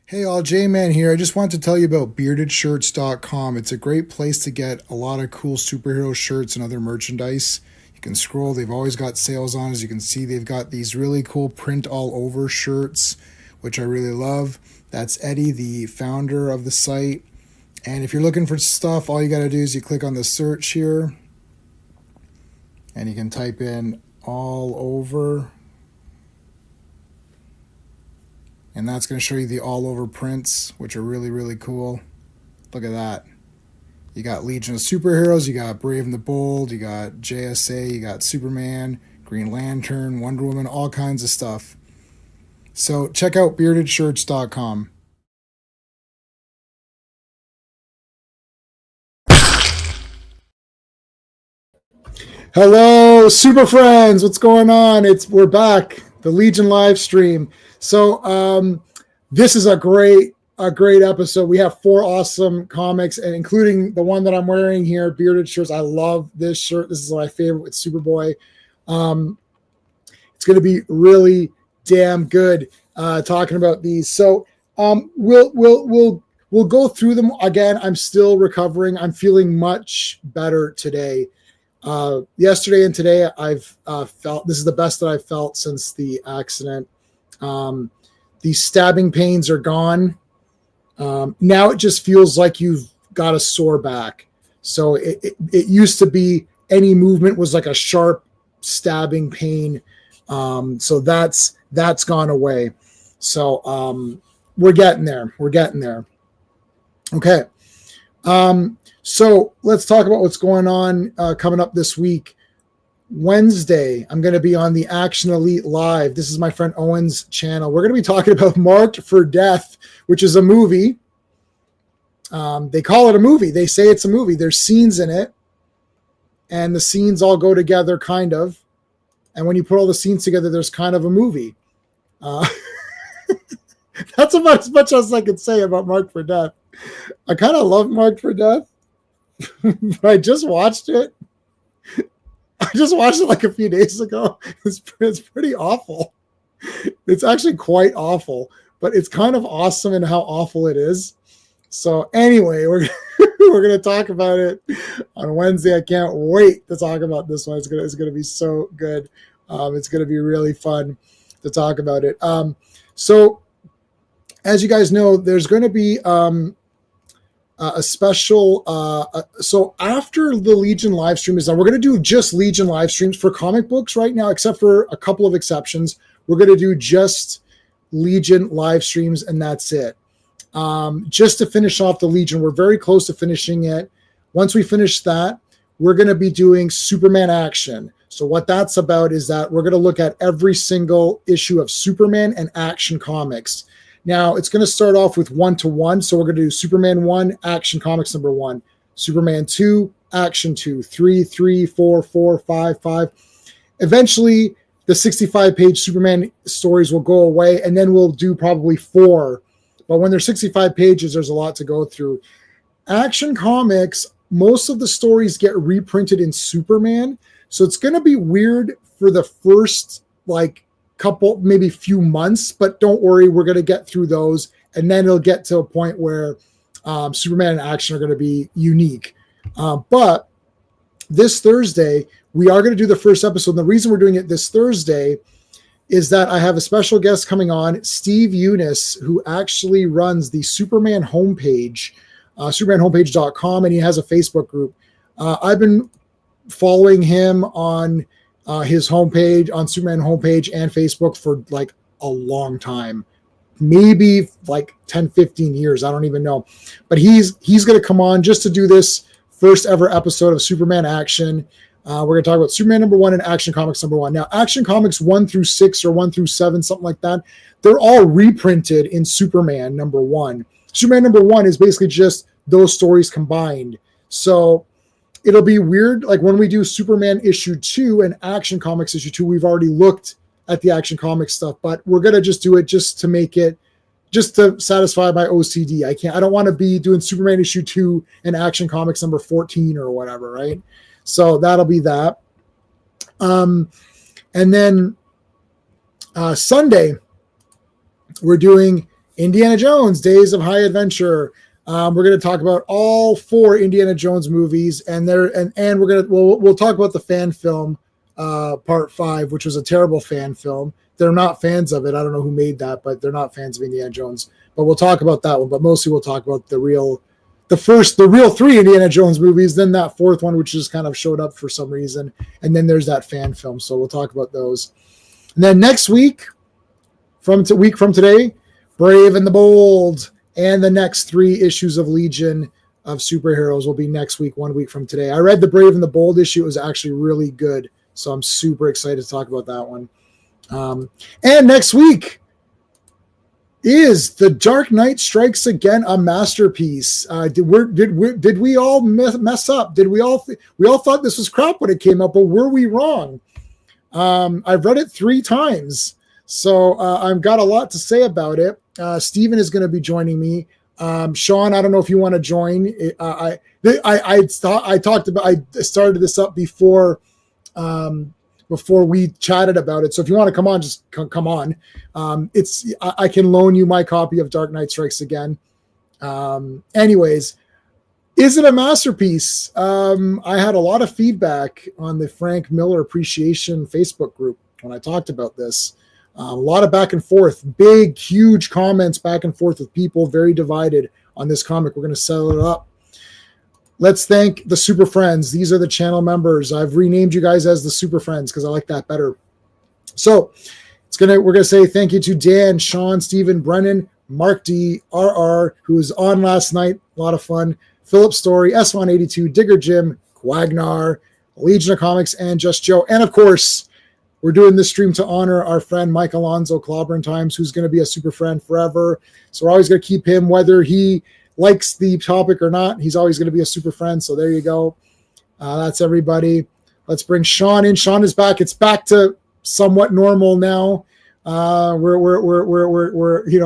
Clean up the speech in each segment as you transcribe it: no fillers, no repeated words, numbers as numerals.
Hey all, J-Man here. I just wanted to tell you about beardedshirts.com. It's a great place to get a lot of cool superhero shirts and other merchandise. You can scroll, they've always got sales on. As you can see, they've got these really cool print all over shirts, which I really love. That's Eddie, the founder of the site. And if you're looking for stuff, all you got to do is you click on the search here and you can type in all over. And that's going to show you the all over prints, which are really, really cool. Look at that. You got Legion of Superheroes, you got Brave and the Bold, you got JSA, you got Superman, Green Lantern, Wonder Woman, all kinds of stuff. So check out beardedshirts.com. Hello, super friends. What's going on? We're back. The Legion live stream. So this is a great episode. We have 4 awesome comics, and including the one that I'm wearing here, Bearded Shirts. I love this shirt. This is my favorite with Superboy. It's going to be really damn good talking about these. So we'll go through them again. I'm still recovering. I'm feeling much better today. Yesterday and today, I've felt this is the best that I've felt since the accident. The stabbing pains are gone. Now it just feels like you've got a sore back. So it used to be any movement was like a sharp stabbing pain. So that's gone away. So we're getting there. We're getting there. Okay. So let's talk about what's going on coming up this week. Wednesday, I'm going to be on the Action Elite Live. This is my friend Owen's channel. We're going to be talking about Marked for Death, which is a movie. They call it a movie. They say it's a movie. There's scenes in it, and the scenes all go together, kind of. And when you put all the scenes together, there's kind of a movie. That's about as much as I can say about Marked for Death. I kind of love Marked for Death. I just watched it. I just watched it like a few days ago. It's pretty awful. It's actually quite awful, but it's kind of awesome in how awful it is. So anyway, we're going to talk about it on Wednesday. I can't wait to talk about this one. It's going to be so good. It's going to be really fun to talk about it. So as you guys know, there's going to be a special so after the Legion live stream is done, we're going to do just Legion live streams for comic books right now, except for a couple of exceptions. We're going to do just Legion live streams, and that's it. Just to finish off the Legion, we're very close to finishing it. Once we finish that, we're going to be doing Superman Action. So what that's about is that we're going to look at every single issue of Superman and Action Comics. Now, it's going to start off with 1-to-1. So we're going to do Superman 1, Action Comics number 1. Superman 2, Action 2. 3, 3, 4, 4, 5, 5. Eventually, the 65-page Superman stories will go away, and then we'll do probably 4. But when there's 65 pages, there's a lot to go through. Action Comics, most of the stories get reprinted in Superman. So it's going to be weird for the first, couple, maybe few months, but don't worry, we're going to get through those, and then it'll get to a point where Superman and Action are going to be unique. But this Thursday, we are going to do the first episode. And the reason we're doing it this Thursday is that I have a special guest coming on, Steve Eunice, who actually runs the Superman homepage, supermanhomepage.com, and he has a Facebook group. I've been following him on his homepage, on Superman homepage and Facebook for like a long time, maybe like 10, 15 years. I don't even know, but he's going to come on just to do this first ever episode of Superman Action. We're going to talk about Superman number 1 and Action Comics number 1. Now, Action Comics 1-6 or 1-7, something like that, they're all reprinted in Superman number 1. Superman number 1 is basically just those stories combined. So it'll be weird. Like when we do Superman issue 2 and Action Comics issue 2, we've already looked at the Action Comics stuff, but we're going to just do it just to make it, just to satisfy my OCD. I don't want to be doing Superman issue 2 and Action Comics number 14 or whatever, right? So that'll be that. And then Sunday, we're doing Indiana Jones, Days of High Adventure. We're going to talk about all 4 Indiana Jones movies, and we'll talk about the fan film, part 5, which was a terrible fan film. They're not fans of it. I don't know who made that, but they're not fans of Indiana Jones. But we'll talk about that one. But mostly we'll talk about the real 3 Indiana Jones movies, then that 4th one, which just kind of showed up for some reason. And then there's that fan film. So we'll talk about those. And then next week, from today, Brave and the Bold and the next 3 issues of Legion of Superheroes will be next week, 1 week from today. I read the Brave and the Bold issue. It was actually really good. So I'm super excited to talk about that one. And next week is The Dark Knight Strikes Again, a masterpiece. Did we all mess up? Did we all thought this was crap when it came out, but were we wrong? I've read it 3 times, so I've got a lot to say about it. Steven is going to be joining me. Sean, I don't know if you want to join. I started this up before we chatted about it. So if you want to come on, just come on. I can loan you my copy of Dark Knight Strikes Again. Anyways, is it a masterpiece? I had a lot of feedback on the Frank Miller Appreciation Facebook group when I talked about this. A lot of back and forth, big, huge comments back and forth with people very divided on this comic. We're going to settle it up. Let's thank the Super Friends. These are the channel members. I've renamed you guys as the Super Friends because I like that better. So we're going to say thank you to Dan, Sean, Stephen, Brennan, Mark D, RR, who was on last night. A lot of fun. Philip Story, S182, Digger Jim, Quagnar, Legion of Comics, and Just Joe. And of course, we're doing this stream to honor our friend Mike Alonzo, Clobberin Times, who's going to be a super friend forever. So we're always going to keep him, whether he likes the topic or not. He's always going to be a super friend. So there you go. That's everybody. Let's bring Sean in. Sean is back. It's back to somewhat normal now. We're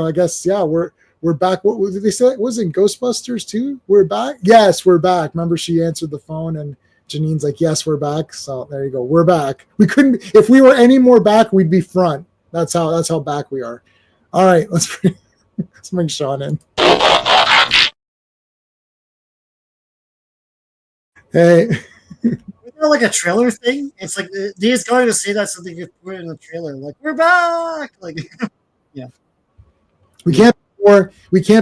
I guess, yeah, we're back. What did they say? Was it Ghostbusters too? We're back. Yes, we're back. Remember, she answered the phone and Janine's like, yes, we're back. So there you go. We're back. We couldn't, if we were any more back, we'd be front. That's how back we are. All right, let's bring Sean in. Hey. Like a trailer thing. It's like he's going to say that something you put in the trailer. Like, we're back. Like, yeah. We can't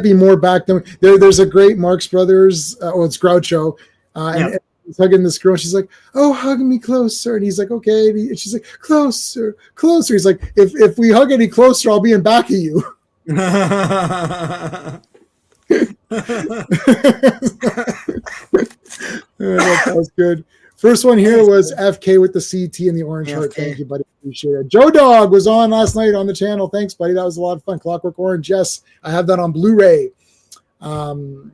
be more back than there's a great Marx Brothers. It's Groucho, and he's hugging this girl. She's like, "Oh, hug me closer," and he's like, "Okay." And she's like, "Closer, closer." He's like, "If we hug any closer, I'll be in back of you." That was good. First one here was FK with the CT and the orange heart. Thank you, buddy. Appreciate it. Joe Dog was on last night on the channel. Thanks, buddy. That was a lot of fun. Clockwork Orange. Yes, I have that on Blu-ray. Phil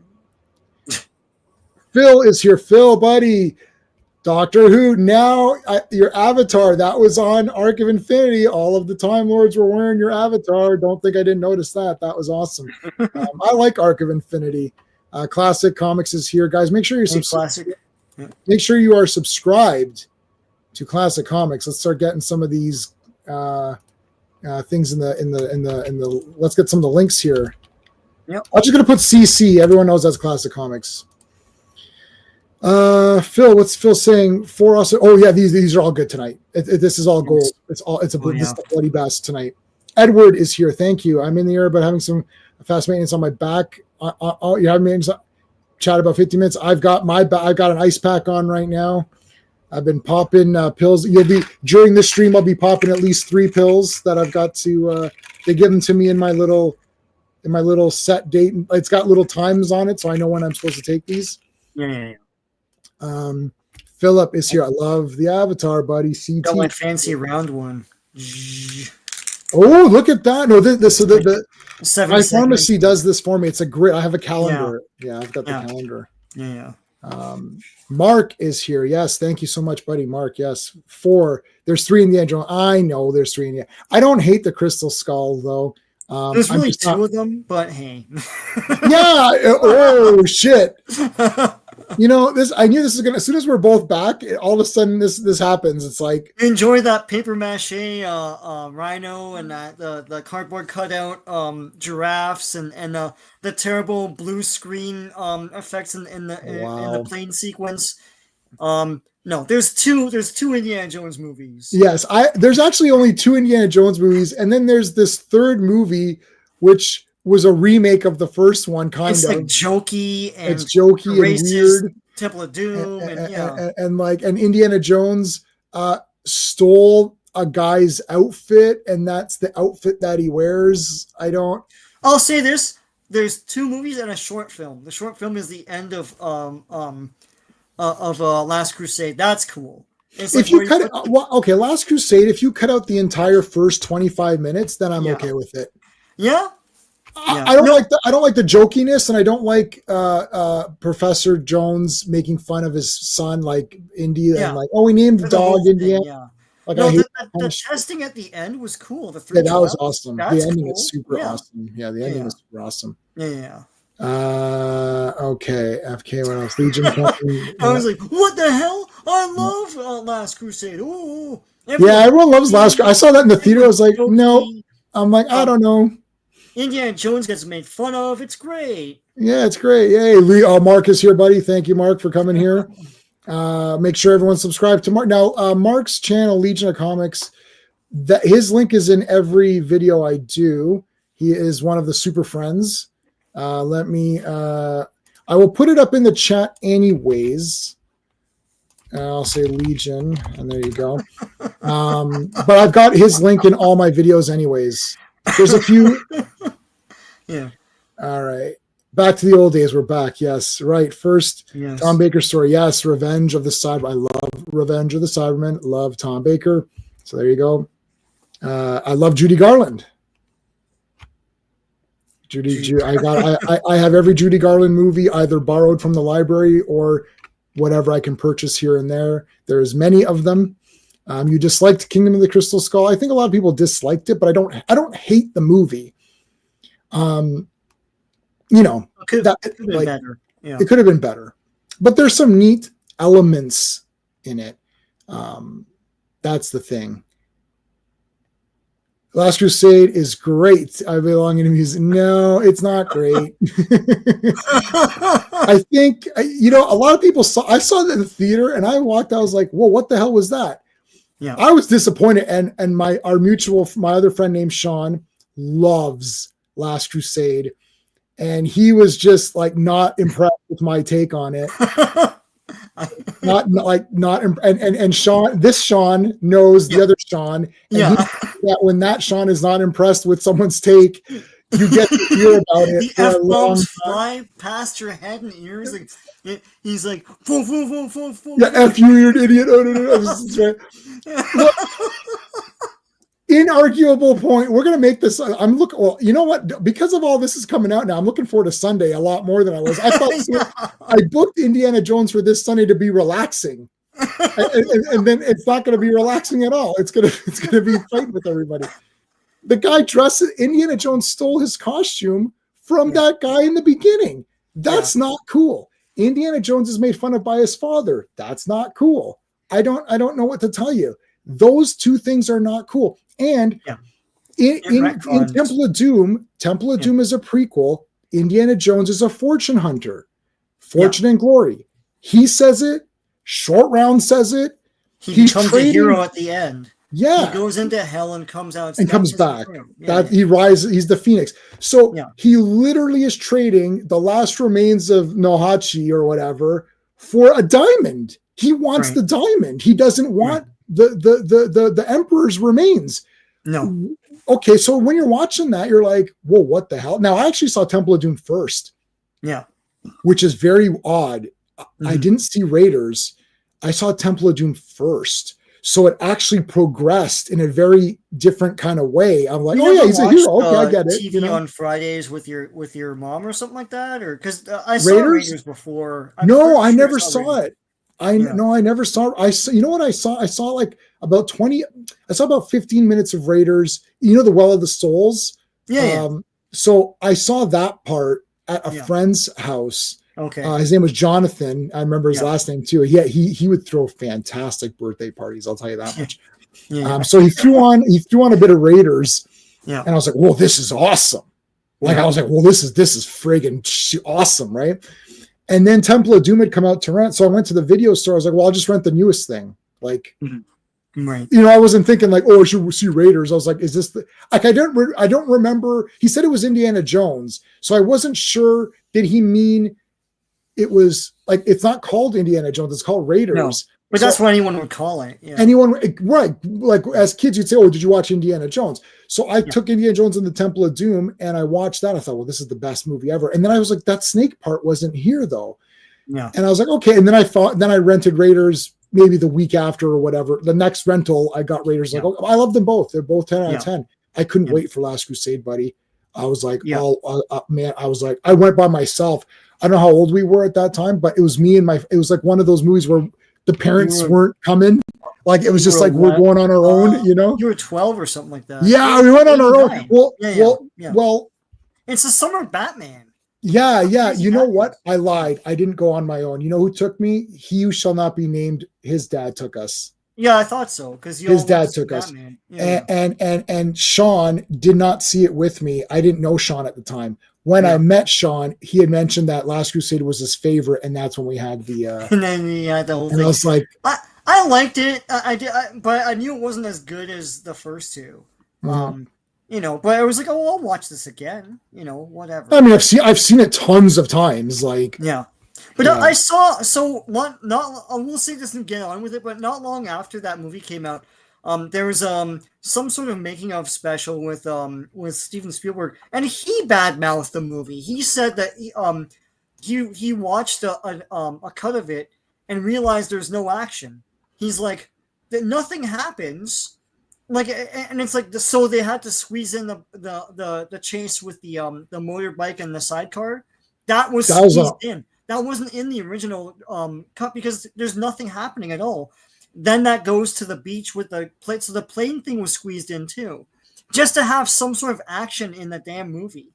is here. Phil, buddy. Doctor Who. Now, your avatar. That was on Arc of Infinity. All of the Time Lords were wearing your avatar. Don't think I didn't notice that. That was awesome. I like Arc of Infinity. Classic Comics is here. Guys, make sure you're subscribed. Make sure you are subscribed to Classic Comics. Let's start getting some of these things in the. Let's get some of the links here. Yep. I'm just gonna put CC. Everyone knows that's Classic Comics. Phil, what's Phil saying for us? Oh yeah, these are all good tonight. This is all gold. This is the bloody best tonight. Edward is here. Thank you. I'm in the air, but having some fast maintenance on my back. You're having maintenance. Chat about 50 minutes. I've got an ice pack on right now. I've been popping pills. During this stream, I'll be popping at least 3 pills that I've got to. They give them to me in my little set date. It's got little times on it, so I know when I'm supposed to take these. Yeah. Philip is here. I love the avatar, buddy. CT. Got my fancy round one. Oh, look at that! No, my pharmacy does this for me. It's a great. I have a calendar. Yeah, I've got the calendar. Yeah. Mark is here. Yes, thank you so much, buddy. Mark. Yes, 4. There's 3 in the end. I know there's 3 in the end. I don't hate the Crystal Skull though. There's really 2 of them, but hey. Yeah. Oh shit. You know, this I knew this was gonna. As soon as we're both back, all of a sudden this happens. It's like Enjoy that paper mache rhino and that the cardboard cutout giraffes and the terrible blue screen effects in the wow. plane sequence. No, there's two Indiana Jones movies. Yes, there's actually only 2 Indiana Jones movies, and then there's this third movie which was a remake of the first one, kind It's of. like jokey and It's jokey and weird. Temple of Doom And Indiana Jones stole a guy's outfit, and that's the outfit that he wears. I'll say this: there's 2 movies and a short film. The short film is the end of Last Crusade. That's cool. It's if you cut it, okay, Last Crusade. If you cut out the entire first 25 minutes, then I'm okay with it. Yeah. I don't like the jokiness, and I don't like Professor Jones making fun of his son, like Indy, and like, we named the dog Indiana. Yeah. Like, the testing at the end was cool. The 3 that was awesome. The ending is super awesome. Yeah, the ending is super awesome. Yeah. Okay. FK. What else? Legion. I was like, what the hell? I love Last Crusade. Ooh. Everyone loves Last Crusade. I saw that in the theater. I was like, no. I'm like, I don't know. Indiana Jones gets made fun of. It's great. Yeah, it's great. Yay. Mark is here, buddy. Thank you, Mark, for coming here. Make sure everyone subscribe to Mark. Now, Mark's channel, Legion of Comics, his link is in every video I do. He is one of the super friends. I will put it up in the chat anyways. I'll say Legion, and there you go. But I've got his link in all my videos anyways. There's a few. Yeah. All right. Back to the old days. We're back. Yes. Right. First, yes. Tom Baker story. Yes. Revenge of the Cybermen. I love Revenge of the Cybermen. Love Tom Baker. So there you go. I love Judy Garland. I have every Judy Garland movie either borrowed from the library or whatever I can purchase here and there. There's many of them. You disliked Kingdom of the Crystal Skull. I think a lot of people disliked it, but I don't hate the movie. It could have been better. Yeah. It could have been better, but there's some neat elements in it. That's the thing. Last Crusade is great. I belong in music. No, it's not great. I think, a lot of people I saw it in the theater and I walked out, I was like, whoa, what the hell was that? Yeah. I was disappointed. And my other friend named Sean loves Last Crusade. And he was just like not impressed with my take on it. And Sean knows the other Sean. And that when that Sean is not impressed with someone's take, you get to hear about it. The F-bombs fly past your head and ears. Like, he's like, "Foo, foo, foo, foo, foo." Yeah, F you, you're an idiot. Oh, no. That's right. Look, inarguable point. We're gonna make this. Well, you know what? Because of all this is coming out now, I'm looking forward to Sunday a lot more than I was. I thought I booked Indiana Jones for this Sunday to be relaxing, and then it's not going to be relaxing at all. It's gonna be fighting with everybody. The guy Indiana Jones stole his costume from that guy in the beginning. That's not cool. Indiana Jones is made fun of by his father. That's not cool. I don't know what to tell you. Those two things are not cool. And in Temple of Doom is a prequel. Indiana Jones is a fortune hunter. Fortune and glory. He says it. Short Round says it. He becomes a hero at the end. Yeah. He goes into hell and comes out. And comes back. He rises. He's the Phoenix. So he literally is trading the last remains of Nohachi or whatever for a diamond. He wants the diamond. He doesn't want the Emperor's remains. No. Okay, so when you're watching that, you're like, whoa, what the hell? Now, I actually saw Temple of Doom first. Yeah. Which is very odd. Mm-hmm. I didn't see Raiders. I saw Temple of Doom first. So it actually progressed in a very different kind of way. I'm like, he's a hero. Okay, I get it. TV on Fridays with your mom or something like that? Or because I saw Raiders before. I never saw it. I never saw. You know what I saw? I saw about 15 minutes of Raiders. You know, the Well of the Souls. Yeah. So I saw that part at a friend's house, Okay. His name was Jonathan. I remember his Yeah. last name too. Yeah, he would throw fantastic birthday parties. I'll tell you that much. Yeah. So he threw on a bit of Raiders, Yeah. and I was like, "Whoa, this is awesome!" Like I was like, "Well, this is friggin' awesome, right?" And then Temple of Doom had come out to rent, so I went to the video store. I was like, "Well, I'll just rent the newest thing." Like, right. I wasn't thinking like, "Oh, I should see Raiders." I was like, "Is this the like?" I don't remember. He said it was Indiana Jones, so I wasn't sure. Did he mean it was like it's not called Indiana Jones? It's called Raiders. No, but that's what anyone would call it. Yeah. Anyone, right? Like as kids, you'd say, "Oh, did you watch Indiana Jones?" So I took Indiana Jones and the Temple of Doom, and I watched that. I thought, "Well, this is the best movie ever." And then I was like, "That snake part wasn't here, though." Yeah. And I was like, "Okay." And then I rented Raiders maybe the week after or whatever. The next rental, I got Raiders. Like, oh, I love them both. They're both 10 out of 10. I couldn't wait for Last Crusade, buddy. I was like, man, I was like, I went by myself. I don't know how old we were at that time, but it was me and it was like one of those movies where the parents weren't coming. Like it was just like we're going on our own, You were 12 or something like that. Yeah, we went on our own. Well, it's the summer of Batman. Yeah. You know what? I lied. I didn't go on my own. You know who took me? He who shall not be named. His dad took us. Yeah, I thought so because his dad took us. And Sean did not see it with me. I didn't know Sean at the time. When I met Sean, he had mentioned that Last Crusade was his favorite, and that's when we had the. And then he had the whole thing. I was like, I liked it. I did, but I knew it wasn't as good as the first two. But I was like, oh, I'll watch this again. Whatever. I mean, I've seen it tons of times. Like, but I saw we'll see this and get on with it. But not long after that movie came out, there was some sort of making of special with Steven Spielberg, and he badmouthed the movie. He said that he watched a cut of it and realized there's no action. He's like that nothing happens. Like, and it's like so they had to squeeze in the chase with the motorbike and the sidecar. That was squeezed in. That wasn't in the original cut because there's nothing happening at all. Then that goes to the beach with the plane. So the plane thing was squeezed in too, just to have some sort of action in the damn movie.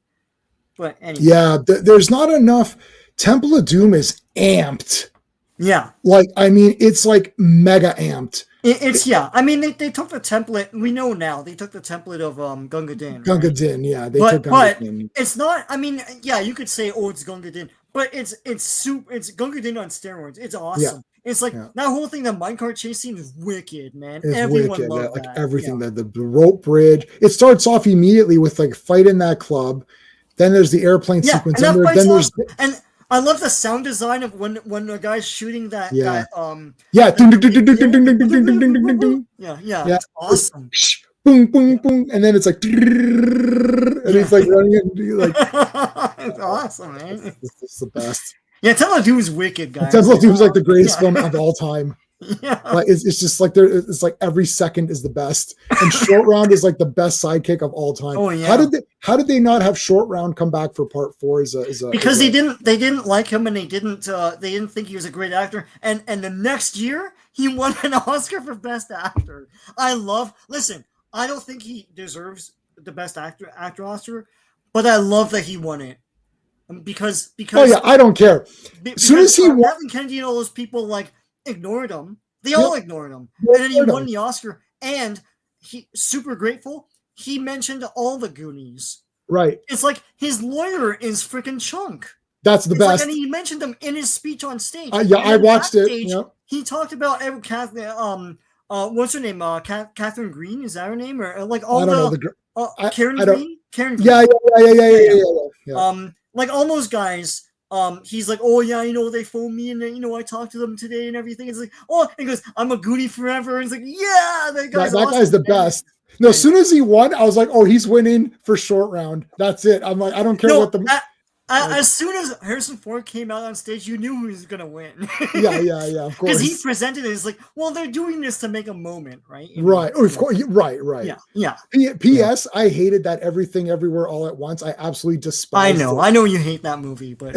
But anyway. Yeah, there's not enough. Temple of Doom is amped. Yeah. Like, I mean, it's like mega amped. I mean, they took the template. We know now they took the template of Gunga Din. Gunga Din, yeah. But it's not. I mean, yeah, you could say, oh, it's Gunga Din, but it's Gunga Din on steroids. It's awesome. Yeah. It's like that whole thing. The minecart chase scene is wicked, man. It's Everyone wicked. loved Like that. everything, the rope bridge. It starts off immediately with like fight in that club. Then there's the airplane sequence. And then I love the sound design of when the guy's shooting that. Yeah. Yeah. It's awesome. Boom, boom, boom, and then it's like, and he's like running and like. It's awesome, man. It's the best. Yeah, Temple of Doom is wicked, guys. Temple of Doom is like the greatest film of all time. Yeah, like it's just like it's like every second is the best, and Short Round is like the best sidekick of all time. Oh yeah. How did they not have Short Round come back for part 4? Because they didn't like him and they didn't think he was a great actor, and the next year he won an Oscar for best actor. Listen, I don't think he deserves the best actor Oscar, but I love that he won it. Because oh yeah, I don't care. As soon as he won, Kathleen Kennedy and all those people like ignored him. They all ignored him, and then he won the Oscar. And he super grateful. He mentioned all the Goonies. Right. It's like his lawyer is freaking Chunk. That's the best. And he mentioned them in his speech on stage. I watched it. Yep. He talked about what's her name? Catherine Green, is that her name? Or like all Karen Green? Karen Green. Yeah. Like all those guys, he's like, oh yeah, they phoned me and I talked to them today and everything. It's like, oh, and he goes, I'm a Goonie forever. And it's like, yeah, that guy's the best. No, as soon as he won, I was like, oh, he's winning for Short Round. That's it. I'm like, I don't care what the. As soon as Harrison Ford came out on stage, you knew who was gonna win. yeah, of course. Because he presented it as like, well, they're doing this to make a moment, right? Right. Of course. Right. Yeah. P.S. I hated that Everything Everywhere All at Once. I absolutely despised. I know you hate that movie, but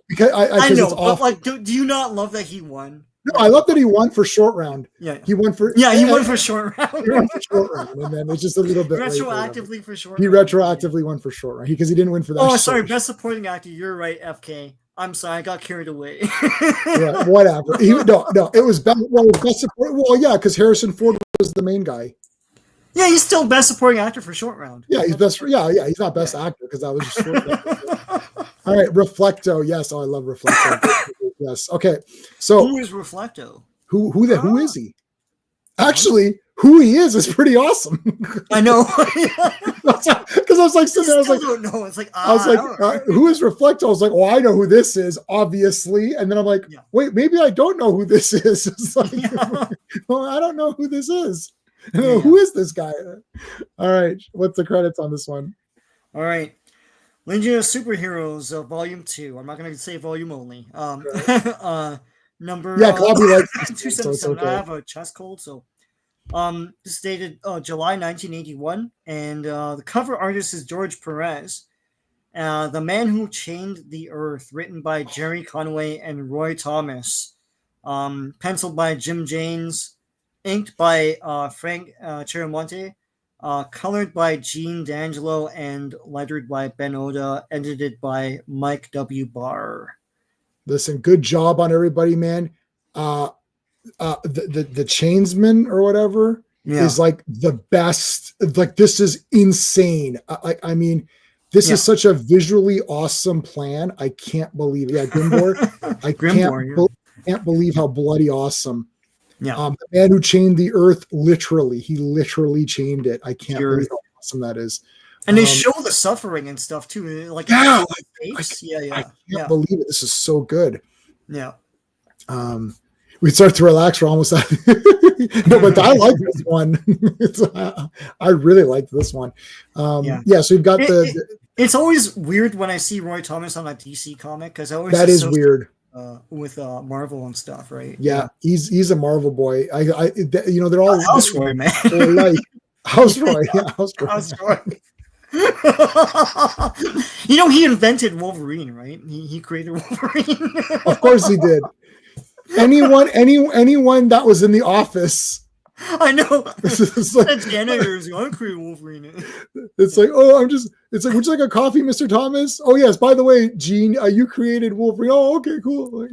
because I know. It's but like, do you not love that he won? No, I love that he won for Short Round. Yeah, he won for. Yeah, he won for Short Round. He won for Short Round, and then it's just a little bit retroactively for Short Round. He Round. retroactively won for Short Round because he didn't win for that. Oh, sorry, Best Supporting Actor. You're right, FK. I'm sorry, I got carried away. Yeah, whatever. No, it was best. Well, best support. Well, yeah, because Harrison Ford was the main guy. Yeah, he's still best supporting actor for Short Round. Yeah, he's best. Yeah, he's not best actor because that was just short. All right, Reflecto. Yes, I love Reflecto. Yes. Okay. So who is Reflecto? Who is he? Actually, who he is pretty awesome. I know. Because I was like sitting there, I was like, don't know. It's like who is Reflecto? I was like, well, I know who this is, obviously. And then I'm like, wait, maybe I don't know who this is. It's like, well, I don't know who this is. Who is this guy? All right, what's the credits on this one? All right. Legion of Superheroes, Volume 2. I'm not going to say volume only. Number Clobby likes 277. So okay. I have a chest cold, so this is dated July 1981, and the cover artist is George Perez. The Man Who Chained the Earth, written by Jerry Conway and Roy Thomas, penciled by Jim James, inked by Frank Chiramonte, colored by Gene D'Angelo, and lettered by Ben Oda, edited by Mike W. Barr. Listen, good job on everybody, man. The Chainsman or whatever is like the best. Like, this is insane. I mean, this is such a visually awesome plan. I can't believe it. Yeah, Grimbor. I can't believe how bloody awesome. Yeah. The Man Who Chained the Earth, he literally chained it. I can't believe how awesome that is. And they show the suffering and stuff too. Like, I can't believe it. This is so good. Yeah. We start to relax. We're almost out. No, but I like this one. I really like this one. So we've got it's always weird when I see Roy Thomas on a DC comic, because that is weird. With Marvel and stuff, right? Yeah, he's a Marvel boy. They're all House Roy, man. House Roy, yeah, House Roy. He invented Wolverine, right? He created Wolverine. Of course he did. Anyone that was in the office. I know. It's like janitors. I created Wolverine. It's like, it's like, would you like a coffee, Mr. Thomas? Oh yes. By the way, Gene, you created Wolverine. Oh, okay, cool. Like,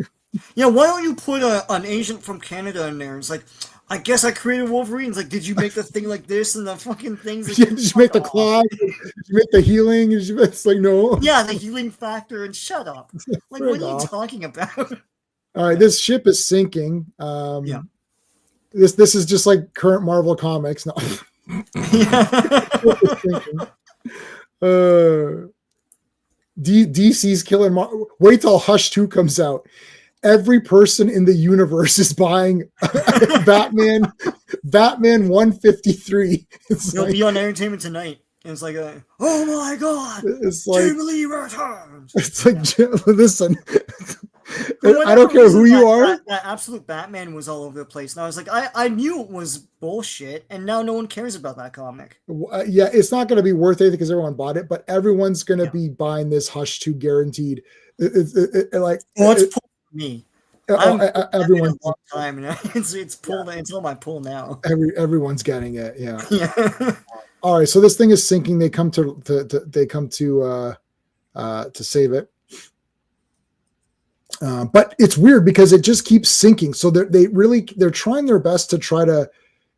why don't you put an agent from Canada in there? It's like, I guess I created Wolverine. It's like, did you make the thing like this and the fucking things? Like, did you make the claw? Did you make the healing? It's like, no. Yeah, the healing factor. And shut up. Like, what are you talking about? All right, this ship is sinking. This is just like current Marvel comics. No. DC's killing. Wait till Hush 2 comes out. Every person in the universe is buying Batman 153. It'll be on Entertainment Tonight. And it's like, oh my god! It's like Jubilee returns. It's like, listen. I don't care who you are. That Absolute Batman was all over the place. And I was like, I knew it was bullshit, and now no one cares about that comic. Yeah, it's not going to be worth anything because everyone bought it, but everyone's going to be buying this Hush 2 guaranteed. It's pulled for me. Everyone's a long time, and it's pulled. It's on my pull now. Everyone's getting it. Yeah. All right, so this thing is sinking. They come to save it. But it's weird because it just keeps sinking. So they're trying their best to try to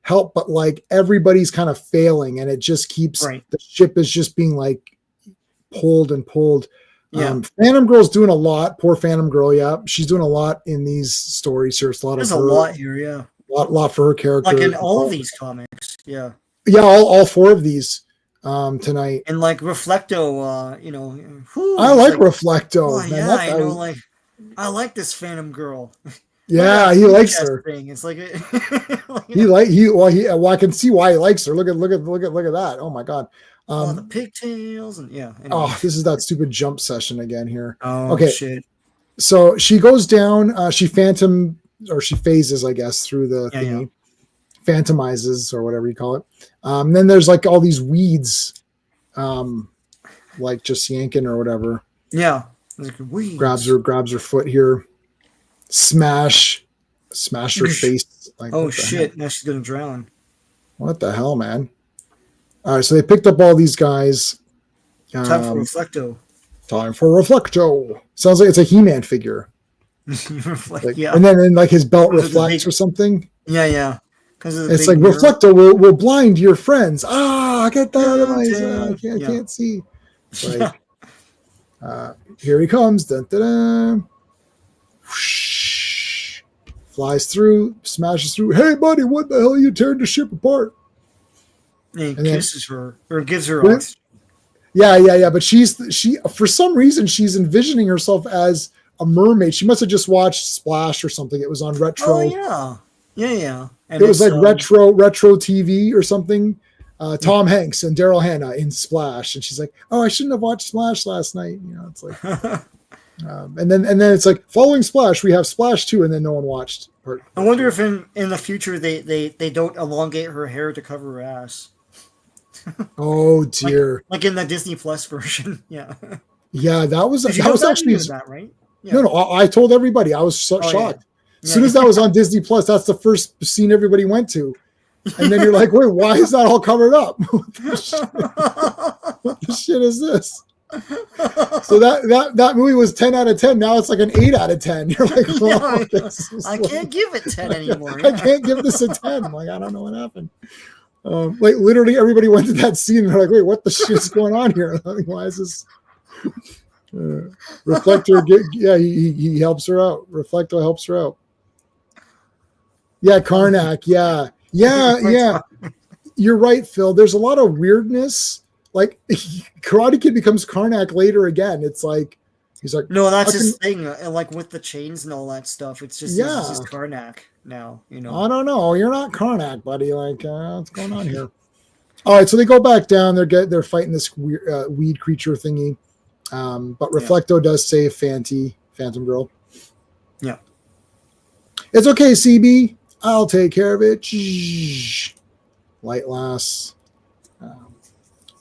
help, but like everybody's kind of failing, and it just keeps the ship is just being like pulled and pulled. Yeah. Phantom Girl's doing a lot. Poor Phantom Girl. Yeah, she's doing a lot in these stories. There's a lot here. Yeah, a lot for her character. Like in all of these comics. Yeah. Yeah, all four of these tonight. And like Reflecto, I like Reflecto. Oh, man, I know. Like, I like this Phantom Girl. Yeah, he likes her. Thing. It's like I can see why he likes her. Look at that. Oh my god. The pigtails and Anyway. Oh, this is that stupid jump session again here. Oh, okay. Shit. So she goes down. She phases, I guess, through the thingy. Yeah. Phantomizes or whatever you call it. Then there's like all these weeds, like just yanking or whatever. Yeah. Grabs her foot here. Smash her face. Like, oh shit! Now she's gonna drown. What the hell, man? All right, so they picked up all these guys. Time for Reflecto. Time for Reflecto. Sounds like it's a He-Man figure. Reflect, yeah. And then like his belt reflects or something. Yeah. Because it's like mirror. Reflecto will blind your friends. Get that out of my. I can't see. It's like here he comes. Dun, dun, dun. Whoosh. Flies through, smashes through. Hey, buddy, what the hell? You turned the ship apart. And he kisses her or gives her oxygen. Yeah. But she for some reason she's envisioning herself as a mermaid. She must have just watched Splash or something. It was on retro. Oh yeah. And it was like retro TV or something. Tom Hanks and Daryl Hannah in Splash, and she's like, "Oh, I shouldn't have watched Splash last night." It's like, and then it's like following Splash, we have Splash 2, and then no one watched. I wonder if in the future they don't elongate her hair to cover her ass. Oh dear! Like in the Disney Plus version, yeah. Yeah, that was actually that, right? Yeah. No, I told everybody. I was shocked. Yeah. As soon as that was on Disney Plus, that's the first scene everybody went to. And then you're like, wait, why is that all covered up? What the shit is this? So that movie was 10 out of 10. Now it's like an 8 out of 10. You're like, I can't give it 10 anymore. I can't give this a 10. I'm like, I don't know what happened. Like literally everybody went to that scene and they're like, wait, what the shit's going on here? Like, why is this? Reflector, he helps her out. Reflector helps her out. Yeah, Karnak, yeah. You're right, Phil. There's a lot of weirdness. Like Karate Kid becomes Karnak later again. It's like he's like, no, that's his thing. Like with the chains and all that stuff. It's just it's just Karnak now. I don't know. You're not Karnak, buddy. Like what's going on here? All right, so they go back down. They're fighting this weed creature thingy. But Reflecto does save Phantom Girl. Yeah, it's okay, CB. I'll take care of it. Light lass.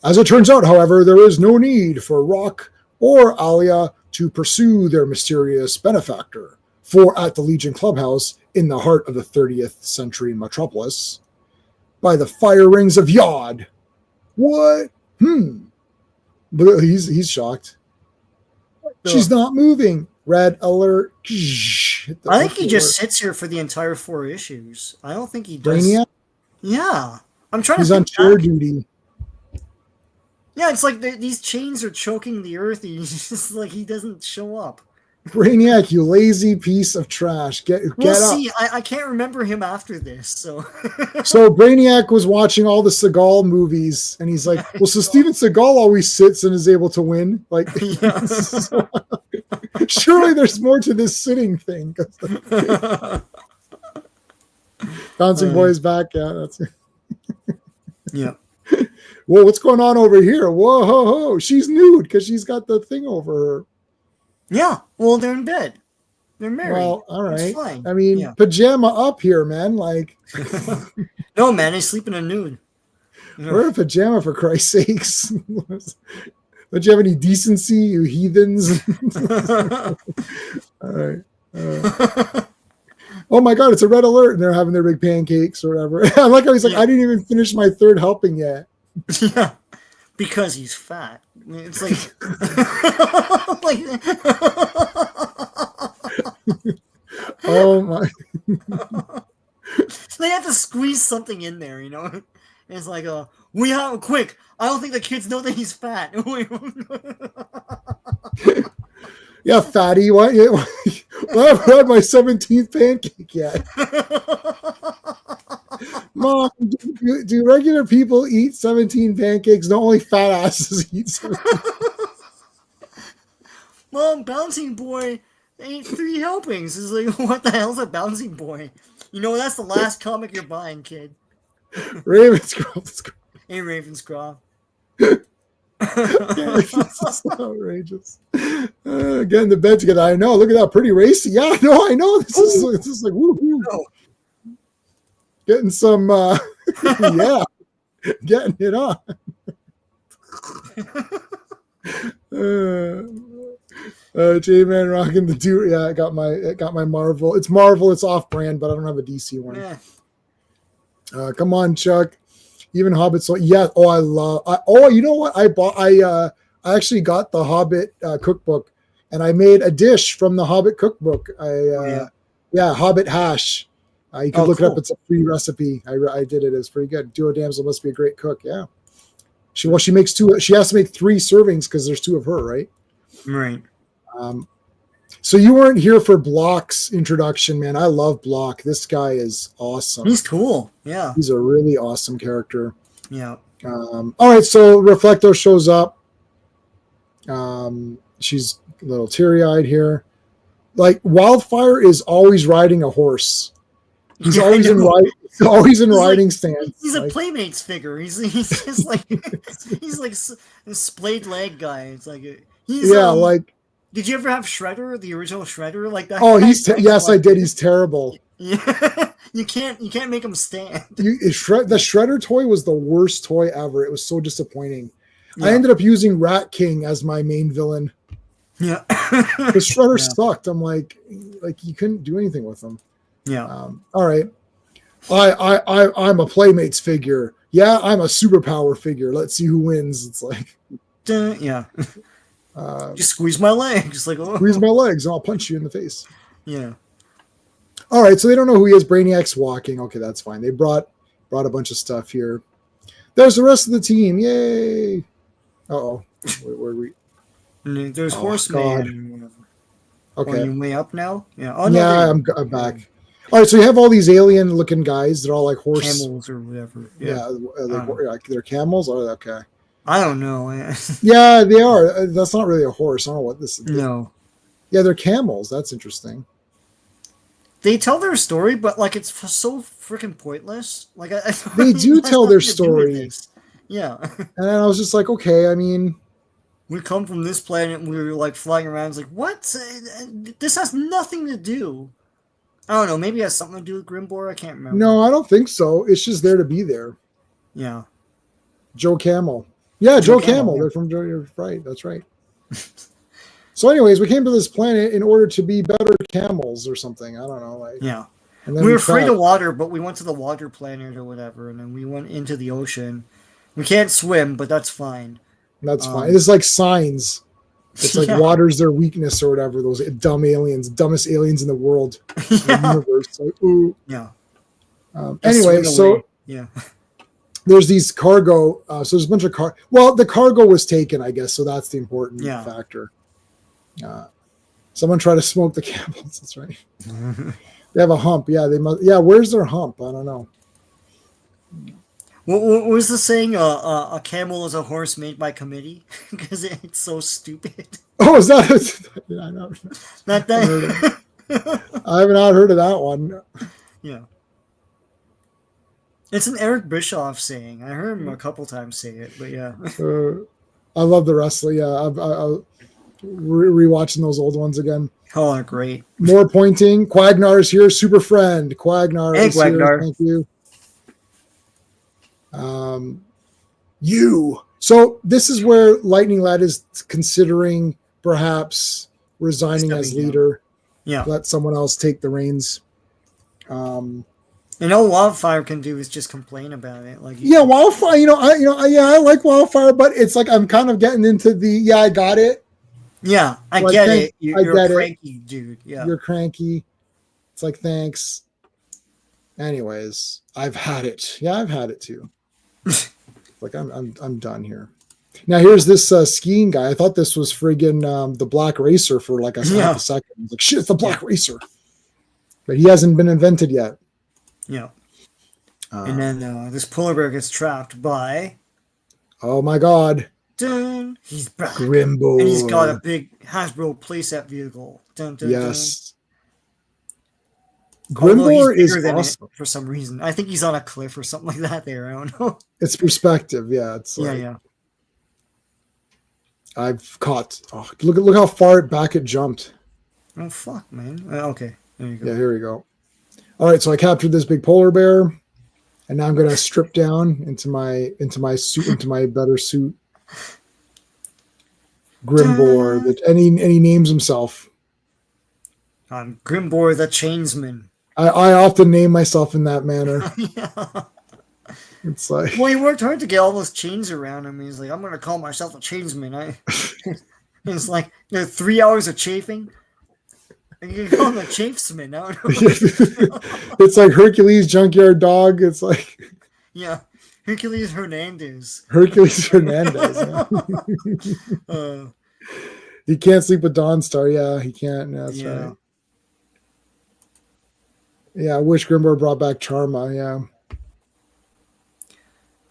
As it turns out, however, there is no need for Rock or Alia to pursue their mysterious benefactor. For at the Legion Clubhouse, in the heart of the 30th century metropolis, by the fire rings of Yod. What? But he's shocked. She's not moving. Red alert. I think he just sits here for the entire 4 issues. I don't think he does. Brainiac? Yeah. I'm trying to He's on chair duty. Yeah, it's like these chains are choking the earth. He's just like, he doesn't show up. Brainiac, you lazy piece of trash. Get up. See, I can't remember him after this. So Brainiac was watching all the Seagal movies, and he's like, well, so Steven Seagal always sits and is able to win. Like, so, surely there's more to this sitting thing. Bouncing Boy's back. Yeah, that's it. Yeah. Whoa, what's going on over here? Whoa, ho, ho. She's nude because she's got the thing over her. Yeah, well, they're in bed. They're married. Well, all right. I mean, pajama up here, man. Like, no, man, they sleep in a nude. Wear a pajama for Christ's sakes. Don't you have any decency, you heathens? All right. Oh my God, it's a red alert, and they're having their big pancakes or whatever. I like how he's like, I didn't even finish my 3rd helping yet. Yeah, because he's fat. I mean, it's like, oh my! They have to squeeze something in there, And it's like, we have quick. I don't think the kids know that he's fat. Yeah, fatty. What? Well, I haven't had my 17th pancake yet. Mom, do regular people eat 17 pancakes? No, only fat asses eat 17. Mom, Bouncing Boy ate 3 helpings. It's like, what the hell's a Bouncing Boy? That's the last comic you're buying, kid. Ravenscroft. Hey, Ravenscroft. This is outrageous. Getting the bed together. I know. Look at that, pretty racy. Yeah, no, I know. This is like woo-hoo. No. Getting some. Yeah, getting it on. J-Man rocking the dude. Yeah, I got my Marvel. It's Marvel. It's off-brand, but I don't have a DC one. Yeah. Come on, Chuck. Even Hobbit. So yeah. Oh, I love. You know what? I I actually got the Hobbit cookbook, and I made a dish from the Hobbit cookbook. Yeah, Hobbit hash. You could look it up. It's a free recipe. I did it. It's pretty good. Duo Damsel must be a great cook. Yeah. She makes 2. She has to make 3 servings because there's 2 of her, right? Right. So you weren't here for Block's introduction, man. I love Block. This guy is awesome. He's cool. Yeah. He's a really awesome character. Yeah. All right, so Reflecto shows up. She's a little teary-eyed here. Like, Wildfire is always riding a horse. He's always in riding stance. He's a Playmates figure. He's just like he's like a splayed leg guy. It's like like. Did you ever have Shredder, the original Shredder, like that? Oh, yes, I did. He's terrible. Yeah, you can't make him stand. The Shredder toy was the worst toy ever. It was so disappointing. Yeah. I ended up using Rat King as my main villain. Yeah, the Shredder sucked. I'm like you couldn't do anything with him. Yeah. All right. I'm a Playmates figure. Yeah, I'm a superpower figure. Let's see who wins. It's like, yeah. Just squeeze my legs. Like, squeeze my legs, and I'll punch you in the face. Yeah. All right. So they don't know who he is. Brainiac's walking. Okay, that's fine. They brought a bunch of stuff here. There's the rest of the team. Yay! Uh-oh. Where are we? There's Horseman. Okay. Are you way up now? Yeah. Oh, no, I'm back. All right, so you have all these alien-looking guys. They're all like camels or whatever. Yeah, they're camels. Oh, okay. I don't know. Yeah, they are. That's not really a horse. I don't know what this is. No. Yeah, they're camels. That's interesting. They tell their story, but like it's so freaking pointless. Like they do tell their story. Yeah. And I was just like, okay. I mean, we come from this planet and we were like flying around. It's like, what? This has nothing to do. I don't know. Maybe it has something to do with Grimbor. I can't remember. No, I don't think so. It's just there to be there. Yeah. Joe Camel. Yeah, Joe Camel. They're from Joe. You're right. That's right. So, anyways, we came to this planet in order to be better camels or something. I don't know. Yeah. And then we were afraid of water, but we went to the water planet or whatever, and then we went into the ocean. We can't swim, but that's fine. That's fine. It's like signs. It's like water's their weakness or whatever. Those dumb aliens, dumbest aliens in the world, in the universe. Like, ooh. Yeah. Anyway, so there's these cargo. So there's a bunch of Well, the cargo was taken, I guess. So that's the important factor. Someone tried to smoke the camels. That's right. They have a hump. Yeah, they must. Yeah, where's their hump? I don't know. What was the saying? A camel is a horse made by committee because it's so stupid. Oh, is that? I know. Not that. I have not heard of that one. Yeah. It's an Eric Bischoff saying. I heard him a couple times say it, but yeah. I love the wrestling. Yeah, I'm rewatching those old ones again. Oh, they're great. More pointing. Quagnar's here. Super friend. Quagnar is here. Thank you. So this is where Lightning Lad is considering perhaps resigning as leader. Yeah. Let someone else take the reins. And all Wildfire can do is just complain about it. Like Wildfire. I like Wildfire, but it's like I'm kind of getting into the I got it. Yeah, I get it. You're a cranky dude. Yeah, you're cranky. It's like thanks. Anyways, I've had it. Yeah, I've had it too. Like I'm done here. Now here's this skiing guy. I thought this was friggin' the Black Racer for like half a second. I was like, shit, it's the Black Racer. But he hasn't been invented yet. Yeah. And then this polar bear gets trapped by. Oh my God. Dun, he's back. Grimbor. And he's got a big Hasbro playset vehicle. Dun, dun, yes. Dun. Grimbor is awesome. For some reason. I think he's on a cliff or something like that there. I don't know. It's perspective. Yeah. It's like, yeah. I've caught. Oh, look how far back it jumped. Oh, fuck, man. Okay. There you go. Yeah, here we go. All right, so I captured this big polar bear, and now I'm going to strip down into my suit, into my better suit. Grimbor, and he names himself. I'm Grimbor the Chainsman. I often name myself in that manner. Yeah. It's like, well, he worked hard to get all those chains around him. He's like, I'm gonna call myself a chainsman. It's like 3 hours of chafing. You can call him a chafesman now. it's like Hercules Junkyard Dog. It's like yeah, Hercules Hernandez. Hercules Hernandez. He can't sleep with Dawn Star. Yeah, he can't. Yeah, that's right. Yeah, I wish Grimbar brought back Charma. Yeah.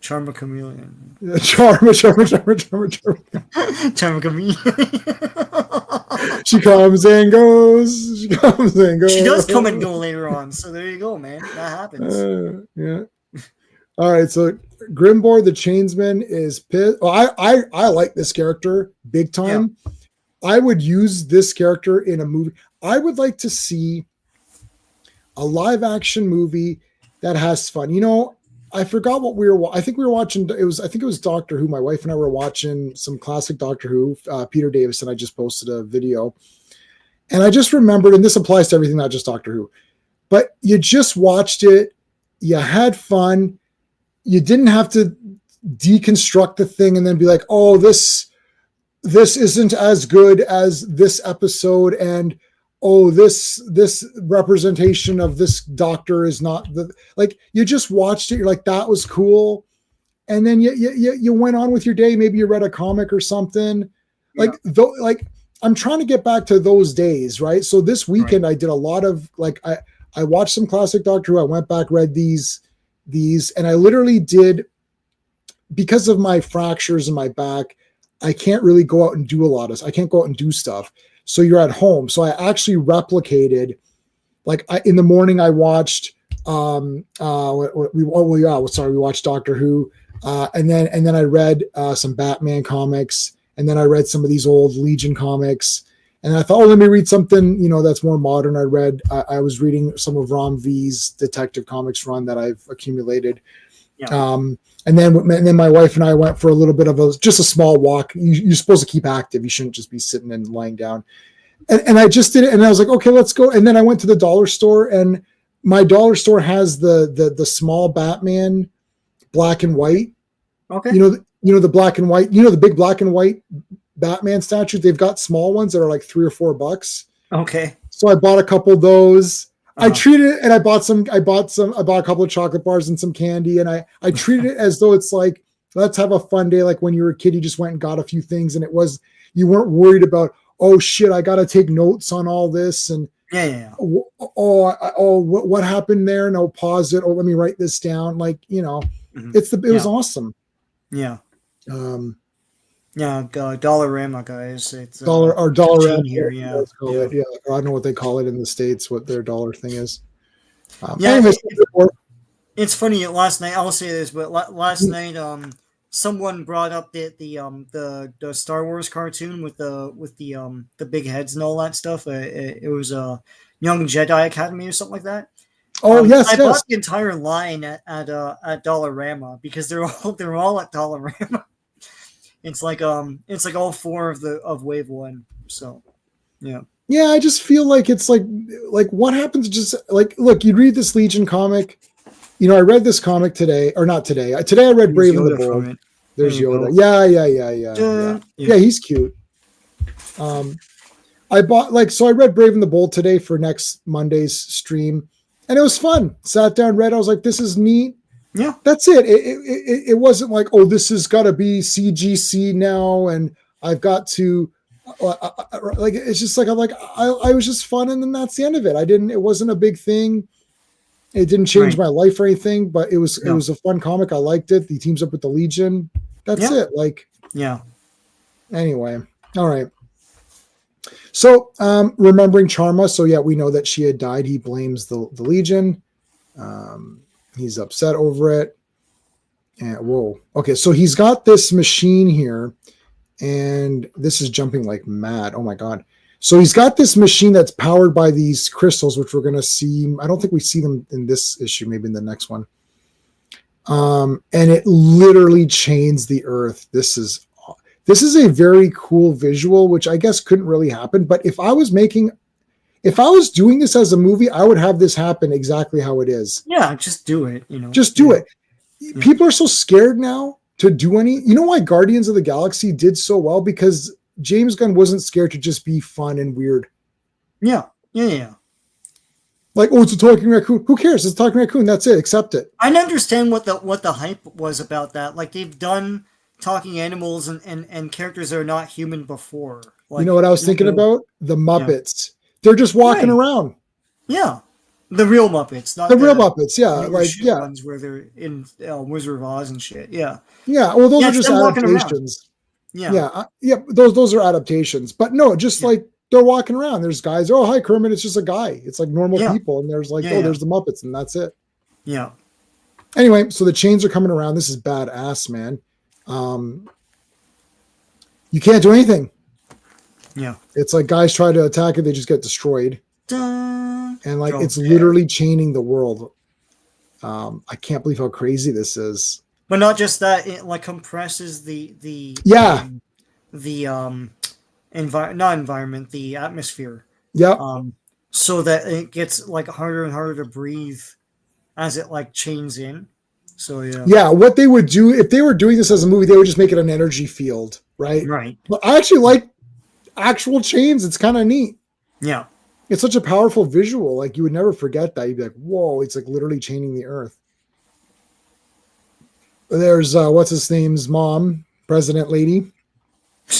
Charma Chameleon. Yeah, Charma Chameleon. She comes and goes. She comes and goes. She does come and go later on. So there you go, man. That happens. Yeah. All right. So Grimbor the Chainsman is pissed. Oh, I like this character big time. Yeah. I would use this character in a movie. I would like to see a live action movie that has fun. You know, I forgot what we were. I think we were watching. I think it was Doctor Who. My wife and I were watching some classic Doctor Who. Peter Davison. I just posted a video, and I just remembered. And this applies to everything, not just Doctor Who. But you just watched it. You had fun. You didn't have to deconstruct the thing and then be like, "Oh, this isn't as good as this episode," and oh, this representation of this doctor is not the, like, you just watched it. You're like, that was cool. And then you went on with your day. Maybe you read a comic or something. Like, though, like, I'm trying to get back to those days. Right. So this weekend I did a lot of, like, I watched some classic Doctor Who. I went back, read these, and I literally did, because of my fractures in my back, I can't really go out and do a lot of, I can't go out and do stuff. So you're at home. So I actually replicated, like, in the morning I watched, we watched Doctor Who, and then I read some Batman comics, and then I read some of these old Legion comics, and I thought, oh, let me read something, you know, that's more modern. I was reading some of Ron V's Detective Comics run that I've accumulated. Yeah. And then my wife and I went for a little bit of just a small walk. You're supposed to keep active. You shouldn't just be sitting and lying down. And I just did it. And I was like, okay, let's go. And then I went to the dollar store, and my dollar store has the small Batman black and white. Okay. You know, the black and white, the big black and white Batman statues. They've got small ones that are like $3 or $4. Okay. So I bought a couple of those. I treated it, and I bought a couple of chocolate bars and some candy, and I treated it as though it's like, let's have a fun day. Like when you were a kid, you just went and got a few things, and you weren't worried about, oh shit, I got to take notes on all this. And what happened there? No, pause it. Oh, let me write this down. Like, it was awesome. Yeah. Yeah, Dollarama, guys. It's Dollarama here. Yeah. Yeah, I don't know what they call it in the States, what their dollar thing is. It's funny. Last night, I'll say this, but last night, someone brought up the Star Wars cartoon with the big heads and all that stuff. It was a Young Jedi Academy or something like that. Oh yes, I bought the entire line at Dollarama because they're all at Dollarama. It's like all four of wave one. So yeah. Yeah, I just feel like it's like what happens, just like, look, you read this Legion comic. I read this comic today, or not today. Today I read Brave and the Bold. There's Yoda. Yeah, he's cute. I read Brave and the Bold today for next Monday's stream, and it was fun. Sat down, read. I was like, this is neat. Yeah, that's it. It wasn't like, oh, this has got to be CGC now, and I've got to like. It's just like I was just fun, and then that's the end of it. It wasn't a big thing. It didn't change my life or anything, but it was a fun comic. I liked it. He teams up with the Legion. That's it. Like, yeah. Anyway, all right. So, remembering Charma. So yeah, we know that she had died. He blames the Legion. He's upset over it. And whoa. Okay, so he's got this machine here, and this is jumping like mad. Oh my god. So he's got this machine that's powered by these crystals, which we're going to see. I don't think we see them in this issue, maybe in the next one. And it literally chains the earth. This is a very cool visual, which I guess couldn't really happen. But if I was doing this as a movie, I would have this happen exactly how it is. Yeah, just do it. Just do it. people are so scared now to do any. You know why Guardians of the Galaxy did so well? Because James Gunn wasn't scared to just be fun and weird. Yeah. Like, oh, it's a talking raccoon. Who cares? It's a talking raccoon. That's it. Accept it. I understand what the hype was about that. Like they've done talking animals and characters that are not human before. Like, you know what I was thinking about? The Muppets. Yeah. They're just walking around. Yeah. The real Muppets, not the real Muppets, yeah, like ones where they're in Wizard of Oz and shit, yeah. Well, those are just adaptations. Yeah. Those are adaptations, but no, just like they're walking around. There's guys. Oh, hi, Kermit. It's just a guy. It's like normal people, and there's like, there's the Muppets, and that's it. Yeah. Anyway, so the chains are coming around. This is badass, man. You can't do anything. Yeah. It's like guys try to attack it, they just get destroyed. And like it's literally chaining the world. I can't believe how crazy this is. But not just that, it like compresses the atmosphere. Yeah. So that it gets like harder and harder to breathe as it like chains in. So yeah, what they would do if they were doing this as a movie, they would just make it an energy field, right? Right. But I actually like actual chains. It's kind of neat. Yeah. It's such a powerful visual. Like you would never forget that. You'd be like, whoa, it's like literally chaining the earth. There's what's his name's mom, President Lady.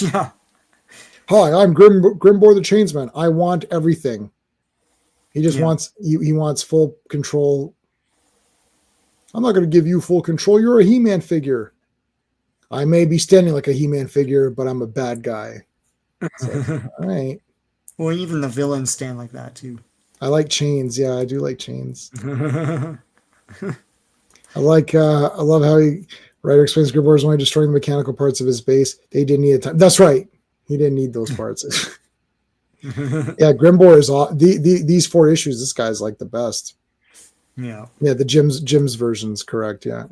Yeah. Hi, I'm Grimbor the Chainsman. I want everything. He just wants he wants full control. I'm not going to give you full control. You're a He-Man figure. I may be standing like a He-Man figure, but I'm a bad guy. Like, all right. Well, even the villains stand like that too. I like chains. Yeah, I do like chains. I love how writer explains Grimbor is only destroying the mechanical parts of his base. They didn't need a time. That's right. He didn't need those parts. Yeah, Grimbor is all these 4 issues. This guy's like the best. Yeah. Yeah, the Jim's version's correct. Yeah.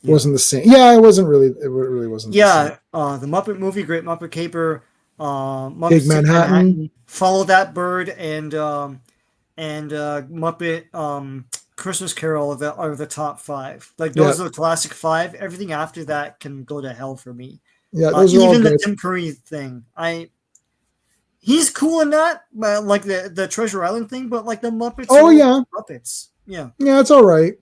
It wasn't the same. Yeah, it wasn't really. It really wasn't. Yeah, the Muppet movie, Great Muppet Caper, Muppet Big Manhattan. Follow That Bird, and Muppet Christmas Carol are the top 5. Like those are the classic 5. Everything after that can go to hell for me. Yeah, those are even all the good. Tim Curry thing. He's cool in that, like the Treasure Island thing, but like the Muppets. Oh yeah, Muppets. Yeah, it's all right.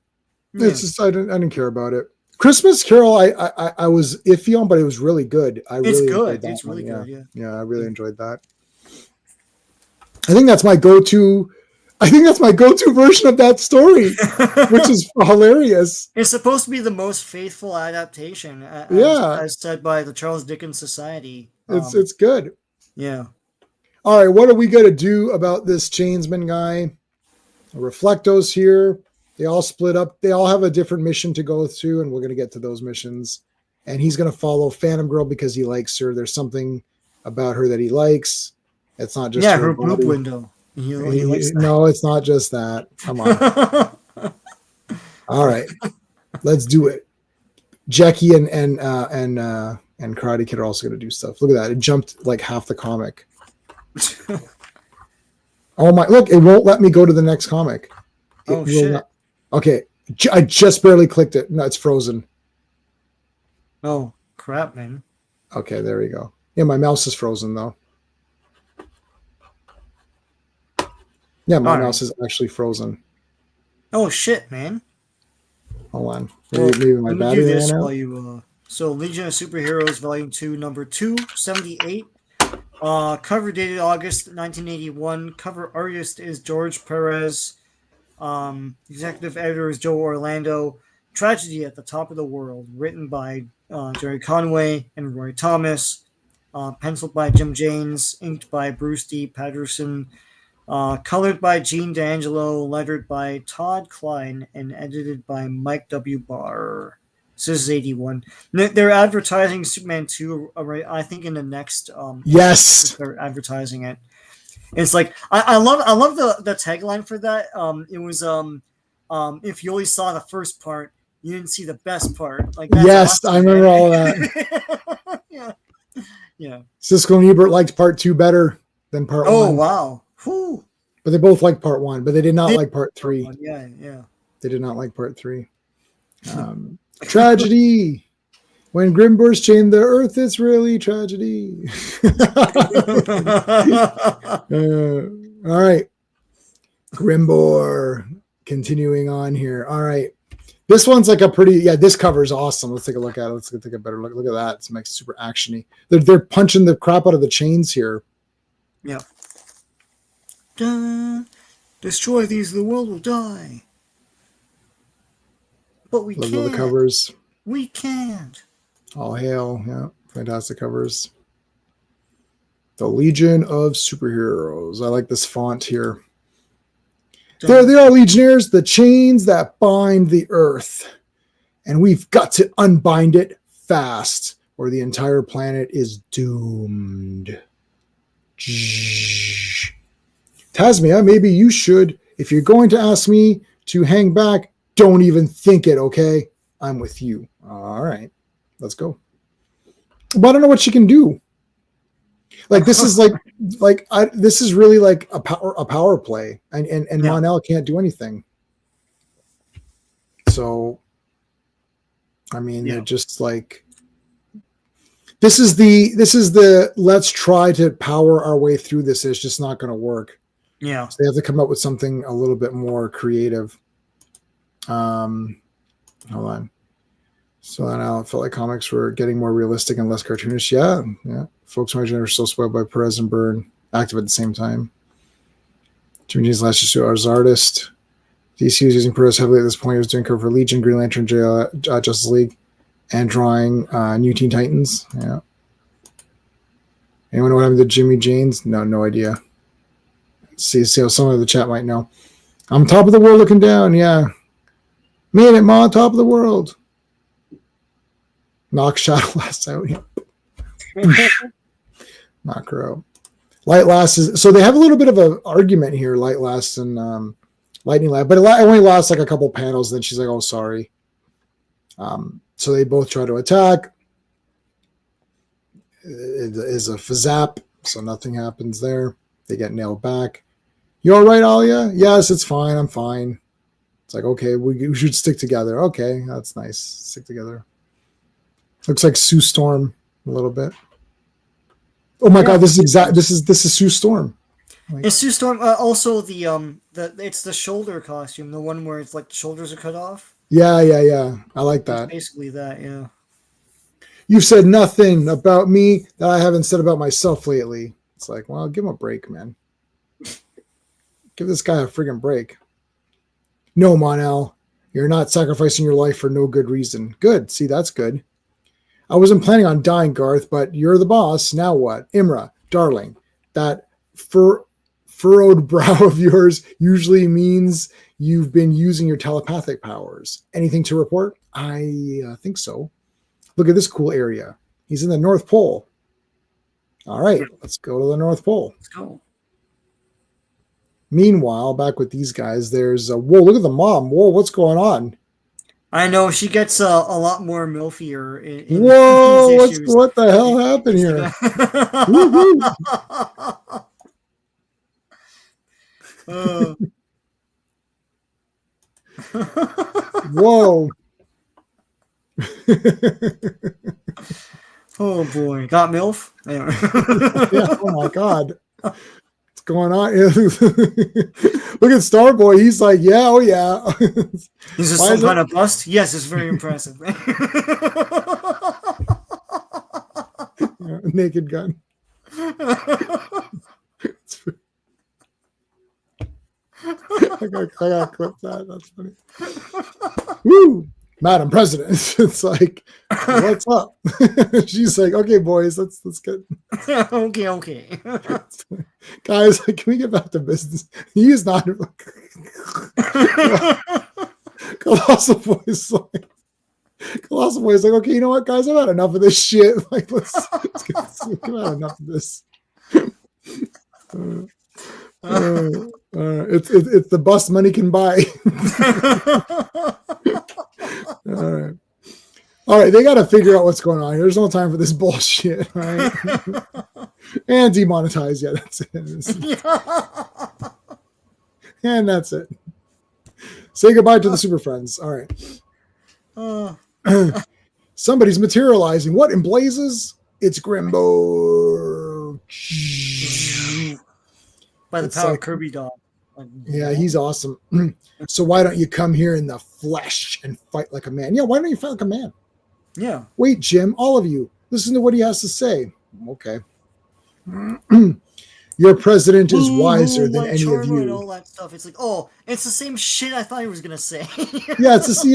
Yeah. It's just I didn't care about it. Christmas Carol, I was iffy on, but it was really good. It's good. It's really good. Yeah, I really enjoyed that. I think that's my go-to. Version of that story, which is hilarious. It's supposed to be the most faithful adaptation, as said by the Charles Dickens Society. It's good. Yeah. All right, what are we going to do about this Chainsman guy? Reflectos here. They all split up. They all have a different mission to go through, and we're going to get to those missions. And he's going to follow Phantom Girl because he likes her. There's something about her that he likes. It's not just her boob window. He likes that. No, it's not just that. Come on. All right, let's do it. Jackie and Karate Kid are also going to do stuff. Look at that. It jumped like half the comic. Oh my! Look, it won't let me go to the next comic. Shit! Not. Okay, I just barely clicked it. No, it's frozen. Oh crap, man! Okay, there we go. Yeah, my mouse is frozen though. Yeah, my mouse is actually frozen. Oh shit, man! Hold on. Maybe my battery ran out. While you, so Legion of Superheroes, Volume 2, Number 278. Cover dated August 1981. Cover artist is George Perez. Executive editor is Joe Orlando. Tragedy at the Top of the World, written by Jerry Conway and Roy Thomas. Penciled by Jim James. Inked by Bruce D. Patterson. Colored by Gene D'Angelo. Lettered by Todd Klein. And edited by Mike W. Barr. So this is 81. They're advertising Superman 2, I think, in the next. Yes, they're advertising it. It's like I love the tagline for that. It was if you only saw the first part, you didn't see the best part. Like that's yes, awesome, I remember all that. yeah. Siskel and Ebert liked part 2 better than part 1. Oh wow. Whew. But they both liked part 1, but they did not like part 3. Yeah. They did not like part 3. Tragedy. When Grimbor's chained the earth, it's really tragedy. All right. Grimbor. Continuing on here. All right. This one's like a pretty, this cover is awesome. Let's take a look at it. Let's take a better look. Look at that. It's like super actiony. They're punching the crap out of the chains here. Yeah. Destroy these, the world will die. But we can't. Love the covers. We can't. All hail. Yeah. Fantastic covers. The Legion of Superheroes. I like this font here. There they are, Legionnaires, the chains that bind the earth. And we've got to unbind it fast, or the entire planet is doomed. Tasmia, maybe you should. If you're going to ask me to hang back, don't even think it, okay? I'm with you. All right. Let's go. But I don't know what she can do. Like this is this is really like a power play, and Monel can't do anything. So, I mean, they're just like this is the let's try to power our way through this. It's just not going to work. Yeah, so they have to come up with something a little bit more creative. Hold on. So now it felt like comics were getting more realistic and less cartoonish. Yeah. Folks my generation are still spoiled by Perez and Byrne, active at the same time. Jimmy Dean's last issue as artist. DC was using Perez heavily at this point. He was doing cover for Legion, Green Lantern, Justice League, and drawing New Teen Titans. Yeah. Anyone know what happened to Jimmy Janes? No idea. Let's see how someone in the chat might know. I'm top of the world looking down. Yeah. Made it, Ma, top of the world. Knock Shadow Last out. Knock her out. Light Last is so they have a little bit of an argument here, Light Last and Lightning Lad, but it only lasts like a couple panels. Then she's like, "Oh, sorry." So they both try to attack. It is a Fazap, so nothing happens there. They get nailed back. You all right, Alia? Yes, it's fine. I'm fine. It's like, okay, we should stick together. Okay, that's nice. Stick together. Looks like Sue Storm a little bit. Oh my God, this is Sue Storm. Like, it's Sue Storm. Also the it's the shoulder costume, the one where it's like the shoulders are cut off. Yeah. I like that. It's basically that, yeah. You've said nothing about me that I haven't said about myself lately. It's like, well, give him a break, man. Give this guy a friggin' break. No, Monel, you're not sacrificing your life for no good reason. Good. See, that's good. I wasn't planning on dying, Garth, but you're the boss. Now what? Imra, darling, that furrowed brow of yours usually means you've been using your telepathic powers. Anything to report? I think so. Look at this cool area. He's in the North Pole. All right, let's go to the North Pole. Let's go. Meanwhile, back with these guys, there's whoa, look at the mom. Whoa, what's going on? I know she gets a lot more milfier. In whoa, what the hell happened here? Whoa. Oh boy, got MILF? Yeah, oh my God. What's going on? Look at Starboy. He's like, yeah, oh yeah. Is this some kind of bust? Yes, it's very impressive. Yeah, Naked Gun. I gotta clip that. That's funny. Woo! Madam President. It's like, what's up? She's like, okay, boys, let's get okay. Guys, can we get back to business? He is not Colossal Boy's like, okay, you know what, guys, I've had enough of this shit. Like, let's get enough of this. It's the bust money can buy. All right. They got to figure out what's going on here. There's no time for this bullshit. All right? And demonetize. Yeah, that's it. And that's it. Say goodbye to the Super Friends. All right. Uh, Somebody's materializing. What in blazes? It's Grimbo. by the It's power like, of Kirby Dog. Like, yeah, he's awesome. So why don't you come here in the flesh and fight like a man? Yeah, why don't you fight like a man? yeah. Wait, Jim, all of you, listen to what he has to say. Okay. Your president is wiser than White any of Charmer and you. all that stuff. It's like, oh, it's the same shit I thought he was gonna say. Yeah, it's just,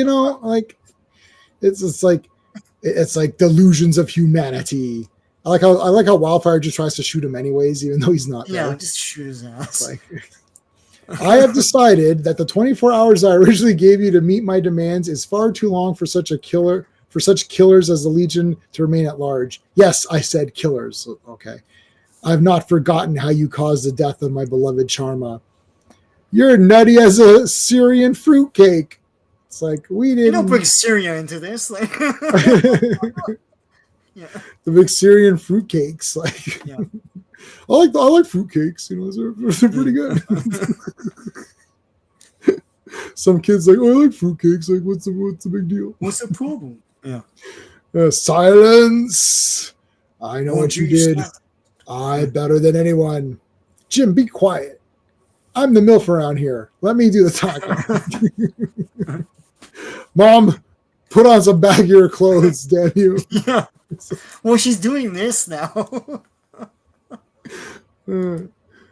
like it's like delusions of humanity. I like how Wildfire just tries to shoot him anyways, even though he's not yeah, there. just shoot his ass. It's like I have decided that the 24 hours I originally gave you to meet my demands is far too long for such killers as the Legion to remain at large. Yes, I said killers. Okay. I've not forgotten how you caused the death of my beloved Charma. You're nutty as a Syrian fruitcake. It's like we didn't. You don't bring Syria into this, like. Yeah. The big Syrian fruitcakes, like. Yeah. I like fruitcakes. They're pretty good. Some kids like, oh, I like fruitcakes. Like, what's the big deal? What's the problem? Yeah. Silence. I know what you did. Stop. I better than anyone. Jim, be quiet. I'm the MILF around here. Let me do the talking. Mom, put on some baggier clothes, damn you. Yeah. Well, she's doing this now.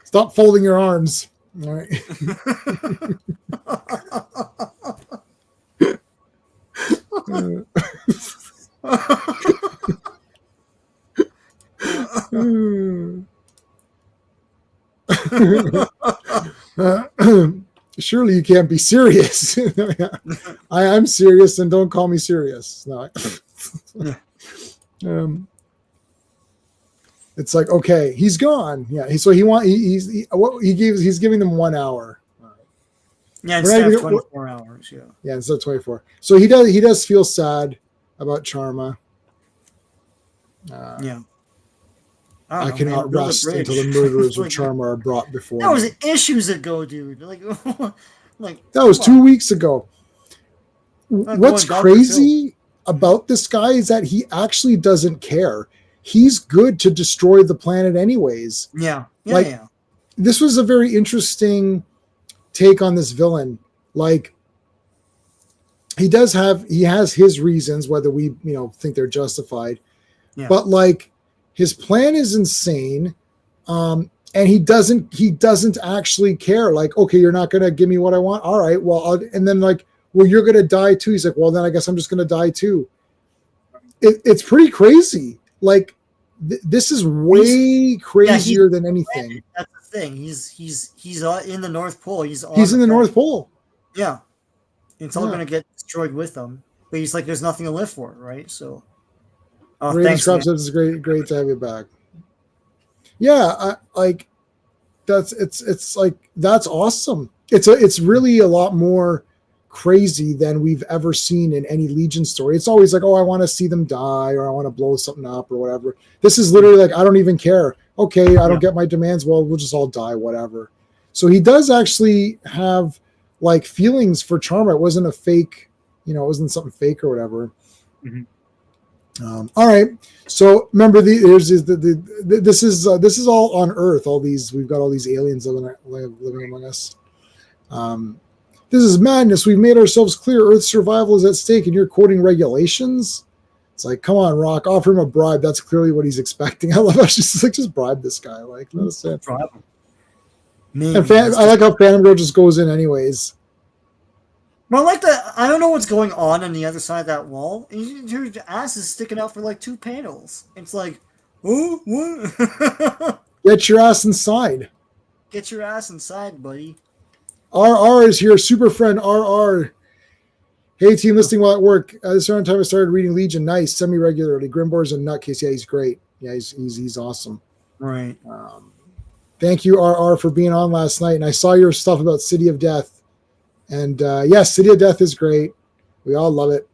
Stop folding your arms. All right. Surely you can't be serious. I'm serious, and don't call me serious. No. It's like, okay, he's gone. Yeah, he's giving them 1 hour. Yeah, instead of 24 hours. Yeah. Yeah, instead of 24. So he does feel sad about Charma. Yeah. I cannot rest until the murderers of Charma are brought before me. That was issues ago, dude. Like that was 2 weeks ago. What's crazy about this guy is that he actually doesn't care. He's good to destroy the planet anyways. Yeah. This was a very interesting take on this villain. Like, he has his reasons, whether we think they're justified. Yeah. But like, his plan is insane, and he doesn't actually care. Like, okay, you're not gonna give me what I want. All right, well, and then like, well, you're gonna die too. He's like, well, then I guess I'm just gonna die too. It's pretty crazy. Like, this is way crazier than anything. That's the thing. He's in the North Pole. He's in the North Pole. Yeah, it's all gonna get destroyed with him. But he's like, there's nothing to live for, right? So. Oh, thanks, it's great to have you back. Yeah, it's like, that's awesome. It's really a lot more crazy than we've ever seen in any Legion story. It's always like, oh, I want to see them die, or I want to blow something up, or whatever. This is literally like, I don't even care. Okay, I don't get my demands. Well, we'll just all die, whatever. So he does actually have like feelings for Charma. It wasn't a fake, it wasn't something fake or whatever. Mm-hmm. All right, so remember, this is all on Earth. We've got all these aliens living among us. This is madness. We've made ourselves clear. Earth's survival is at stake, and you're quoting regulations. It's like, come on, Rock, offer him a bribe. That's clearly what he's expecting. I love how she's like, just bribe this guy. Like, let us bribe him. I like how Phantom Girl just goes in anyways. Well, I like that. I don't know what's going on the other side of that wall. Your ass is sticking out for like 2 panels. It's like, oh, what? Get your ass inside. Get your ass inside, buddy. RR is here. Super friend RR. Hey, team, listening while at work. This around time I started reading Legion. Nice, semi-regularly. Grimbor's a nutcase. Yeah, he's great. Yeah, he's awesome. Right. Thank you, RR, for being on last night. And I saw your stuff about City of Death. And yes, City of Death is great. We all love it.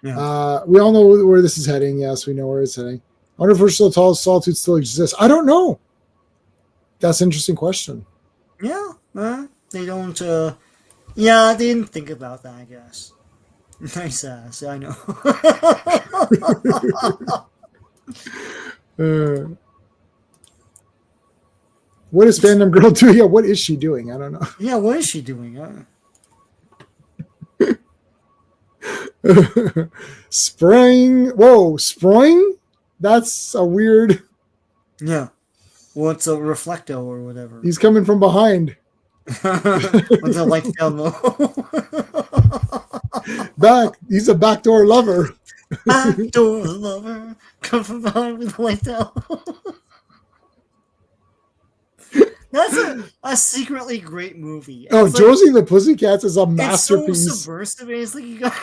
Yeah. We all know where this is heading. Yes, we know where it's heading. I wonder if Virtual Solitude still exists. I don't know. That's an interesting question. Yeah. They don't. Yeah, they didn't think about that, I guess. Nice ass. I know. What is Phantom Girl doing? Yeah, what is she doing? I don't know. Yeah, what is she doing? Spring. Whoa, spring? That's a weird. Yeah. Well, it's a reflecto or whatever. He's coming from behind. With the light down low. Back. He's a backdoor lover. Backdoor lover. Come from behind with the light down low. That's a secretly great movie. Oh, It's Josie and the Pussycats is a it's so masterpiece. subversive. It's like you got.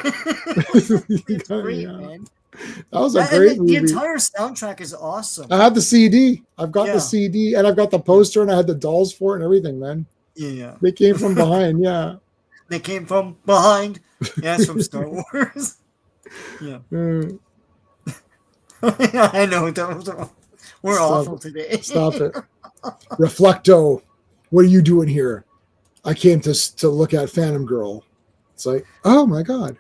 It's great, Yeah. man. That was a great movie. The entire soundtrack is awesome. I had the CD. I've got the CD, and I've got the poster, and I had the dolls for it and everything, man. Yeah. They came from behind, yeah. They came from behind. Yeah, it's from Star Wars. Yeah. I know. We're awful today. Stop it. Reflecto, what are you doing here? I came to look at Phantom Girl. It's like, oh my God.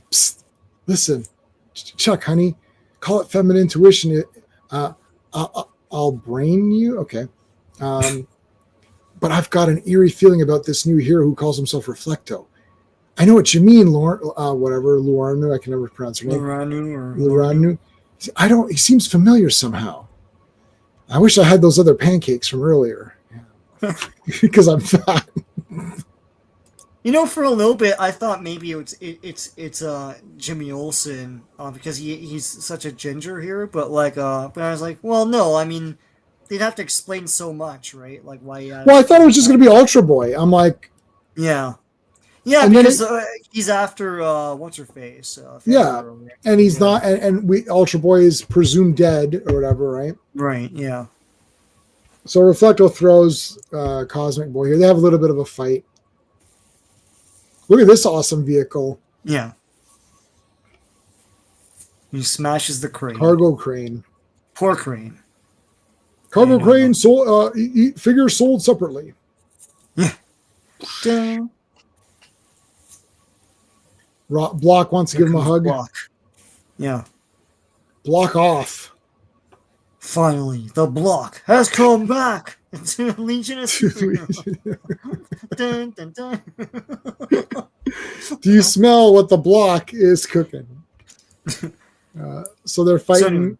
Psst, listen, Chuck, honey, call it feminine intuition. I'll brain you. Okay. But I've got an eerie feeling about this new hero who calls himself Reflecto. I know what you mean, Lauren, Loranu. I can never pronounce her name. Loranu. He seems familiar somehow. I wish I had those other pancakes from earlier. Because I'm fat. You know, for a little bit, I thought maybe it's Jimmy Olsen because he's such a ginger here, but but I was like, well, no, I mean, they'd have to explain so much, right? Like why? Well, I thought it was just going to be Ultra Boy. I'm like, yeah, because he's after what's her face? And he's not, and Ultra Boy is presumed dead or whatever, right? Right. Yeah. So Reflecto throws Cosmic Boy here. They have a little bit of a fight. Look at this awesome vehicle. Yeah. He smashes the crane. Cargo crane. Poor crane. Cargo crane sold. Figure sold separately. Yeah. Block wants to give him a hug. Block. Yeah. Block off. Finally, the Block has come back into Legion of Superheroes. Dun, dun, dun. Do you smell what the Block is cooking? So they're fighting.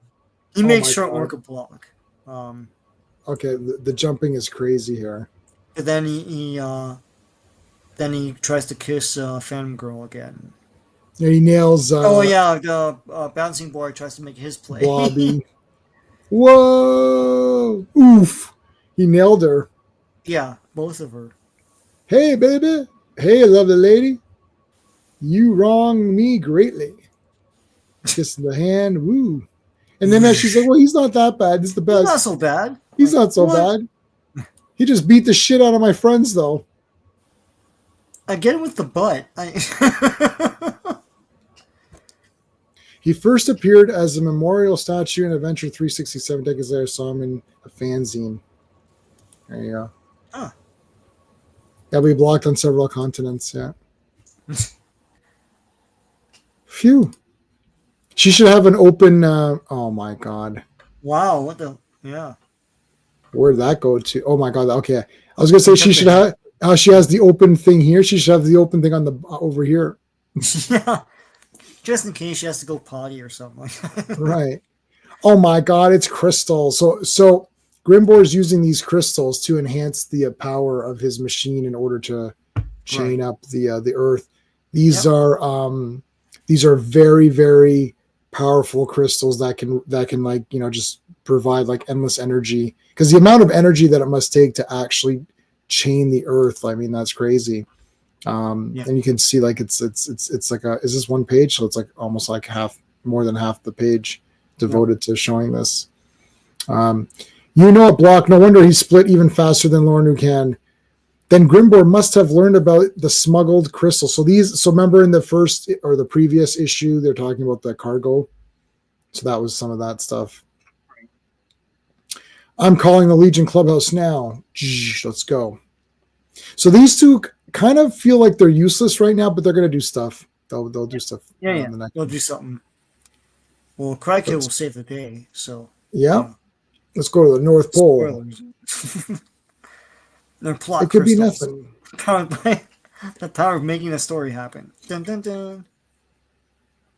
So he makes short work of Block. Okay, the jumping is crazy here. But then he tries to kiss Phantom Girl again. Yeah, he nails. The bouncing boy tries to make his play. Blobby. Whoa! Oof! He nailed her. Yeah, both of her. Hey, baby. Hey, lovely lady. You wrong me greatly. Kissing the hand. Woo. And then she's like, well, he's not that bad. This is the best. He's not so bad. He's not so bad. He just beat the shit out of my friends, though. Again with the butt. He first appeared as a memorial statue in Adventure 367 decades later. Saw him in a fanzine. There you go. Huh. Yeah, we blocked on several continents. Yeah. Phew. She should have an open. Oh my God. Wow. What the? Yeah. Where'd that go to? Oh my God. Okay. I was gonna say she should have. How she has the open thing here. She should have the open thing on the over here. Yeah. Just in case she has to go potty or something. Right. Oh my God, it's crystals. So Grimbor's using these crystals to enhance the power of his machine in order to chain up the Earth. These are very, very powerful crystals that can just provide like endless energy, because the amount of energy that it must take to actually chain the Earth, I mean, that's crazy. And you can see like it's like is this one page? So it's like almost like more than half the page devoted to showing this. A Block, no wonder he split even faster than Lornu can. Then Grimbor must have learned about the smuggled crystal. So remember in the first or the previous issue, they're talking about the cargo. So that was some of that stuff. I'm calling the Legion Clubhouse now. Let's go. So these two kind of feel like they're useless right now, but they're going to do stuff. they'll do stuff. Yeah. The next They'll one. do something. Well, Crykill will save the day. So Yeah. Let's go to the North Pole. spoilers. They're plot It could be crystals. nothing. Powered by the power of making a story happen. Dun dun dun.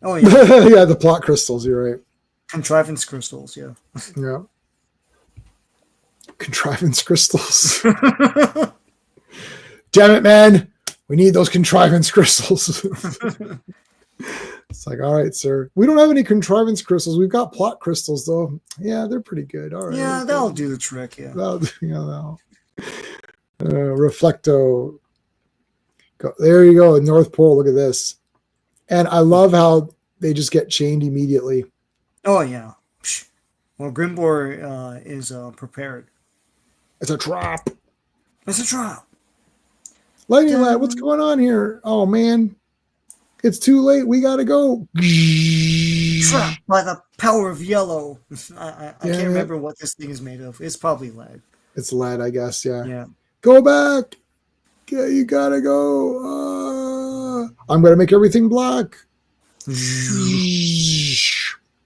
Oh yeah, Yeah, the plot crystals. You're right. contrivance crystals. Yeah. Yeah. Contrivance crystals. Damn it, man. We need those contrivance crystals. It's like, all right, sir. We don't have any contrivance crystals. We've got plot crystals, though. Yeah, they're pretty good. All right. Yeah, that'll do the trick. Yeah. That'll. Reflecto. There you go. North Pole. Look at this. And I love how they just get chained immediately. Oh yeah. Well, Grimbor is prepared. It's a trap. It's a trap. Lightning Lad, what's going on here? Oh, man. It's too late. We got to go. Trapped by the power of yellow. I can't remember what this thing is made of. It's probably lead. It's lead, I guess. Yeah. Yeah. Go back. Yeah, you got to go. I'm going to make everything black.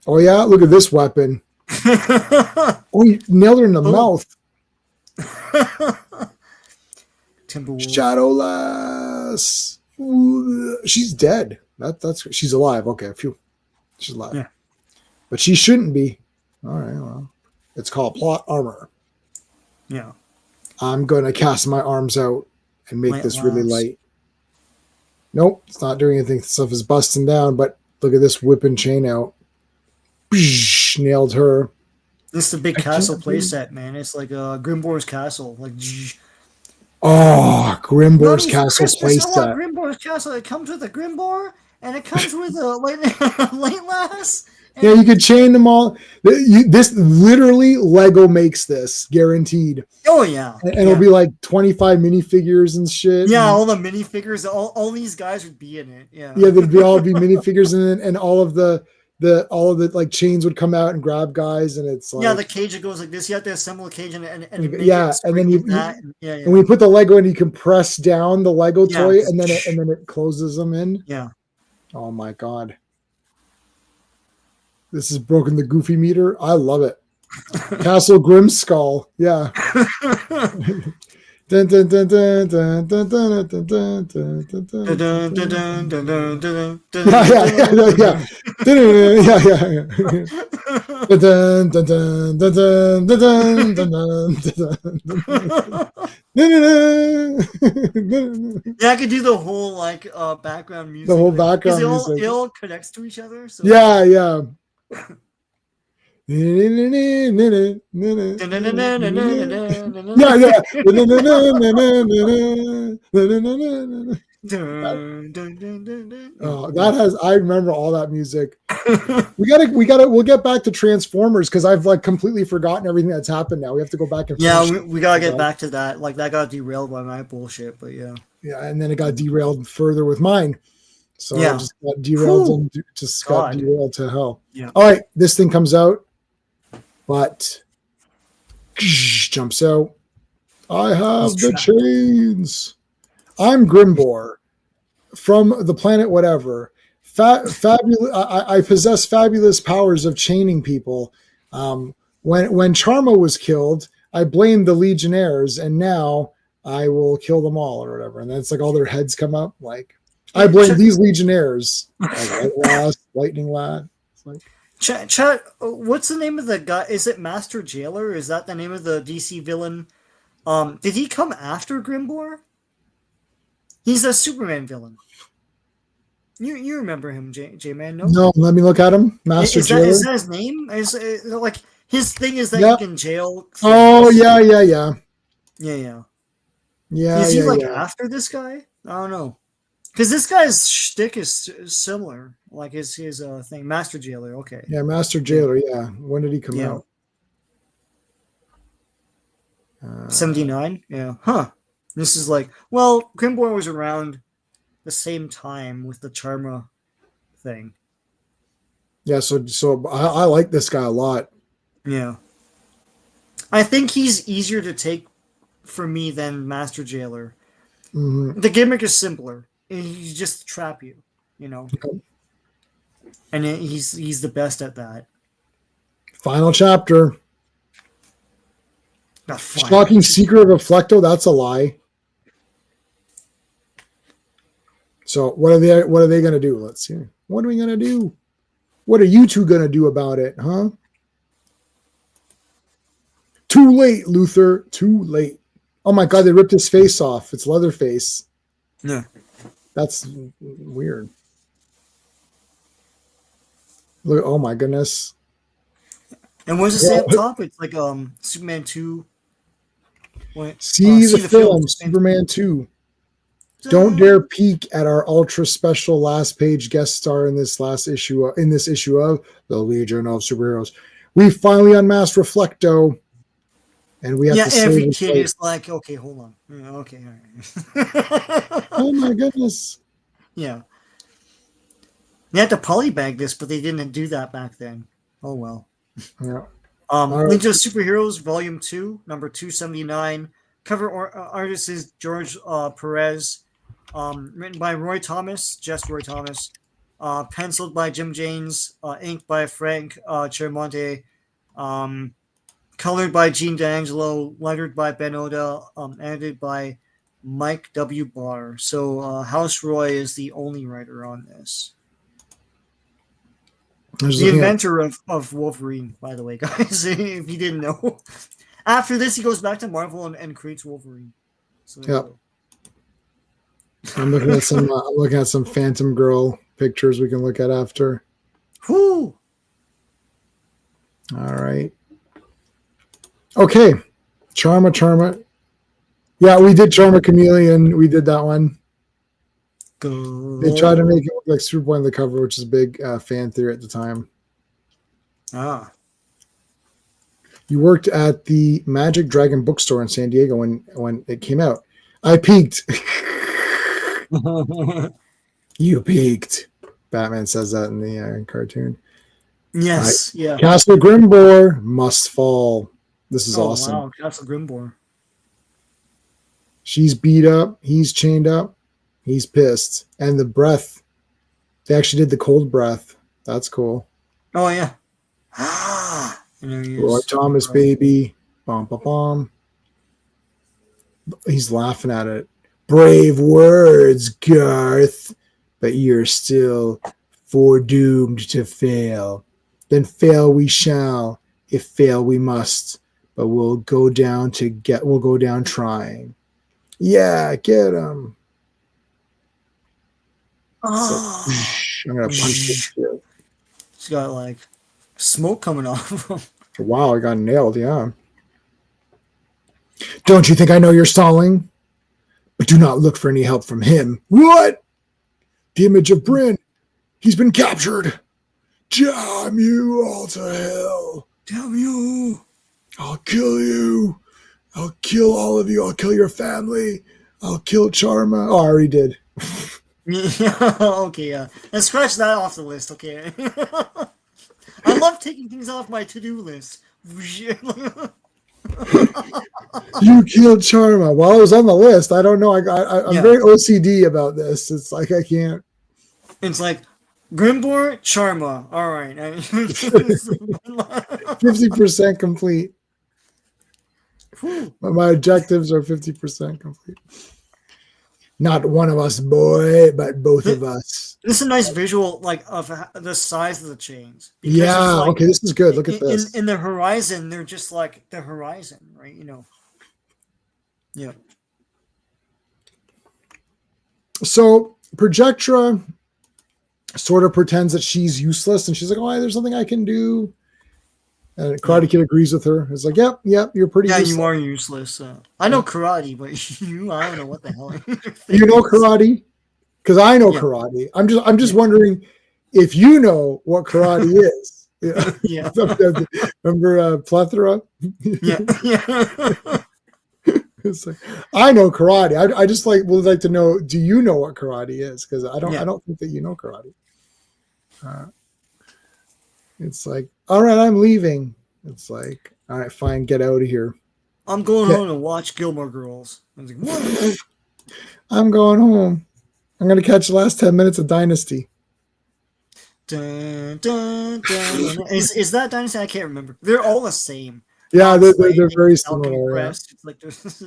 Oh, yeah. Look at this weapon. Oh, you nailed her in the mouth. Shadowless. She's dead. That's she's alive. Okay, phew. She's alive. Yeah. But she shouldn't be. All right, well. It's called plot armor. Yeah. I'm gonna cast my arms out and make this really light. Nope, it's not doing anything. Stuff is busting down, but look at this whipping chain out. Nailed her. This is a big castle playset, man. It's like Grimbor's castle. Like, oh, Grimbor's castle playset. Grimbor's castle. It comes with a Grimbor, and it comes with a Light Lass. Yeah, you could chain them all. This literally Lego makes this guaranteed. Oh yeah, and it'll be like 25 minifigures and shit. Yeah, all the minifigures, all these guys would be in it. Yeah, yeah, they'd all be minifigures, and all of the like chains would come out and grab guys, and it's like, yeah, the cage that goes like this. You have to assemble a cage and yeah, and then and when you put the Lego in, you can press down the Lego toy, and then it closes them in. Yeah. Oh my god. This has broken the Goofy meter. I love it. Castle Grimskull. Yeah. Dun, dun, dun, dun, dun, dun, dun, dun, dun, dun, dun, dun. Yeah. Yeah, I could do the whole like background music. The whole background music. It all connects to each other. So. Yeah. Yeah. Oh, that has, I remember all that music. We'll get back to Transformers because I've like completely forgotten everything that's happened now. We have to go back and we gotta get back to that. Like that got derailed by my bullshit, but yeah. Yeah, and then it got derailed further with mine. So it just got derailed and just got derailed to hell. Yeah. All right, this thing comes out, but jumps out. I have the chains. I'm Grimbor from the planet whatever. Fabulous. I possess fabulous powers of chaining people. When Charmo was killed, I blamed the Legionnaires, and now I will kill them all or whatever. And then it's like all their heads come up. Like I blame these Legionnaires. Like Lightning Lad. It's like, Chat, what's the name of the guy? Is it Master Jailer? Is that the name of the DC villain? Did he come after Grimbor? He's a Superman villain. You remember him, J-Man? No, let me look at him. Master Jailer. Is that his name? Is like his thing is that you can jail. Oh yeah. Is he after this guy? I don't know. Because this guy's shtick is similar, like his thing, Master Jailer. Okay. Yeah, Master Jailer. Yeah. When did he come out? 79. Yeah. Huh. This is like, well, Grimbor was around the same time with the Charma thing. Yeah. So I like this guy a lot. Yeah. I think he's easier to take for me than Master Jailer. Mm-hmm. The gimmick is simpler. He's just to trap you. you know. And he's the best at that. Final chapter. Not fine. Shocking secret of Reflecto. That's a lie. So what are they going to do? Let's see. What are we going to do? What are you two going to do about it, huh? Too late, Luther. Too late. Oh my God, they ripped his face off. It's Leatherface. Yeah. That's weird. Look, oh my goodness. And what does it say up top? It's like Superman 2. See the film, Superman 2. Don't dare peek at our ultra special last page guest star in this issue of the Legion of Superheroes. We finally unmasked Reflecto, and we have to every kid is like, okay, hold on, okay, all right. Oh my goodness. Yeah, they had to polybag this, but they didn't do that back then. Oh well. Yeah. Legion of Superheroes, Volume 2, number 279. Cover artist is George Perez. Written by Roy Thomas, just Roy Thomas. Penciled by Jim James. Inked by Frank Chermonte. Colored by Gene D'Angelo. Lettered by Ben Oda. Edited by Mike W. Barr. So House Roy is the only writer on this. The inventor of Wolverine, by the way, guys, if you didn't know. After this, he goes back to Marvel and creates Wolverine. So yeah. I'm looking at some Phantom Girl pictures we can look at after. Whoo! All right. Okay. Charma. Yeah, we did Charma Chameleon. We did that one. They tried to make it look like Superboy on the cover, which is a big fan theory at the time. Ah. You worked at the Magic Dragon bookstore in San Diego when it came out. I peaked. You peaked. Batman says that in the cartoon. Yes, yeah. Castle Grimbor must fall. This is awesome. Wow, Castle Grimbor. She's beat up. He's chained up. He's pissed. And the breath. They actually did the cold breath. That's cool. Oh, yeah. Roy Thomas, baby. Bum, bum, bum. He's laughing at it. Brave words, Garth. But you're still foredoomed to fail. Then fail we shall. If fail we must. But we'll go down trying. Yeah, get him. Oh. So, I'm gonna punch this shit. She's got like smoke coming off. Wow, I got nailed, yeah. Don't you think I know you're stalling? But do not look for any help from him. What? The image of Bryn. He's been captured. Damn you all to hell. Damn you. I'll kill you. I'll kill all of you. I'll kill your family. I'll kill Charma. Oh, I already did. Okay, yeah. And scratch that off the list, okay? I love taking things off my to-do list. You killed Charma. While it was on the list, I don't know. I'm very OCD about this. It's like I can't. It's like Grimbor, Charma. All right. 50% complete. My objectives are 50% complete. Not one of us, boy, but both of us. This is a nice visual, like, of the size of the chains. Yeah, like, okay, this is good. Look at this. In the horizon, they're just like the horizon, right? You know. Yeah. So Projectra sort of pretends that she's useless, and she's like, "Oh, there's something I can do." And Karate Kid agrees with her. It's like, "Yep, you're pretty." Yeah, useless. You are useless. I know karate, but I don't know what the hell. You know karate? Because I know karate. I'm just wondering if you know what karate is. Yeah. Remember Plethora? Yeah. It's like, I know karate. I just would like to know. Do you know what karate is? Because I don't think that you know karate. It's like, all right, I'm leaving. It's like, all right, fine, get out of here. I'm going home to watch Gilmore Girls. I was like, what? I'm going home. I'm going to catch the last 10 minutes of Dynasty. Dun, dun, dun, dun. Is that Dynasty? I can't remember. They're all the same. Yeah, Knots they're Landing, very Falcon similar. Yeah, Crest. It's like there's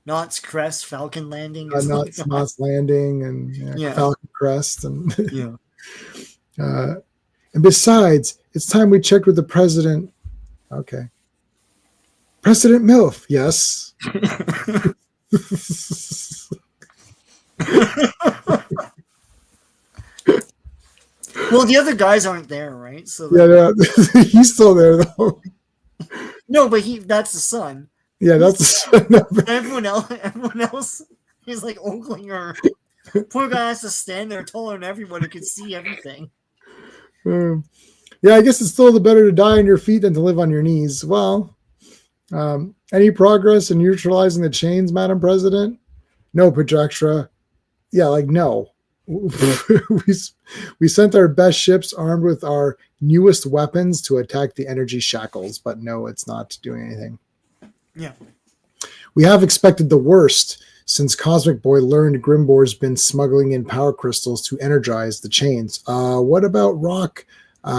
Knots Crest, Falcon Landing. It's like Knots Landing and yeah, Falcon Crest, and yeah. uh, and besides, it's time we checked with the president. Okay, President Milf. Yes. Well, the other guys aren't there, right? So Yeah, he's still there though. no, but that's the son. Yeah, that's Everyone else is like ogling her. Poor guy has to stand there taller than everyone who can see everything. Yeah, I guess it's still the better to die on your feet than to live on your knees. Well, any progress in neutralizing the chains, Madam President? No, Projectra. Yeah, like no. we sent our best ships armed with our newest weapons to attack the energy shackles, but no, it's not doing anything. Yeah. We have expected the worst since Cosmic Boy learned Grimbor's been smuggling in power crystals to energize the chains. What about Rock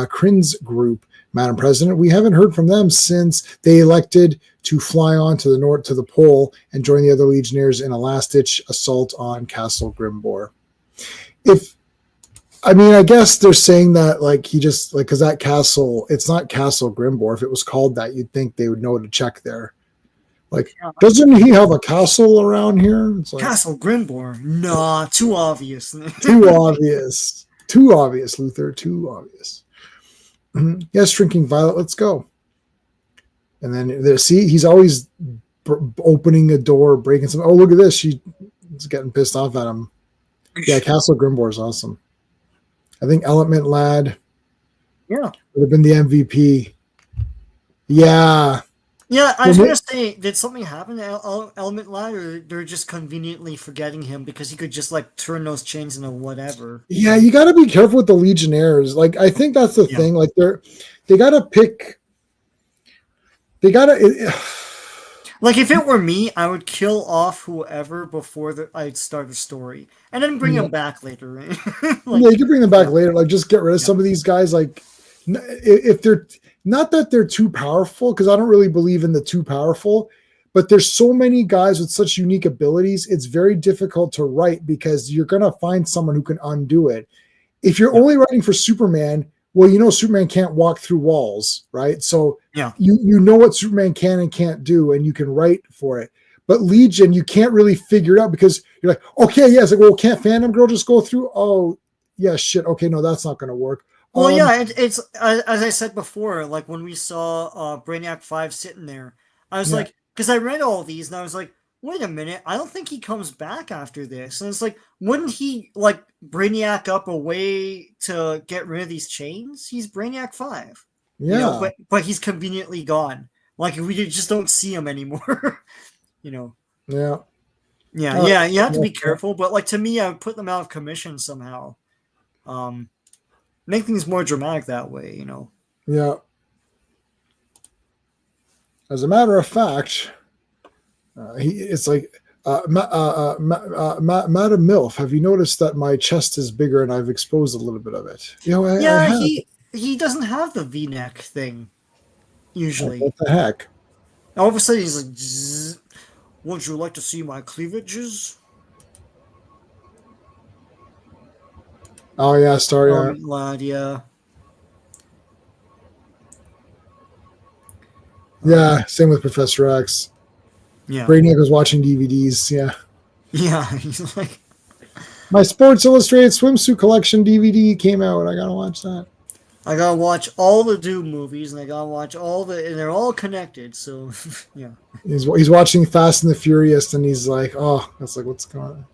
Crin's group, Madam President? We haven't heard from them since they elected to fly on to the north to the pole and join the other Legionnaires in a last-ditch assault on Castle Grimbor. I guess they're saying that like he just like because that castle, it's not Castle Grimbor. If it was called that, you'd think they would know to check there. Like, doesn't he have a castle around here? It's like, Castle Grimbor? Nah, too obvious. Too obvious. Too obvious, Luther. Too obvious. Yes, drinking Violet. Let's go. And then there, see, he's always opening a door, breaking some. Oh, look at this. She's getting pissed off at him. Yeah, Castle Grimbor is awesome. I think Element Lad would have been the MVP. Yeah. Yeah, I was going to say, did something happen to Element Lad, or they're just conveniently forgetting him because he could just like turn those chains into whatever? Yeah, you got to be careful with the Legionnaires. Like, I think that's the thing. Like, they got to pick. They got to. Like, if it were me, I would kill off whoever before I'd start a story, and then bring them back later. Right? Like, yeah, you can bring them back later. Like, just get rid of some of these guys. Like, if they're not that they're too powerful, because I don't really believe in the too powerful, but there's so many guys with such unique abilities. It's very difficult to write because you're going to find someone who can undo it. If you're only writing for Superman, well, you know Superman can't walk through walls, right? So you know what Superman can and can't do, and you can write for it. But Legion, you can't really figure it out because you're like, okay, yeah, it's like, well, can't Phantom Girl just go through? Oh, yeah, shit. Okay, no, that's not going to work. Well, yeah, it's as I said before, like when we saw Brainiac 5 sitting there, I was like, because I read all these and I was like, wait a minute, I don't think he comes back after this. And it's like, wouldn't he like Brainiac up a way to get rid of these chains? He's Brainiac 5. Yeah. You know, but he's conveniently gone. Like we just don't see him anymore. You know. Yeah. Yeah, you have to be careful, but like to me, I would put them out of commission somehow. Make things more dramatic that way, you know. Yeah. As a matter of fact, it's like, Madam Milf, have you noticed that my chest is bigger and I've exposed a little bit of it? You know, he doesn't have the V-neck thing usually. What the heck? All of a sudden he's like, zzz, would you like to see my cleavages? Oh yeah, Star Art. Lad, yeah. Yeah, same with Professor X. Yeah. Brainiac was watching DVDs, yeah. Yeah, he's like... My Sports Illustrated swimsuit collection DVD came out. I gotta watch that. I gotta watch all the Doom movies, and I gotta watch and they're all connected, so, yeah. He's watching Fast and the Furious, and he's like, oh, that's like, what's going on?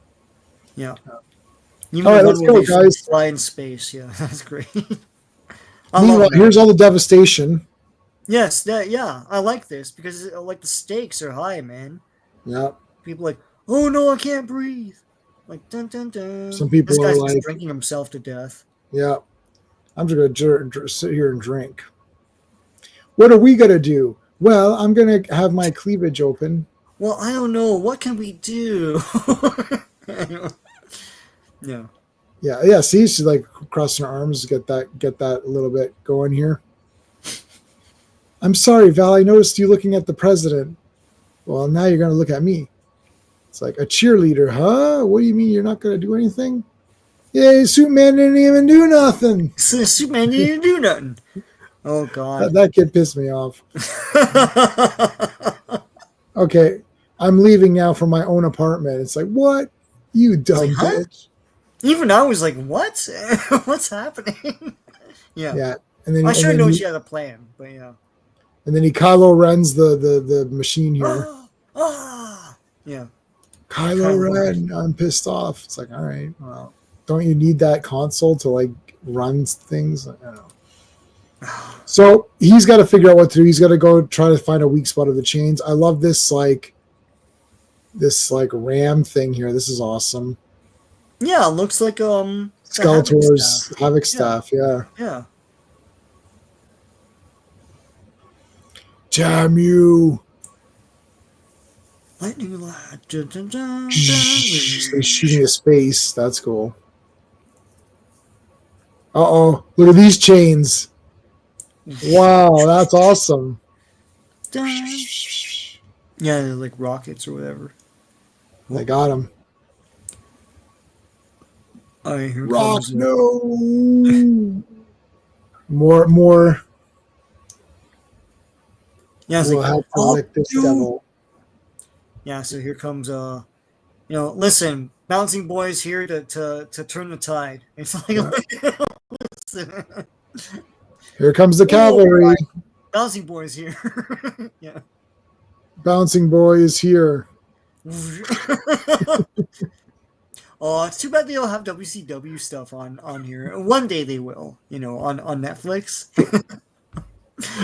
Yeah. All right, let's go, guys. Fly in space, yeah, that's great. Meanwhile, here's all the devastation. Yes, I like this because like the stakes are high, man. Yeah. People are like, oh no, I can't breathe. Like dun dun dun. Some people this guy's are just like drinking himself to death. Yeah. I'm just gonna sit here and drink. What are we gonna do? Well, I'm gonna have my cleavage open. Well, I don't know. What can we do? Yeah. Yeah. See, she's like crossing her arms, get that a little bit going here. I'm sorry, Val. I noticed you looking at the president. Well, now you're gonna look at me. It's like a cheerleader, huh? What do you mean you're not gonna do anything? Yeah, Superman didn't even do nothing. Superman didn't do nothing. Oh God. That kid pissed me off. Okay, I'm leaving now for my own apartment. It's like, what? You dumb Like, huh? bitch. Even I was like, what? What's happening? Yeah. Yeah. And then I and sure then know he, she had a plan, but yeah. and then he Kylo Ren's the machine here. Yeah. Kylo Ren, I'm pissed off. It's like, all right, well, don't you need that console to like run things? I don't know. So he's got to figure out what to do. He's got to go try to find a weak spot of the chains. I love this like ram thing here. This is awesome. Yeah, it looks like Skeletor's Havoc staff. Yeah. Yeah. Damn you. Lightning light. Dun, dun, dun, They're shooting a space. That's cool. Uh-oh. Look at these chains. Wow, that's awesome. dun. Yeah, they're like rockets or whatever. They got him. All right, here Rock, comes no. More. Yeah, it's We'll like, have to lick this devil. Yeah, so here comes listen, bouncing boys here to turn the tide. It's like listen. Here comes the cavalry. Bouncing boys here. Yeah. Bouncing boy is here. Oh, it's too bad they don't have WCW stuff on here. One day they will, on Netflix.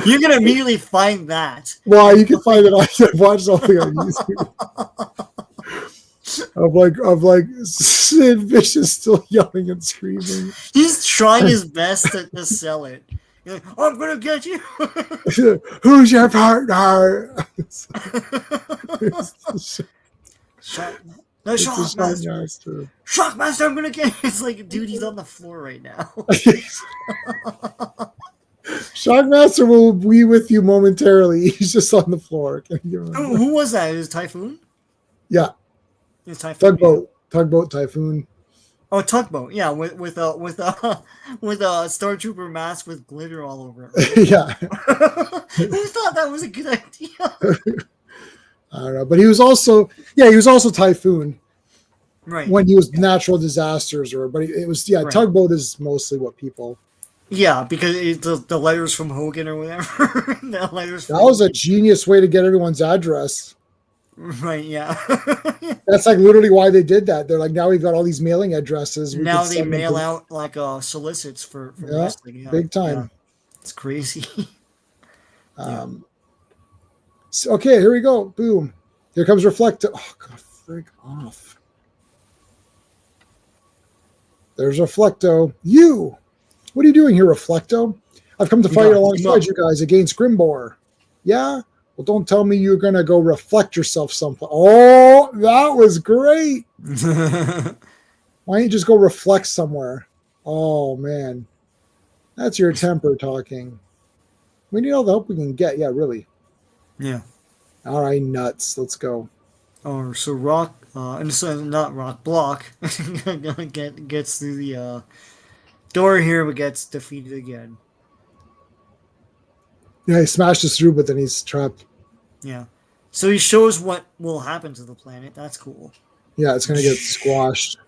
You're gonna immediately find that. Well, you can find it. I've watched something on YouTube of like Sid Vicious still yelling and screaming. He's trying his best to sell it. You're like, oh, I'm gonna get you. Who's your partner? Shockmaster, I'm gonna get you. It's like, dude, he's on the floor right now. Shockmaster will be with you momentarily. He's just on the floor. Who was that? It was Typhoon? Yeah. It was Typhoon. Tugboat Typhoon. Oh, Tugboat. Yeah, with a Star Trooper mask with glitter all over it. Right? Yeah. Who thought that was a good idea? I don't know, but he was also Typhoon. Right. When he was natural disasters but it was right. Tugboat is mostly what people. Yeah, because the letters from Hogan or whatever. That was a genius way to get everyone's address. Right, yeah. That's like literally why they did that. They're like, now we've got all these mailing addresses. Now they mail out like solicits for wrestling. Yeah, big time. Yeah. It's crazy. So, okay, here we go. Boom. Here comes Reflecto. Oh, God, frig off. There's Reflecto. You! What are you doing here, Reflecto? I've come to fight alongside you guys against Grimbor. Yeah? Well, don't tell me you're going to go reflect yourself someplace. Oh, that was great. Why don't you just go reflect somewhere? Oh, man. That's your temper talking. We need all the help we can get. Yeah, really. Yeah. All right, nuts. Let's go. Oh, so Rock, and so not Rock, Block gets through the door here, but gets defeated again. Yeah, he smashes through, but then he's trapped. Yeah. So he shows what will happen to the planet. That's cool. Yeah, it's going to get squashed.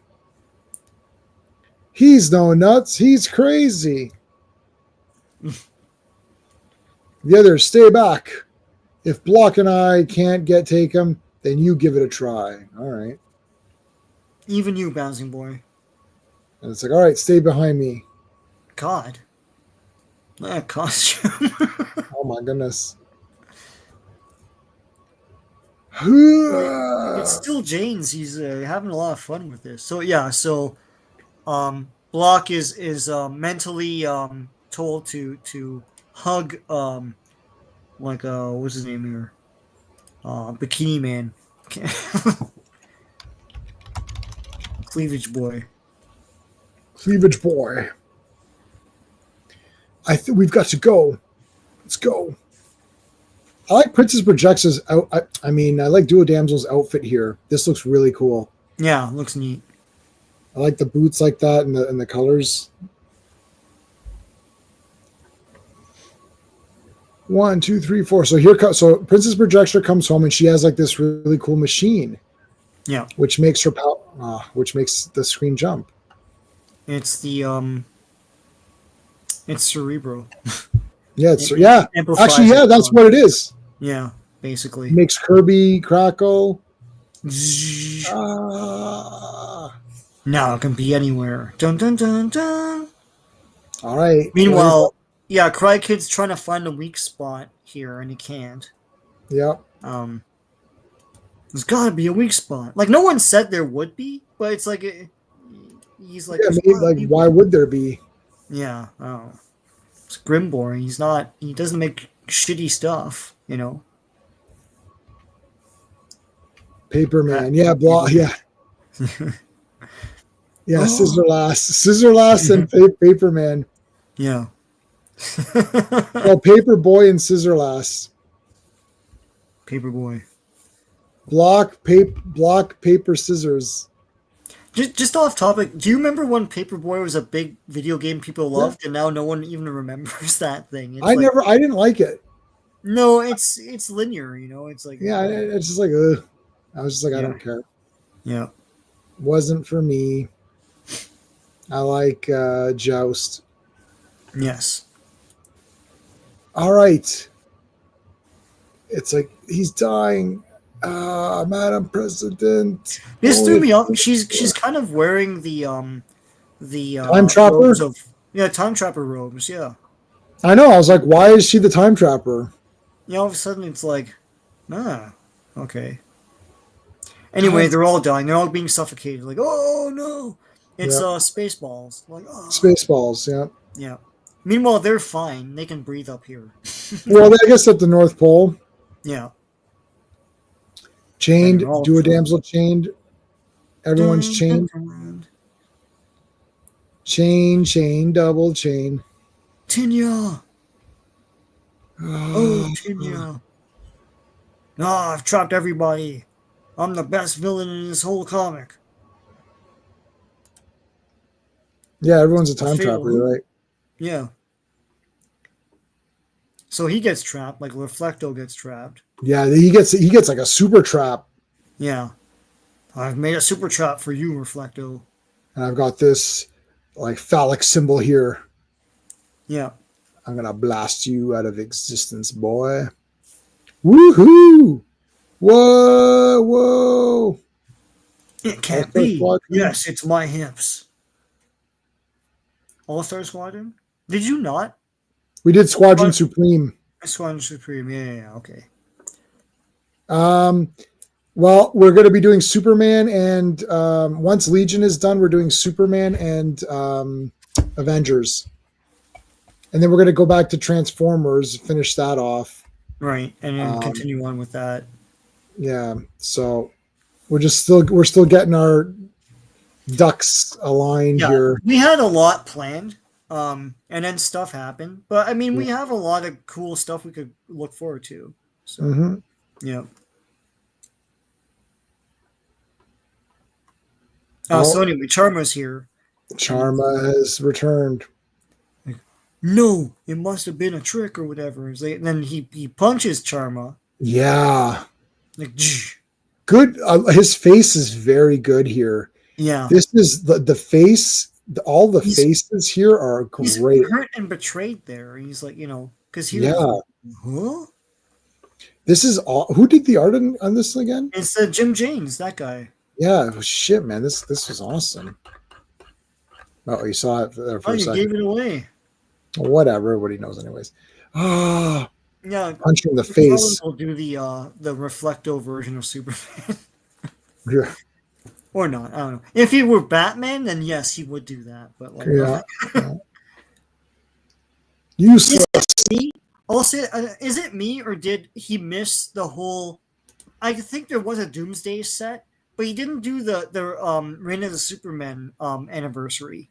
He's no nuts. He's crazy. The others, stay back. If Block and I can't take him, then you give it a try. All right. Even you, bouncing boy. And it's like, all right, stay behind me. God. That costume. Oh, my goodness. It's still Jane's. He's having a lot of fun with this. So, yeah, Block is mentally told to hug what's his name here? Bikini Man. Cleavage Boy. Cleavage boy. We've got to go. Let's go. I like Princess Projecta's out. I mean, I like Duo Damsel's outfit here. This looks really cool. Yeah, looks neat. I like the boots like that and the colors. 1, 2, 3, 4. So Princess Projector comes home and she has like this really cool machine. Yeah. Which makes her which makes the screen jump. It's the it's Cerebro. Yeah, Actually, yeah, that's what it is. Yeah, basically. It makes Kirby crackle. Now it can be anywhere. Dun dun dun dun. All right. Meanwhile, yeah, Cry Kid's trying to find a weak spot here, and he can't. Yep. There's gotta be a weak spot. Like, no one said there would be, but it's like he's like, yeah, maybe, like, why would there be? Yeah. Oh, it's Grimbor. He's not. He doesn't make shitty stuff. You know. Paperman. Yeah. Blah. Yeah. Yeah. Scissor Lass, and Paperman. Yeah. Well, Paperboy and Scissor Lass. Paperboy. Block, paper, scissors. Just off topic, do you remember when Paperboy was a big video game people loved, and now no one even remembers that thing? It's I didn't like it. No, it's linear, you know. It's like, yeah, it's just like, ugh. I was just like, I don't care. Yeah, wasn't for me. I like Joust. Yes. All right. It's like he's dying. Madam President. This threw me off. She's kind of wearing the Time Trapper. Time Trapper robes. Yeah. I know. I was like, why is she the Time Trapper? Yeah. All of a sudden, it's like, okay. Anyway, they're all dying. They're all being suffocated. Like, oh no! It's Spaceballs. Like, oh. Spaceballs. Yeah. Yeah. Meanwhile, they're fine. They can breathe up here. Well, I guess at the North Pole. Yeah. Chained, Duo Damsel chained. Everyone's chained. Chain, double chain. Tinya. Oh, Tinya. I've trapped everybody. I'm the best villain in this whole comic. Yeah, everyone's a time trapper, right? Yeah. So he gets trapped, like Reflecto gets trapped. Yeah, he gets like a super trap. Yeah. I've made a super trap for you, Reflecto. And I've got this like phallic symbol here. Yeah. I'm gonna blast you out of existence, boy. Woohoo! Whoa! It can't be. Yes, it's my hips. All-Star Squadron? Did you not? We did Squadron Supreme. Squadron Supreme, yeah, okay. Well, we're going to be doing Superman, and once Legion is done, we're doing Superman and Avengers. And then we're going to go back to Transformers, finish that off. Right, and then continue on with that. Yeah, so we're still getting our ducks aligned here. We had a lot planned, and then stuff happened. But I mean, we have a lot of cool stuff we could look forward to. So, yeah. So anyway, Charma's here. Charma has returned. No, it must have been a trick or whatever. And then he punches Charma. Yeah. Like, good. His face is very good here. Yeah. This is the face. All the faces here are great. He's hurt and betrayed there. He's like, because he was like, huh? This is all. Who did the art on this again? It's Jim James, that guy. Yeah, shit, man. This was awesome. Oh, you saw it there for a second. You gave it away. Whatever. What he knows, anyways. Yeah. Punching the face. We'll do the Reflecto version of Superman. Yeah. Or not. I don't know. If he were Batman, then yes, he would do that. But like, yeah. Useless. Is it me or did he miss the whole? I think there was a Doomsday set, but he didn't do the Reign of the Superman anniversary.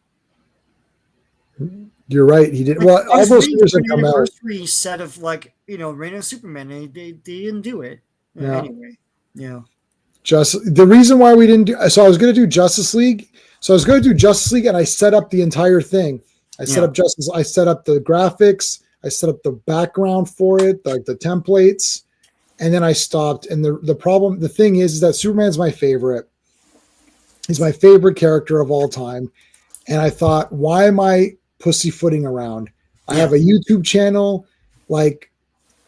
You're right. He did. Like, Well, I all was those reading figures for have an come out. anniversary set of like Reign of Superman, and they didn't do it. Yeah. Anyway, yeah, Just the reason why we didn't do. So I was going to do Justice League. So I was going to do Justice League, and I set up the entire thing. I set up Justice. I set up the graphics. I set up the background for it, like the templates, and then I stopped. And the thing is that Superman's my favorite. He's my favorite character of all time. And I thought, why am I pussyfooting around? I have a YouTube channel. Like,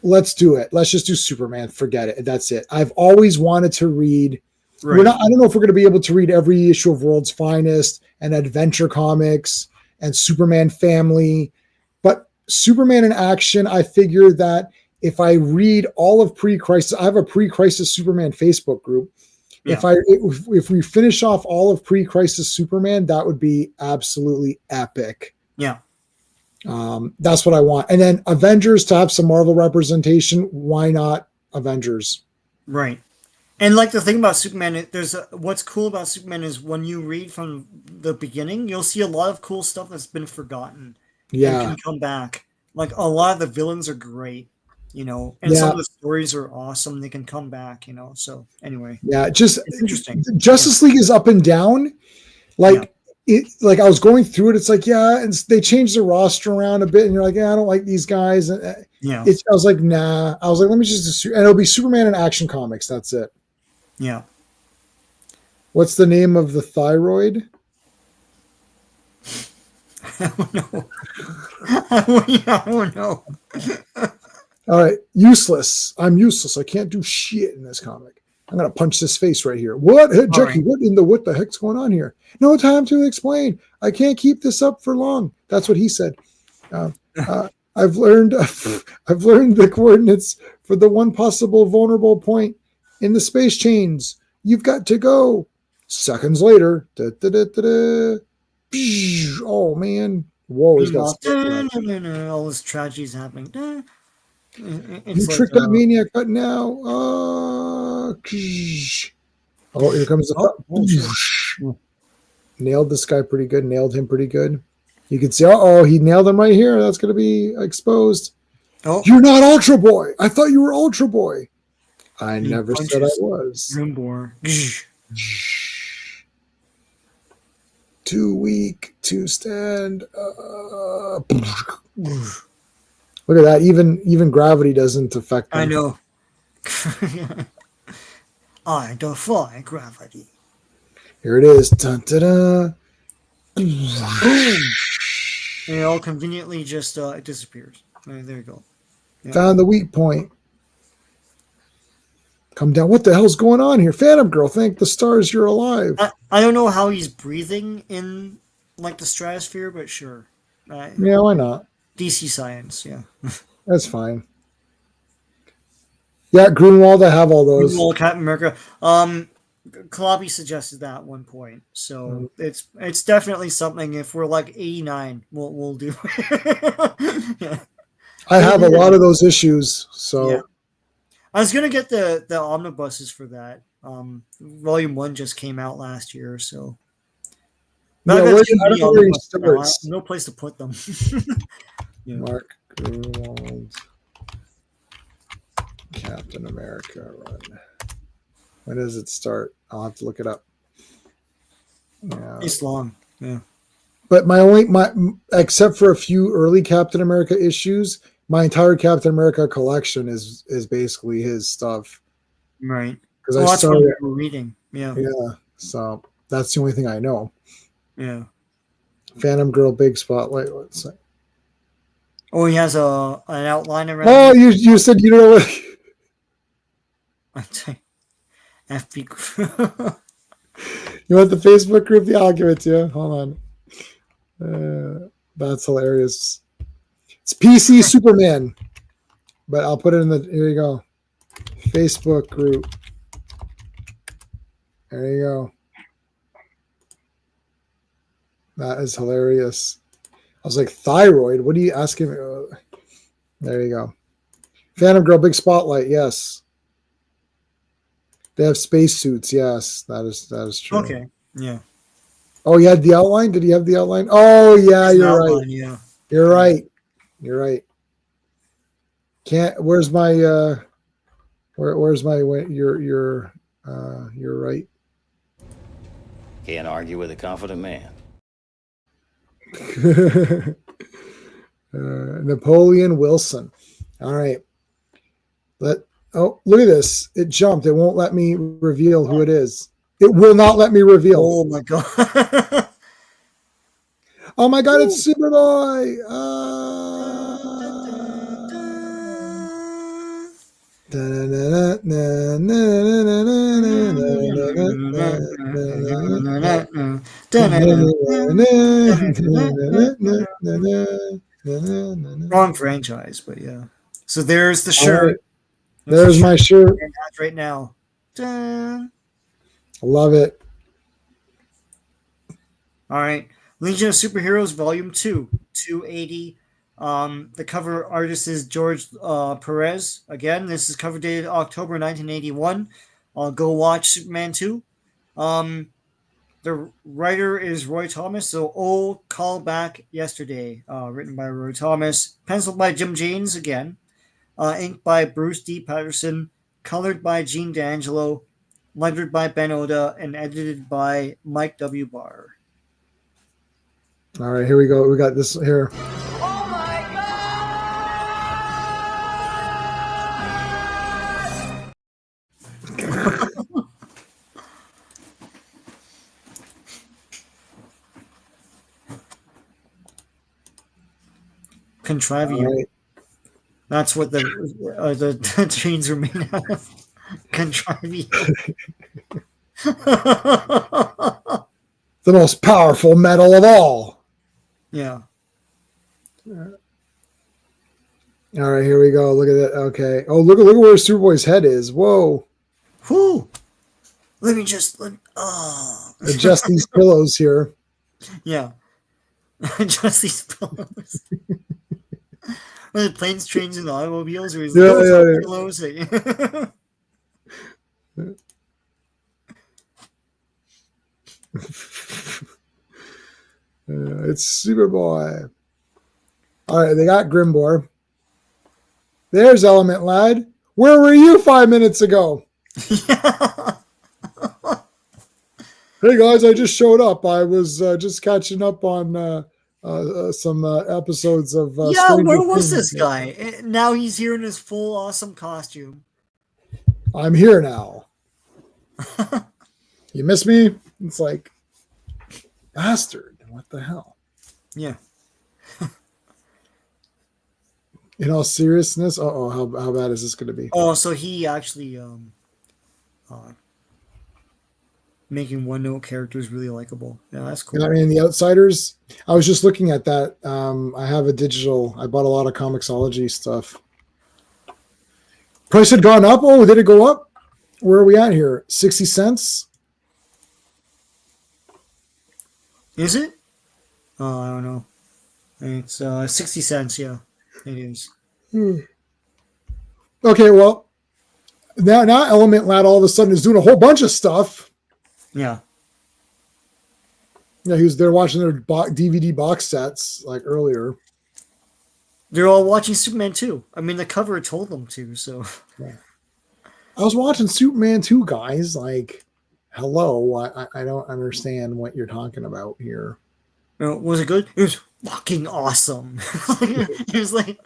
let's do it. Let's just do Superman. Forget it. That's it. I've always wanted to read. right. I don't know if we're going to be able to read every issue of World's Finest and Adventure Comics and Superman Family, but Superman in Action, I figure that if I read all of pre-crisis, I have a pre-crisis Superman Facebook group. Yeah. If we finish off all of pre-crisis Superman, that would be absolutely epic. Yeah. That's what I want. And then Avengers, to have some Marvel representation. Why not Avengers? Right. And like the thing about Superman, what's cool about Superman is when you read from the beginning, you'll see a lot of cool stuff that's been forgotten. Yeah. And can come back. Like a lot of the villains are great, and some of the stories are awesome. They can come back, So anyway. Yeah, it's interesting. Justice League is up and down. Like I was going through it. It's like, and they changed the roster around a bit, and you're like, I don't like these guys. I was like, nah. I was like, let me just, and it'll be Superman and Action Comics. That's it. Yeah. What's the name of the thyroid? I don't know. I don't know. All right, useless. I'm useless. I can't do shit in this comic. I'm gonna punch this face right here. What, hey, Jackie? Right. What the heck's going on here? No time to explain. I can't keep this up for long. That's what he said. I've learned the coordinates for the one possible vulnerable point in the space chains. You've got to go. Seconds later. Oh man! Whoa! He's got all this tragedies happening. You tricked that maniac, but now, oh, here comes the. Nailed this guy pretty good. Nailed him pretty good. You can see, he nailed him right here. That's going to be exposed. Oh, you're not Ultra Boy. I thought you were Ultra Boy. I never said I was. Rimbor. Too weak to stand. Look at that. Even gravity doesn't affect them. I know. I defy gravity. Here it is. Dun, da, da. Boom. And it all conveniently just it disappears. There you go. Yeah. Found the weak point. Come down. What the hell's going on here? Phantom Girl, thank the stars you're alive. I don't know how he's breathing in like the stratosphere, but sure. Yeah, why not? DC science, yeah. That's fine. Yeah, Grunwald, I have all those. Grunwald, Captain America. Clobby suggested that at one point, so it's definitely something. If we're like 89, we'll do. Yeah. I have a lot of those issues, so yeah. I was gonna get the omnibuses for that. Volume 1 just came out last year, so. I don't know where he starts. No place to put them. Yeah. Mark Grunwald, Captain America run. When does it start? I'll have to look it up. Yeah. It's long, yeah. But except for a few early Captain America issues, my entire Captain America collection is basically his stuff. Right. Because that's what we were reading. Yeah. Yeah. So that's the only thing I know. Yeah. Phantom Girl, big spotlight. Let's see. Oh, he has an outline around. Oh, you said you know what? FB. You want the Facebook group? Yeah, I'll give it to you. Hold on. That's hilarious. It's PC Superman, but I'll put it in the. Here you go. Facebook group. There you go. That is hilarious. I was like, thyroid? What are you asking me? There you go. Phantom Girl, big spotlight. Yes. They have spacesuits. Yes, that is true. Okay. Yeah. Oh, he had the outline. Did he have the outline? Oh, yeah, It's an you're right. outline, yeah. You're right. You're right. Can't. Where's my? Where's my? You're. You're right. Can't argue with a confident man. Napoleon Wilson. All right. Oh, look at this. It jumped. It won't let me reveal who it is. It will not let me reveal. Oh my god. Oh my god, it's Superboy. Wrong franchise, but yeah. So there's the All shirt. right. There's my shirt. Right now. Dun. Love it. All right. Legion of Superheroes Volume 2, 280. The cover artist is George Perez. Again, this is cover dated October 1981. Go watch Superman 2. The writer is Roy Thomas. So, Call Back Yesterday. Written by Roy Thomas. Penciled by Jim James again. Inked by Bruce D. Patterson. Colored by Gene D'Angelo. Lettered by Ben Oda. And edited by Mike W. Barr. All right, here we go. We got this here. Oh my God! Contrivia. Right. That's what the chains are made out of. Contrivia. The most powerful metal of all. Yeah. All right, here we go. Look at that. Okay. Oh, look at where Superboy's head is. Whoa. Whew. Let me just Adjust these pillows here. Yeah. Adjust these pillows. Are the planes, trains, and automobiles, or is it pillows? It's Superboy. All right, they got Grimbor. There's Element Lad. Where were you 5 minutes ago? Yeah. Hey guys, I just showed up. I was just catching up on some episodes of. Yeah, Stranger where was Things. this guy? Now he's here in his full awesome costume. I'm here now. You miss me? It's like, bastard. What the hell? Yeah. In all seriousness, how bad is this going to be? Oh, so he actually making one-note characters really likable. Yeah, that's cool. I mean, The Outsiders. I was just looking at that. I have a digital. I bought a lot of Comixology stuff. Price had gone up. Oh, did it go up? Where are we at here? 60 cents? Is it? Oh, I don't know. It's 60 cents. Yeah, it is. Okay, well, now Element Lad all of a sudden is doing a whole bunch of stuff. Yeah. Yeah, he was there watching their DVD box sets like earlier. They're all watching Superman 2. I mean, the cover told them to, so. Yeah. I was watching Superman 2, guys. Like, hello. I don't understand what you're talking about here. Was it good? It was fucking awesome. It was like,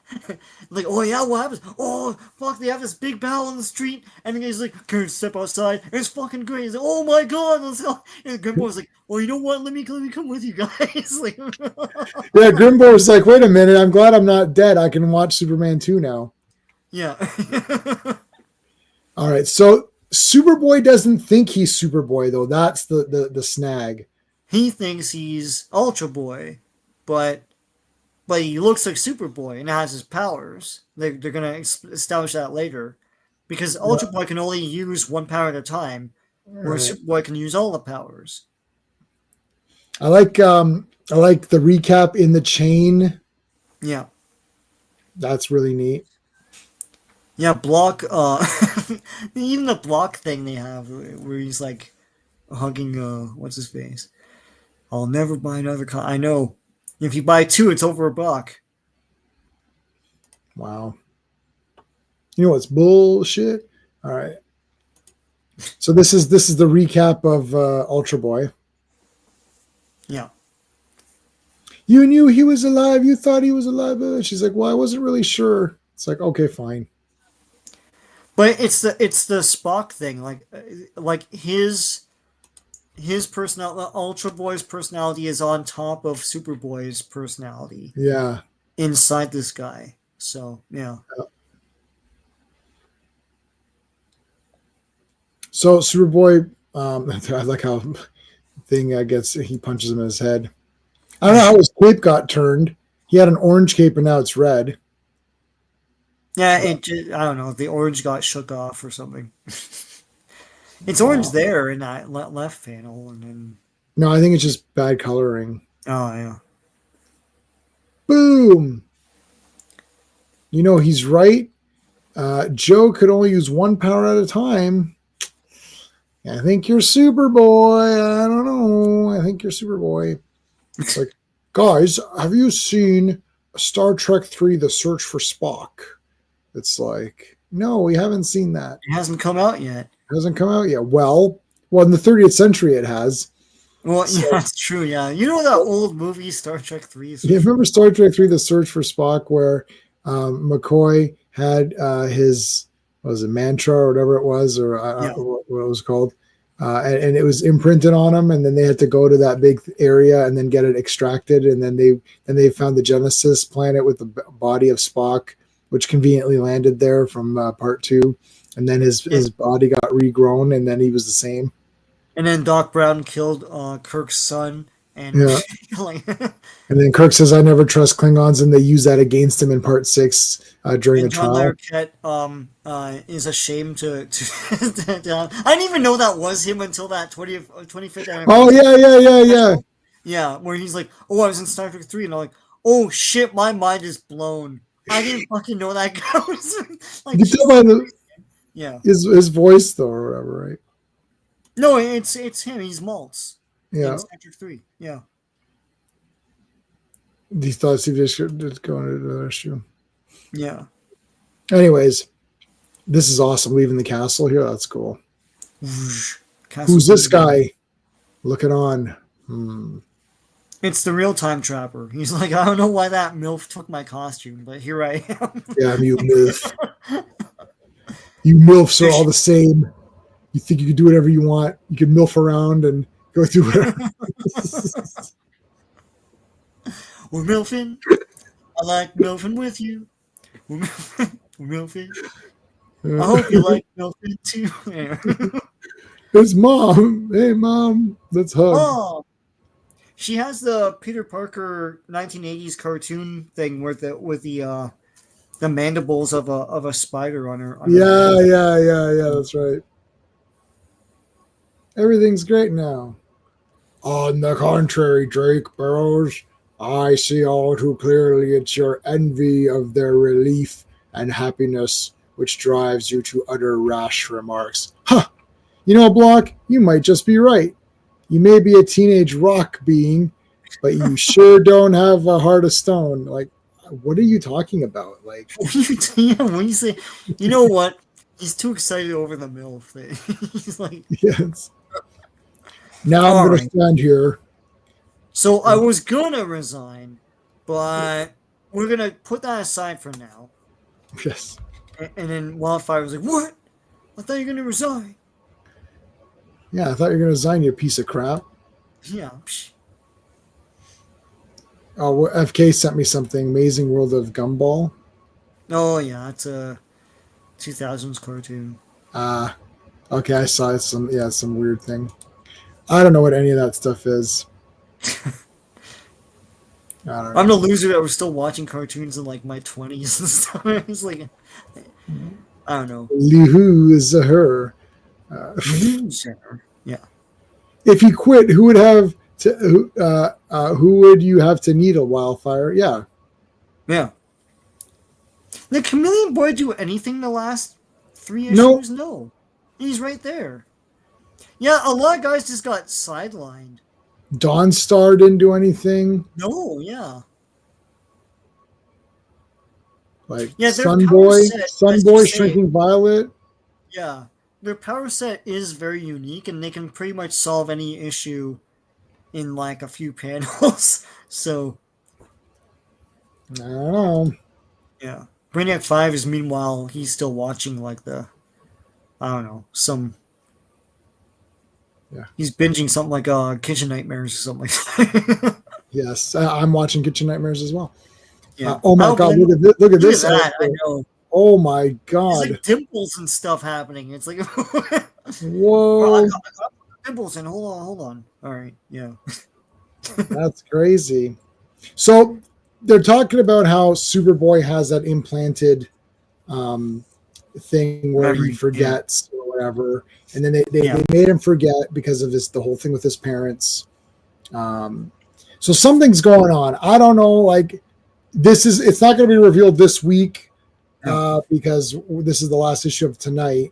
oh yeah, what happens? Oh, fuck, they have this big battle on the street, and the guy's like, can you step outside? And it's fucking great. He's like, oh my god, let's go. And Grimbo's like, well, you know what? Let me come with you guys. Like, yeah, Grimbo's like, wait a minute, I'm glad I'm not dead. I can watch Superman 2 now. Yeah. All right, so Superboy doesn't think he's Superboy, though. That's the snag. He thinks he's Ultra Boy, but he looks like Superboy and has his powers. They're gonna establish that later, because Ultra Boy can only use one power at a time, whereas Superboy can use all the powers. I like the recap in the chain. Yeah, that's really neat. Yeah, Block. Even the Block thing they have, where he's like hugging what's his face. I'll never buy another I know. If you buy two, it's over $1. Wow. You know what's bullshit? All right. So this is the recap of Ultra Boy. Yeah. You knew he was alive. You thought he was alive. She's like, well, I wasn't really sure. It's like, okay, fine. But it's the Spock thing, like his personality, Ultra Boy's personality is on top of Superboy's personality Yeah. inside this guy. So yeah. So Superboy, I like how thing gets he punches him in his head. I don't know how his cape got turned. He had an orange cape and now it's red. Yeah, I don't know. The orange got shook off or something. It's orange there in that left panel, and then No, I think it's just bad coloring. oh yeah. Boom. You know, he's right. Joe could only use one power at a time. I think you're Superboy. I don't know. I think you're Superboy. It's like, guys, have you seen Star Trek 3, The Search for Spock? It's like, no, we haven't seen that. It hasn't come out yet. It hasn't come out yet. Well, in the 30th century it has. Well, yeah, that's true. Yeah, you know that old movie Star Trek 3. You remember Star Trek 3, The Search for Spock, where McCoy had his, what was it, mantra or whatever it was, or what it was called, and it was imprinted on him, and then they had to go to that big area and then get it extracted, and then they found the Genesis planet with the body of Spock, which conveniently landed there from part 2, and then his body got regrown, and then he was the same. And then Doc Brown killed Kirk's son, and and then Kirk says, "I never trust Klingons," and they use that against him in part 6 during the trial. John Larroquette is ashamed to I didn't even know that was him until that 25th anniversary. Oh yeah. Yeah, where he's like, "Oh, I was in Star Trek 3," and I'm like, "Oh shit, my mind is blown. I didn't fucking know that guy was like." You can tell by his voice though, or whatever, right? No, it's him. He's Maltz. Yeah. In Star Trek 3. Yeah. These thoughts he just go into the issue. Yeah. Anyways, this is awesome. Leaving the castle here. That's cool. Who's this guy? Looking on. It's the real time trapper. He's like, I don't know why that MILF took my costume, but here I am. Yeah, you MILF. You MILFs are all the same. You think you can do whatever you want. You can MILF around and go through whatever. We're MILFing. I like MILFing with you. We're MILFing. I hope you like MILFing too. It's Mom. Hey, Mom. Let's hug. Oh, she has the Peter Parker 1980s cartoon thing with the mandibles of a spider on her. Yeah. That's right. Everything's great now. On the contrary, Drake Burroughs, I see all too clearly it's your envy of their relief and happiness which drives you to utter rash remarks. Huh! You know, Block, you might just be right. You may be a teenage rock being, but you sure don't have a heart of stone. Like, what are you talking about? Like, when you say, you know what? He's too excited over the MILF thing. He's like, yes. Now I'm going to stand here. So I was going to resign, but we're going to put that aside for now. Yes. And then Wildfire was like, what? I thought you were going to resign. Yeah, I thought you were going to resign, you piece of crap. Yeah. Oh, well, FK sent me something. Amazing World of Gumball. Oh, yeah. It's a 2000s cartoon. Okay, I saw some weird thing. I don't know what any of that stuff is. I'm the loser that was still watching cartoons in like my 20s and stuff. It's like, I don't know. Loser. Yeah. If you quit, who would have to? Who would you have to needle Wildfire? Yeah. Yeah. Did Chameleon Boy do anything the last 3 issues? No. He's right there. Yeah, a lot of guys just got sidelined. Dawnstar didn't do anything. No, yeah. Like Yeah, their power set, let's Sunboy, just say, Shrinking Violet. yeah. Their power set is very unique, and they can pretty much solve any issue in like a few panels. So, I don't know. yeah. Brainiac 5 is meanwhile, he's still watching like I don't know, Yeah. he's binging something like Kitchen Nightmares or something like that. Yes, I'm watching Kitchen Nightmares as well. Yeah. Oh my God! Glenn, Look at look this! at that. I know. Oh my There's God! like dimples and stuff happening. It's like, Whoa! I got dimples and hold on. All right, yeah. That's crazy. So they're talking about how Superboy has that implanted thing where he Memory, forgets or whatever, and then they Yeah. made him forget because of the whole thing with his parents. So something's going on. I don't know. Like it's not going to be revealed this week because this is the last issue of tonight.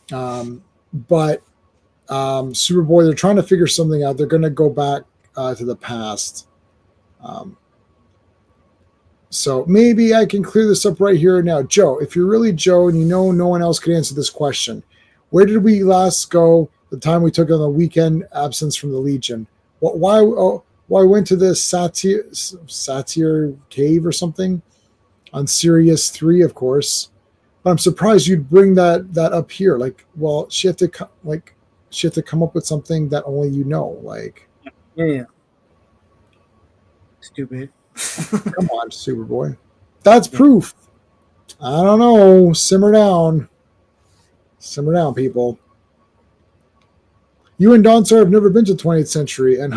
But Superboy, they're trying to figure something out. They're going to go back to the past. So maybe I can clear this up right here and now. Joe, if you're really Joe and you know no one else could answer this question, where did we last go the time we took on the weekend absence from the Legion? Why went to the Satyr Cave or something on Sirius 3, of course. But I'm surprised you'd bring that up here. Like, well, she had to come up with something that only you know. Like, Yeah. Stupid. come on, Superboy. That's proof. I don't know. Simmer down. Simmer down, people. You and Dawnstar have never been to 20th century, and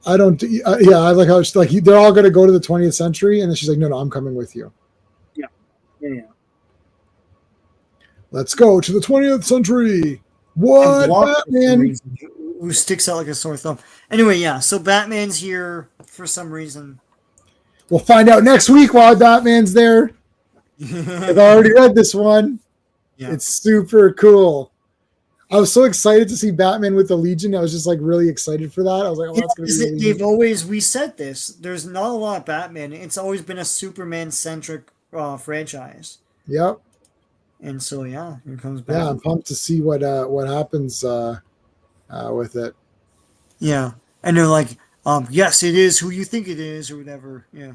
I don't. Yeah, I like how she's like they're all going to go to the 20th century, and then she's like, no, I'm coming with you. Yeah. Let's go to the 20th century. What, Batman? Who sticks out like a sore thumb. Anyway, yeah. So Batman's here for some reason. We'll find out next week why Batman's there. I've already read this one. Yeah. It's super cool. I was so excited to see Batman with the Legion. I was just like really excited for that. I was like, oh, that's going to be they've always, we said this, there's not a lot of Batman. It's always been a Superman-centric franchise. Yep. And so, yeah, here comes Batman. Yeah, I'm pumped to see what happens with it. Yeah. And they're like, yes, it is who you think it is or whatever. Yeah.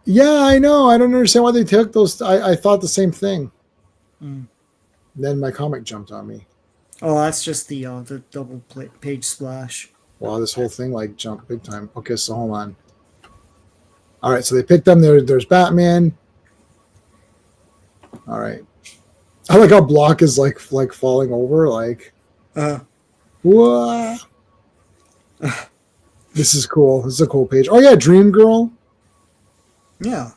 Yeah, I know. I don't understand why they took those. I thought the same thing. Then my comic jumped on me. Oh, that's just the double page splash. Wow, this whole thing like jumped big time. Okay, so hold on. All right, so they picked them. There's Batman. All right. I like how Block is like falling over. Like, what? This is cool. This is a cool page. Oh yeah, Dream Girl. Yeah.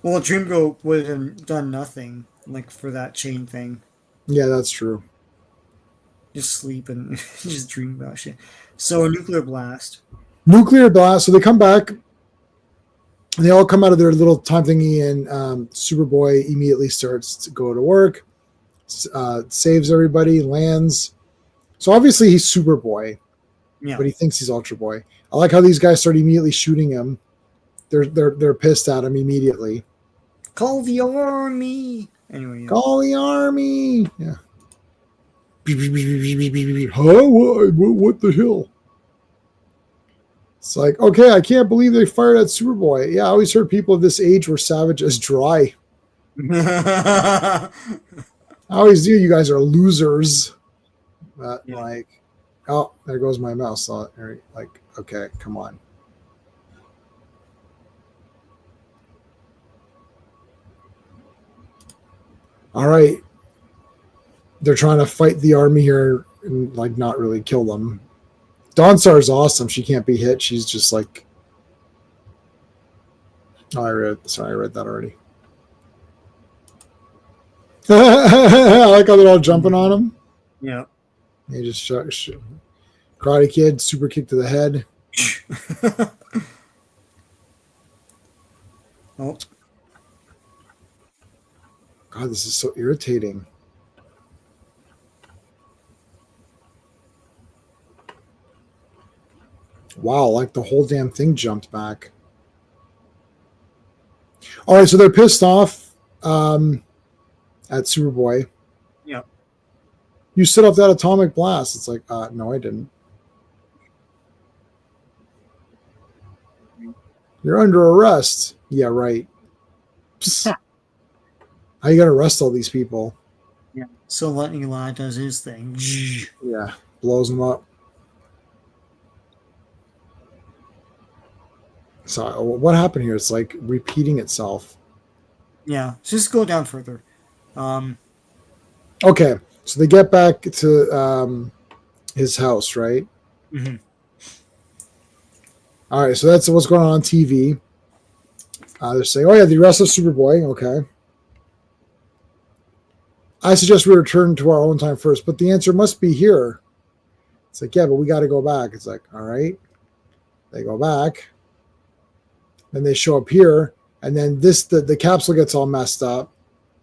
Well, Dream Girl would have done nothing like for that chain thing. Yeah, that's true. Just sleep and just dream about shit. So a nuclear blast. Nuclear blast. So they come back. And they all come out of their little time thingy, and Superboy immediately starts to go to work, saves everybody, lands. So obviously he's Superboy, but he thinks he's Ultra Boy. I like how these guys start immediately shooting him. They're pissed at him immediately. Call the army. Anyway, call the army. Yeah. Huh? What the hell? It's like, okay, I can't believe they fired at Superboy. Yeah, I always heard people of this age were savage as dry. I always knew you guys are losers. But like, oh, there goes my mouse. Like, okay, come on. All right. They're trying to fight the army here and like not really kill them. Dawnstar is awesome. She can't be hit. She's just like, oh, I read that already. I like how they're all jumping on him. Yeah. They just Karate Kid, super kick to the head. Oh. God, this is so irritating. Wow, like the whole damn thing jumped back. All right, so they're pissed off at Superboy. Yeah. You set off that atomic blast. It's like, no, I didn't. You're under arrest. Yeah, right. Psst. How you gonna arrest all these people? Yeah. So Lightning Lad does his thing. Yeah, blows them up. So what happened here? It's like repeating itself. Yeah. Just go down further. Okay, so they get back to his house, right? Mm-hmm. All right, so that's what's going on TV. They're saying, "Oh yeah, the arrest of Superboy." Okay. I suggest we return to our own time first, but the answer must be here. It's like, yeah, but we got to go back. It's like, all right. They go back. Then they show up here, and then the capsule gets all messed up.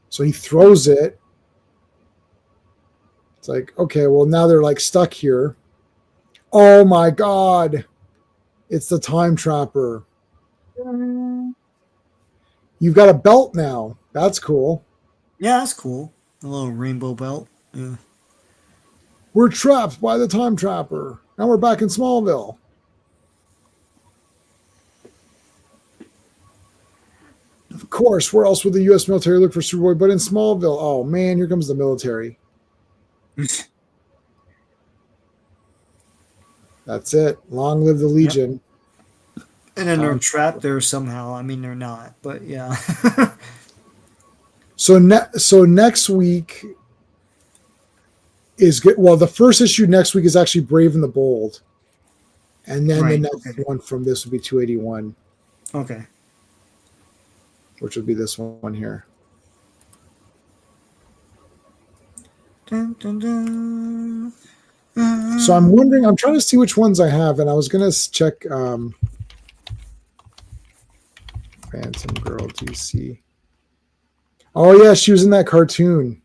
So he throws it. It's like, okay, well, now they're like stuck here. Oh my God. It's the time trapper. You've got a belt now. That's cool. Yeah, that's cool. A little rainbow belt. Yeah. We're trapped by the time trapper. Now we're back in Smallville. Of course, where else would the U.S. military look for Superboy but in Smallville? Oh, man, here comes the military. That's it. Long live the Legion. Yep. And then they're trapped there somehow. I mean, they're not, but yeah. So next week is good. Well, the first issue next week is actually Brave and the Bold. And then the next one from this would be 281. Okay. Which would be this one here. Dun, dun, dun. So I'm wondering, I'm trying to see which ones I have, and I was going to check Phantom Girl DC. Oh, yeah, she was in that cartoon.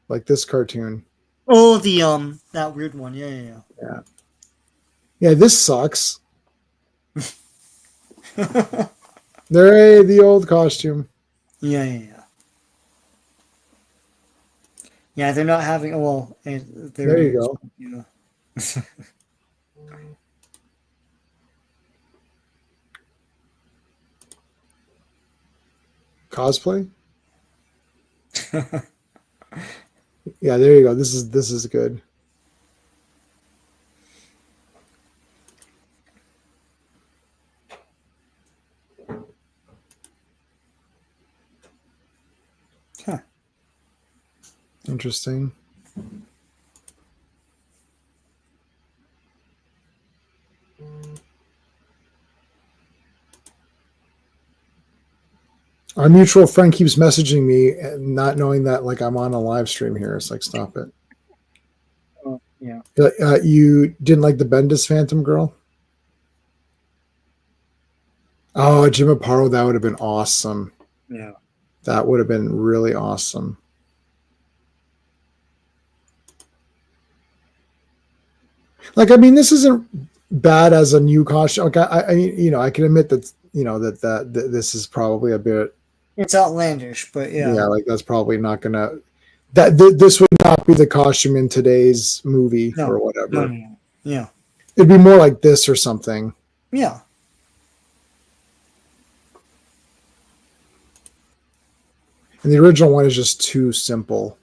Like this cartoon. Oh, the that weird one. Yeah. Yeah, this sucks. There, the old costume. Yeah. Yeah, they're not having. Well, there you go. Yeah. Cosplay. Yeah, there you go. This is good. Huh. Interesting. Our mutual friend keeps messaging me, not knowing that like I'm on a live stream here. It's like, stop it. Oh, yeah. You didn't like the Bendis Phantom Girl? Oh, Jim Aparo, that would have been awesome. Yeah. That would have been really awesome. Like, I mean, this isn't bad as a new costume. Like, I can admit that, that this is probably a bit. It's outlandish, but yeah. Yeah, like that's probably not gonna. This would not be the costume in today's movie or whatever. No. Yeah. It'd be more like this or something. Yeah. And the original one is just too simple.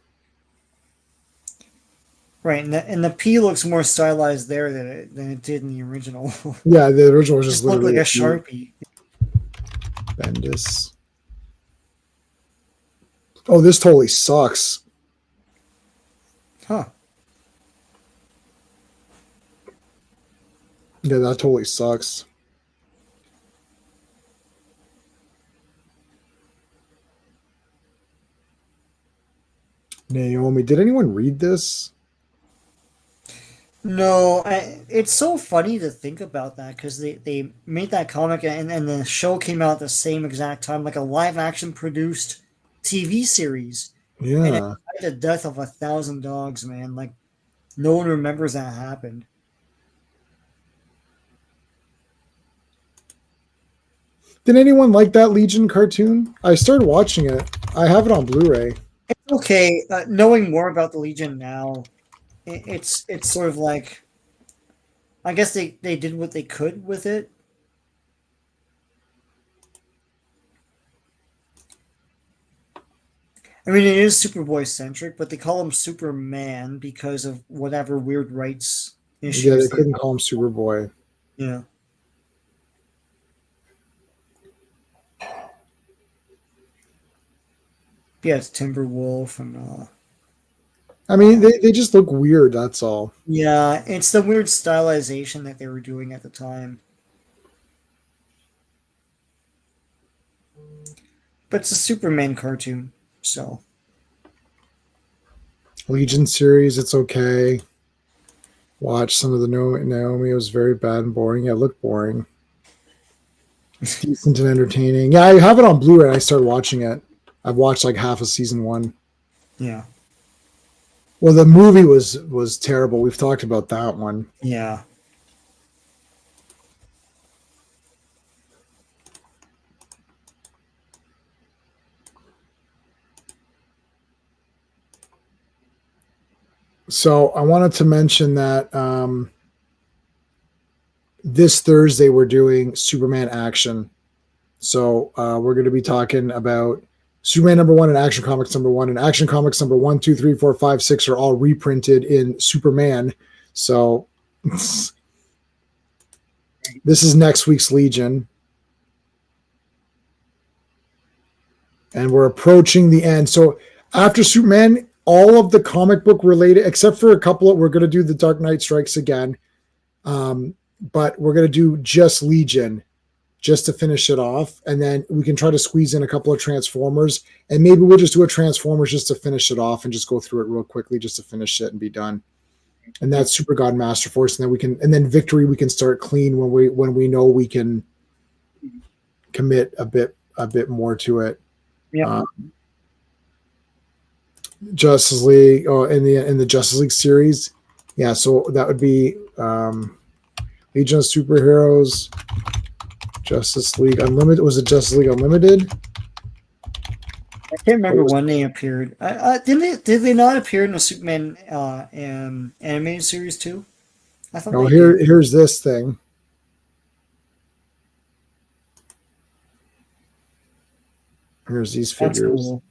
Right, and the P looks more stylized there than it did in the original. Yeah, the original was just looked literally like a Sharpie. Bendis. Oh, this totally sucks. Huh. Yeah, that totally sucks. Naomi, did anyone read this? No, it's so funny to think about that because they made that comic and the show came out at the same exact time, like a live action produced TV series. Yeah. And it died the death of 1,000 dogs, man. Like, no one remembers that happened. Did anyone like that Legion cartoon? I started watching it. I have it on Blu-ray. It's okay. Knowing more about the Legion now, it's sort of like, I guess they did what they could with it. I mean, it is Superboy centric, but they call him Superman because of whatever weird rights issues. Yeah, they couldn't call him Superboy. Yeah. Yeah, it's Timberwolf and I mean, they just look weird, that's all. yeah, it's the weird stylization that they were doing at the time. But it's a Superman cartoon, so Legion series, it's okay. Watch some of the Naomi. It was very bad and boring. Yeah, it looked boring. Decent and entertaining. Yeah, I have it on Blu-ray. I started watching it. I've watched like half of season 1. yeah. Well, the movie was terrible. We've talked about that one. Yeah. So I wanted to mention that this Thursday we're doing Superman Action. So we're going to be talking about Superman #1 and Action Comics #1. And Action Comics #1, 2, 3, 4, 5, 6 are all reprinted in Superman. So this is next week's Legion. And we're approaching the end. So after Superman, all of the comic book related, except for a couple, we're going to do the Dark Knight Strikes again. But we're going to do just Legion just to finish it off. And then we can try to squeeze in a couple of Transformers. And maybe we'll just do a Transformers just to finish it off and just go through it real quickly just to finish it and be done. And that's Super God Master Force. And then Victory, we can start clean when we know we can commit a bit more to it. Yeah. Justice League, in the Justice League series, yeah. So that would be Legion of Superheroes, Justice League Unlimited. Was it Justice League Unlimited? I can't remember when they appeared. Did they not appear in the Superman animated series too? I thought. No, here's this thing. Here's these figures. Cool.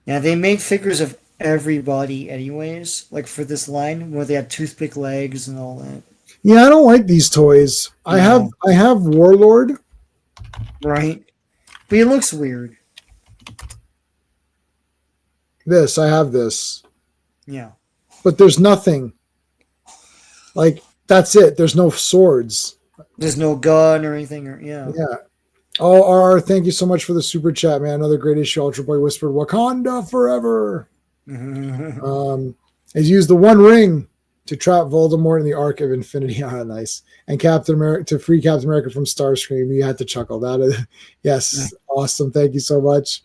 Yeah, they made figures of everybody anyways, like for this line where they had toothpick legs and all that. Yeah, I don't like these toys. No. I have Warlord. Right. But he looks weird. I have this. Yeah. But there's nothing. Like, that's it. There's no swords. There's no gun or anything. Yeah. Oh, RR, thank you so much for the super chat, man. Another great issue. Ultra Boy whispered, Wakanda forever. He's used the One Ring to trap Voldemort in the Ark of Infinity. Ah, nice. And Captain America to free Captain America from Starscream. You had to chuckle. That is, yes, awesome. Thank you so much.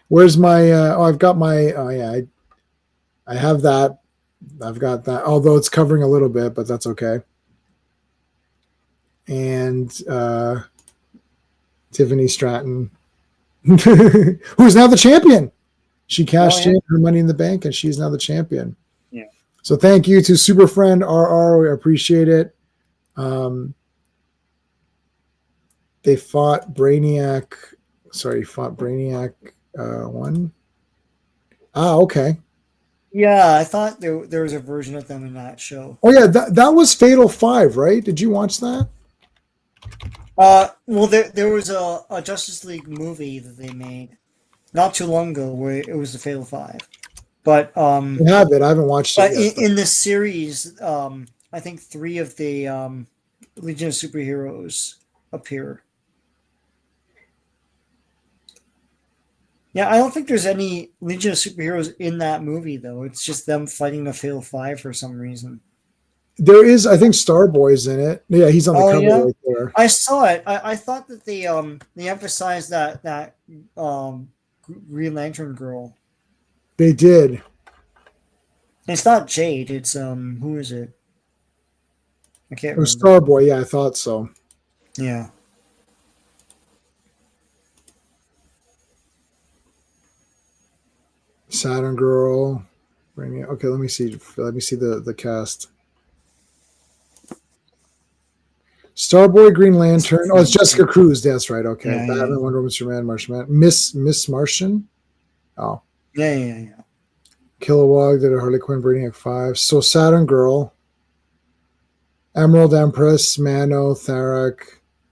Where's my? I've got my. Oh yeah, I have that. I've got that. Although it's covering a little bit, but that's okay. And Tiffany Stratton, who's now the champion. She cashed in her Money in the Bank, and she's now the champion. Yeah. So thank you to Super Friend RR. We appreciate it. They fought Brainiac. Sorry, fought Brainiac 1. Ah, okay. Yeah, I thought there was a version of them in that show. Oh yeah, that was Fatal 5, right? Did you watch that? Well, there was a Justice League movie that they made not too long ago where it was the Fatal 5. But I have it. I haven't watched it yet. In the series, I think 3 of the Legion of Superheroes appear. Yeah, I don't think there's any Legion of Superheroes in that movie though. It's just them fighting the Fatal 5 for some reason. There is, I think, Starboy's in it. Yeah, he's on the cover right there. I saw it. I thought that they emphasized that Green Lantern girl. They did. It's not Jade. It's who is it? I can't remember. Starboy. Yeah, I thought so. Yeah. Saturn Girl. Okay, let me see. Let me see the cast. Starboy, Green Lantern. Oh, it's Jessica Cruz. That's right. Okay. Yeah, Batman, yeah. Wonder Woman, Superman, Martian Man. Miss Martian. Oh. Yeah. Kilowog did a Harley Quinn, Brainiac 5. So Saturn Girl. Emerald Empress, Mano, Tharak,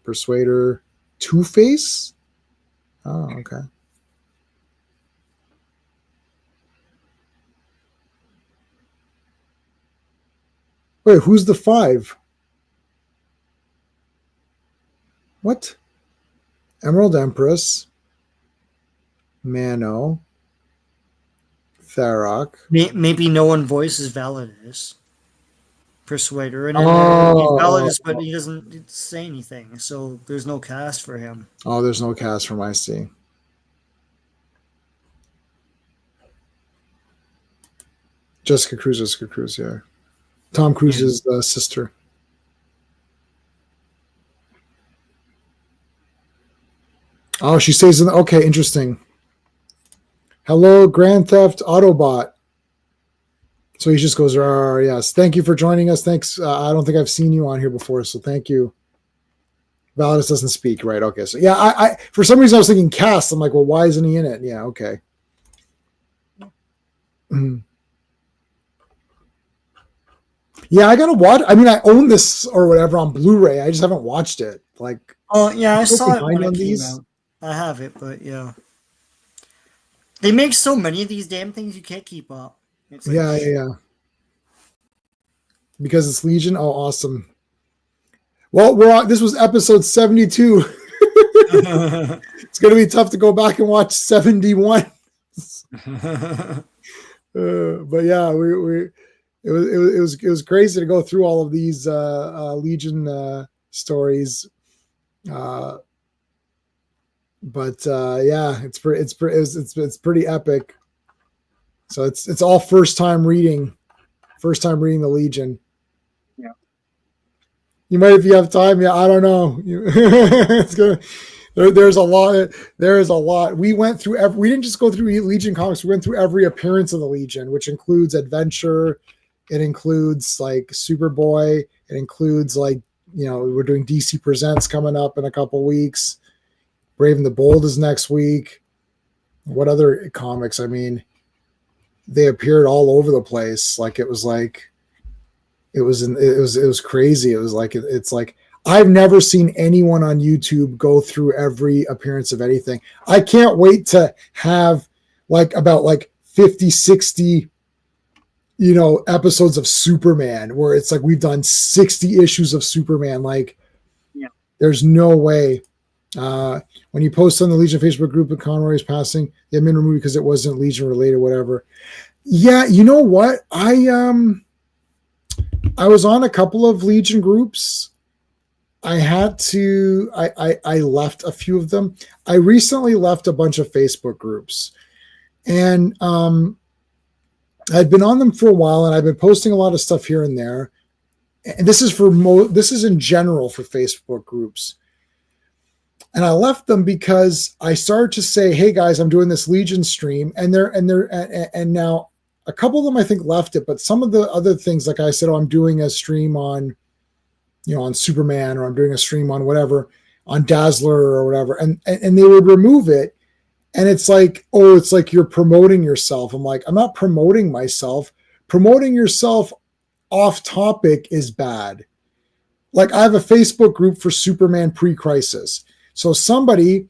Persuader, Two-Face. Oh, okay. Wait, who's the 5? What? Emerald Empress, Mano, Tharak. Maybe no one voices Validus, Persuader, and he's Validus, but he doesn't say anything, so there's no cast for him. Oh, there's no cast from IC. Jessica Cruz, yeah. Tom Cruise's sister. Oh, she stays in. Okay, interesting. Hello, Grand Theft Autobot. So he just goes, yes. Thank you for joining us. Thanks. I don't think I've seen you on here before, so thank you. Validus doesn't speak, right? Okay, so yeah, I for some reason I was thinking cast. I'm like, well, why isn't he in it? Yeah, okay. Yeah, I gotta watch. I mean, I own this or whatever on Blu-ray. I just haven't watched it. Like, oh yeah, I saw it when it came these. out. I have it, but yeah, they make so many of these damn things you can't keep up. It's like, Yeah. Because it's Legion. Oh, awesome. Well, we're on. This was episode 72. It's gonna be tough to go back and watch 71. But yeah, it was crazy to go through all of these Legion stories. But yeah, it's pretty epic. So it's all first time reading the Legion. Yeah, you might, if you have time. Yeah, I don't know. It's gonna. There's a lot. There is a lot. We went through we didn't just go through Legion comics. We went through every appearance of the Legion, which includes Adventure. It includes like Superboy. It includes like, we're doing DC Presents coming up in a couple weeks. Brave and the Bold is next week. What other comics? I mean, they appeared all over the place. Like it was crazy. It was like it's like I've never seen anyone on YouTube go through every appearance of anything. I can't wait to have about 50, 60, episodes of Superman where it's like we've done 60 issues of Superman. Like, yeah, there's no way. When you post on the Legion Facebook group of Conroy's passing, they have been removed because it wasn't Legion related, whatever. Yeah, you know what? I was on a couple of Legion groups. I left a few of them. I recently left a bunch of Facebook groups, and I'd been on them for a while, and I've been posting a lot of stuff here and there. And this is this is in general for Facebook groups. And I left them because I started to say, "Hey guys, I'm doing this Legion stream," and now a couple of them I think left it, but some of the other things, like I said, I'm doing a stream on, on Superman, or I'm doing a stream on whatever, on Dazzler or whatever, and they would remove it, and it's like, oh, it's like you're promoting yourself. I'm like, I'm not promoting myself. Promoting yourself off topic is bad. Like, I have a Facebook group for Superman pre-crisis. So somebody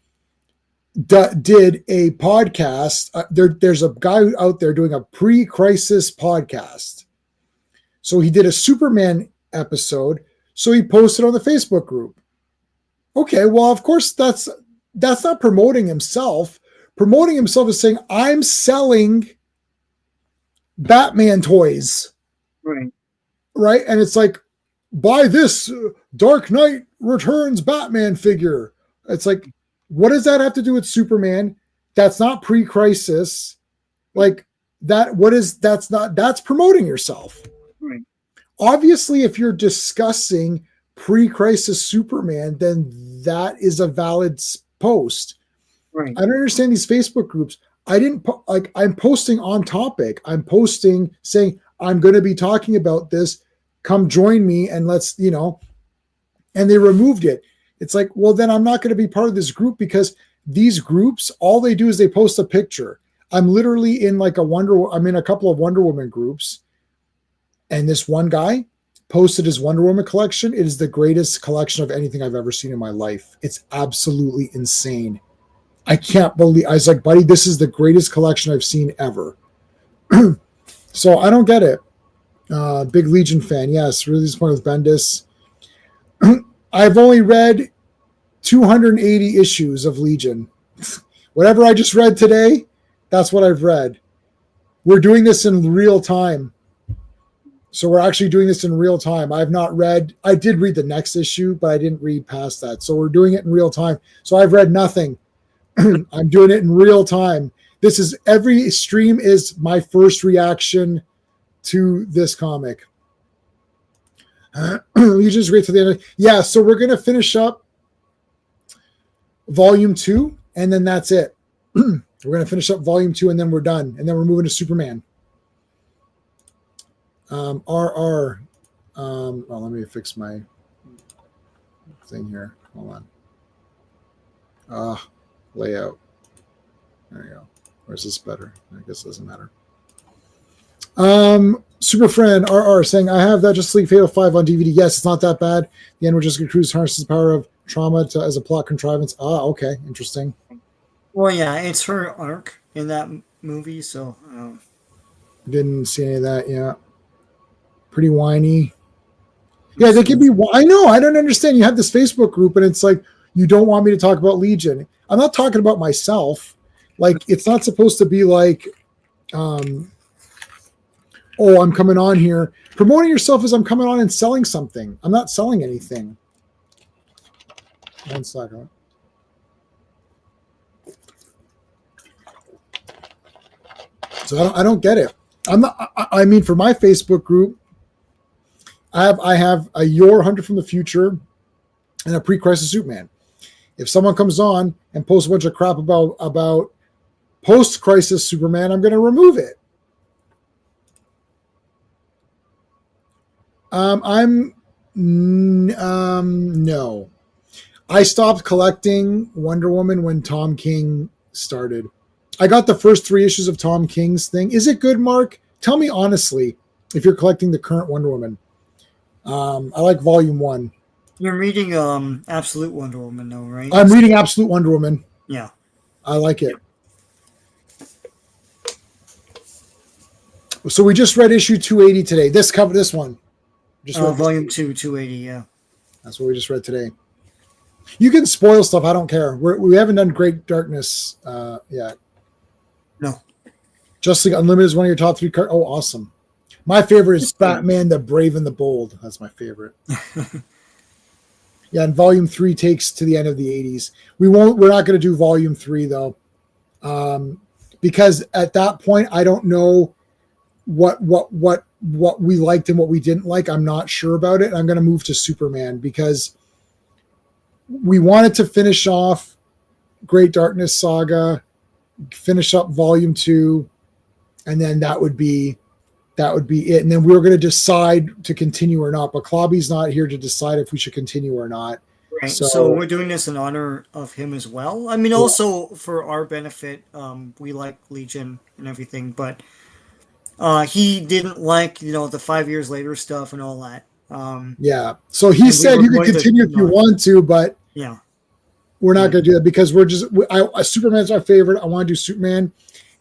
did a podcast. There's a guy out there doing a pre-crisis podcast. So he did a Superman episode. So he posted on the Facebook group. Okay, well, of course, that's not promoting himself. Promoting himself is saying, I'm selling Batman toys. Right? And it's like, buy this Dark Knight Returns Batman figure. It's like, what does that have to do with Superman? That's not pre-crisis. Like that, that's promoting yourself. Right. Obviously, if you're discussing pre-crisis Superman, then that is a valid post. Right. I don't understand these Facebook groups. I didn't like. I'm posting on topic. I'm posting saying I'm going to be talking about this. Come join me and let's And they removed it. It's like, well, then I'm not going to be part of this group because these groups, all they do is they post a picture. I'm literally in like I'm in a couple of Wonder Woman groups, and this one guy posted his Wonder Woman collection. It is the greatest collection of anything I've ever seen in my life. It's absolutely insane. I can't believe. I was like, buddy, this is the greatest collection I've seen ever. So I don't get it. Big Legion fan. Yes, really disappointed with Bendis. I've only read 280 issues of Legion. Whatever I just read today, that's what I've read. We're doing this in real time. So we're actually doing this in real time. I did read the next issue, but I didn't read past that. So we're doing it in real time. So I've read nothing. I'm doing it in real time. Every stream is my first reaction to this comic. Legion's great to the end. Yeah, so we're going to finish up volume 2, and then that's it. We're going to finish up volume 2, and then we're done. And then we're moving to Superman. Well, let me fix my thing here. Hold on. Layout. There you go. Or is this better? I guess it doesn't matter. Super friend RR saying, I have that Justice League Fatal 5 on DVD. Yes, it's not that bad. The end where Jessica Cruz harnesses the power of trauma as a plot contrivance. Okay. Interesting. Well, yeah, it's her arc in that movie, so didn't see any of that yet. Pretty whiny. Yeah, they can be. I know. I don't understand. You have this Facebook group, and it's like you don't want me to talk about Legion. I'm not talking about myself. Like it's not supposed to be like, I'm coming on here. Promoting yourself as I'm coming on and selling something. I'm not selling anything. 1 second. So I don't get it. I mean, for my Facebook group, I have a Your Hunter from the Future and a Pre-Crisis Superman. If someone comes on and posts a bunch of crap about post-crisis Superman, I'm going to remove it. No. I stopped collecting Wonder Woman when Tom King started. I got the first 3 issues of Tom King's thing. Is it good, Mark? Tell me honestly if you're collecting the current Wonder Woman. I like volume 1. You're reading Absolute Wonder Woman, though, right? I'm reading Absolute Wonder Woman. Yeah. I like it. So we just read issue 280 today. This one. Just volume 2, 280, yeah. That's what we just read today. You can spoil stuff. I don't care. We haven't done Great Darkness yet. No. Justice League Unlimited is one of your top 3 cards. Oh, awesome. My favorite is Batman, the Brave and the Bold. That's my favorite. Yeah, and volume 3 takes to the end of the 80s. We're not going to do volume 3 though. Because at that point I don't know what we liked and what we didn't like. I'm not sure about it. I'm going to move to Superman because we wanted to finish off Great Darkness Saga, finish up volume 2, and then that would be it. And then we were going to decide to continue or not, but Clobby's not here to decide if we should continue or not. Right. So we're doing this in honor of him as well. I mean, also for our benefit, we like Legion and everything, but he didn't like, the 5 years later stuff and all that. Yeah. So he said you can continue if you want to, but yeah, we're not going to do that because Superman's our favorite. I want to do Superman,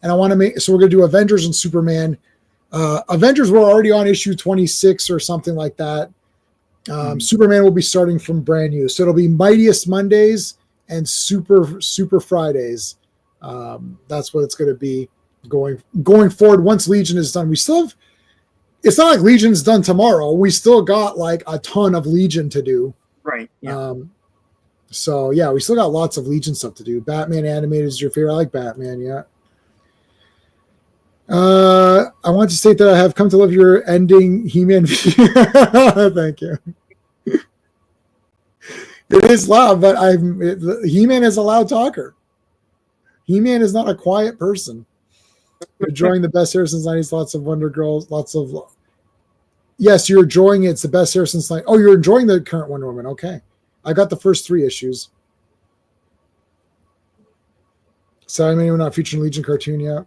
and I want to so we're going to do Avengers and Superman. Avengers were already on issue 26 or something like that. Superman will be starting from brand new. So it'll be Mightiest Mondays and Super Fridays. That's what it's going to be going forward. Once Legion is done, we still have, it's not like Legion's done tomorrow. We still got like a ton of Legion to do. Right. Yeah. So yeah, we still got lots of Legion stuff to do. Batman animated is your favorite. I like Batman. Yeah. I want to state that I have come to love your ending He-Man video. Thank you. It is loud, but He-Man is a loud talker. He-Man is not a quiet person. Enjoying the best hair since 90s. Lots of Wonder Girls. Lots of. Yes, you're enjoying it. It's the best hair since. Oh, you're enjoying the current Wonder Woman. Okay, I got the first 3 issues. Sorry, we're not featuring Legion cartoon yet.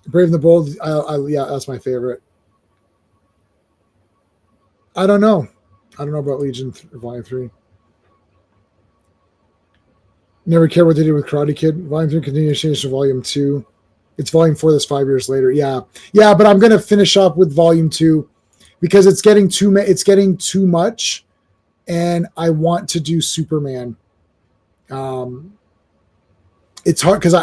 Brave and the Bold. Yeah, that's my favorite. I don't know. I don't know about Legion Volume 3. Never care what they did with Karate Kid. Volume 3 continuation of Volume 2. It's Volume 4 that's 5 years later. Yeah, but I'm going to finish up with Volume 2 because it's getting too much, and I want to do Superman. It's hard because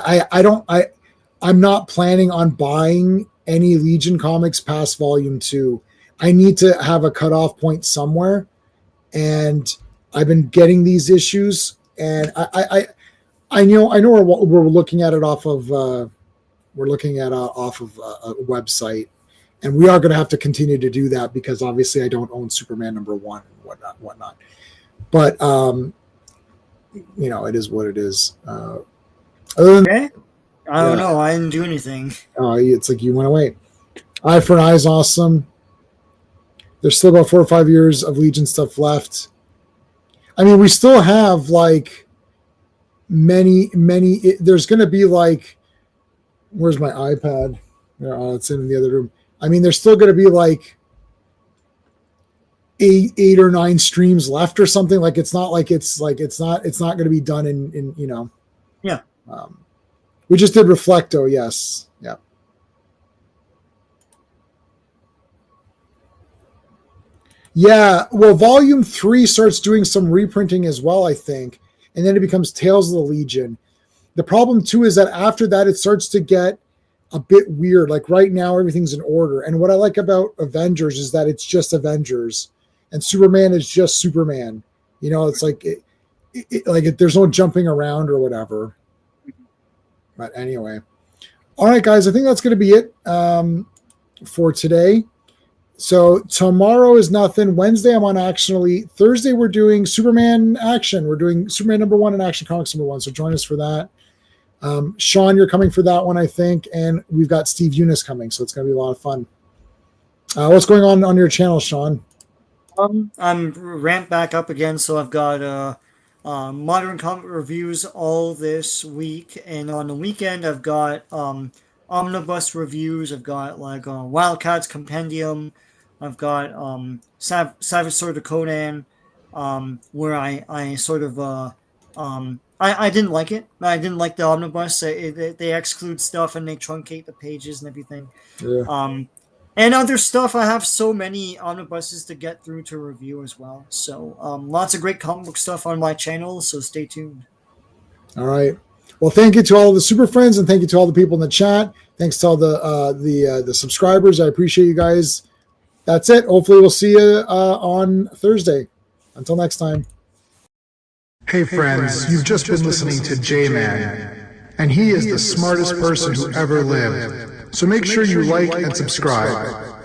I'm not planning on buying any Legion comics past Volume 2. I need to have a cutoff point somewhere, and I've been getting these issues, and I know we're looking at it off of a website, and we are going to have to continue to do that because obviously I don't own Superman #1 and whatnot. But it is what it is. Okay. I don't know. I didn't do anything. It's like you went away. Eye for an Eye is awesome. There's still about 4 or 5 years of Legion stuff left. I mean, we still have like many. There's going to be like, where's my iPad? It's in the other room. I mean, there's still going to be like 8 or 9 streams left or something. Like it's not going to be done in. Yeah. We just did Reflecto. Yes. Yeah. Yeah, well, Volume 3 starts doing some reprinting as well, I think, and then it becomes Tales of the Legion. The problem, too, is that after that, it starts to get a bit weird. Like, right now, everything's in order, and what I like about Avengers is that it's just Avengers, and Superman is just Superman. It's like, there's no jumping around or whatever. But anyway. All right, guys, I think that's going to be it for today. So tomorrow is nothing. Wednesday I'm on Action Elite. Thursday we're doing Superman Action. We're doing Superman #1 and Action Comics #1. So join us for that. Sean, you're coming for that one, I think. And we've got Steve Eunice coming. So it's going to be a lot of fun. What's going on your channel, Sean? I'm ramped back up again. So I've got modern comic reviews all this week. And on the weekend, I've got omnibus reviews. I've got like Wildcats Compendium. I've got Savage Sword of Conan, where I sort of I didn't like it. I didn't like the omnibus. They exclude stuff and they truncate the pages and everything. Yeah. And other stuff. I have so many omnibuses to get through to review as well. So lots of great comic book stuff on my channel. So stay tuned. All right. Well, thank you to all the super friends, and thank you to all the people in the chat. Thanks to all the subscribers. I appreciate you guys. That's it. Hopefully, we'll see you on Thursday. Until next time. Hey friends, you've just been listening to J-Man, and he is the smartest person who ever lived. So make sure you like and subscribe.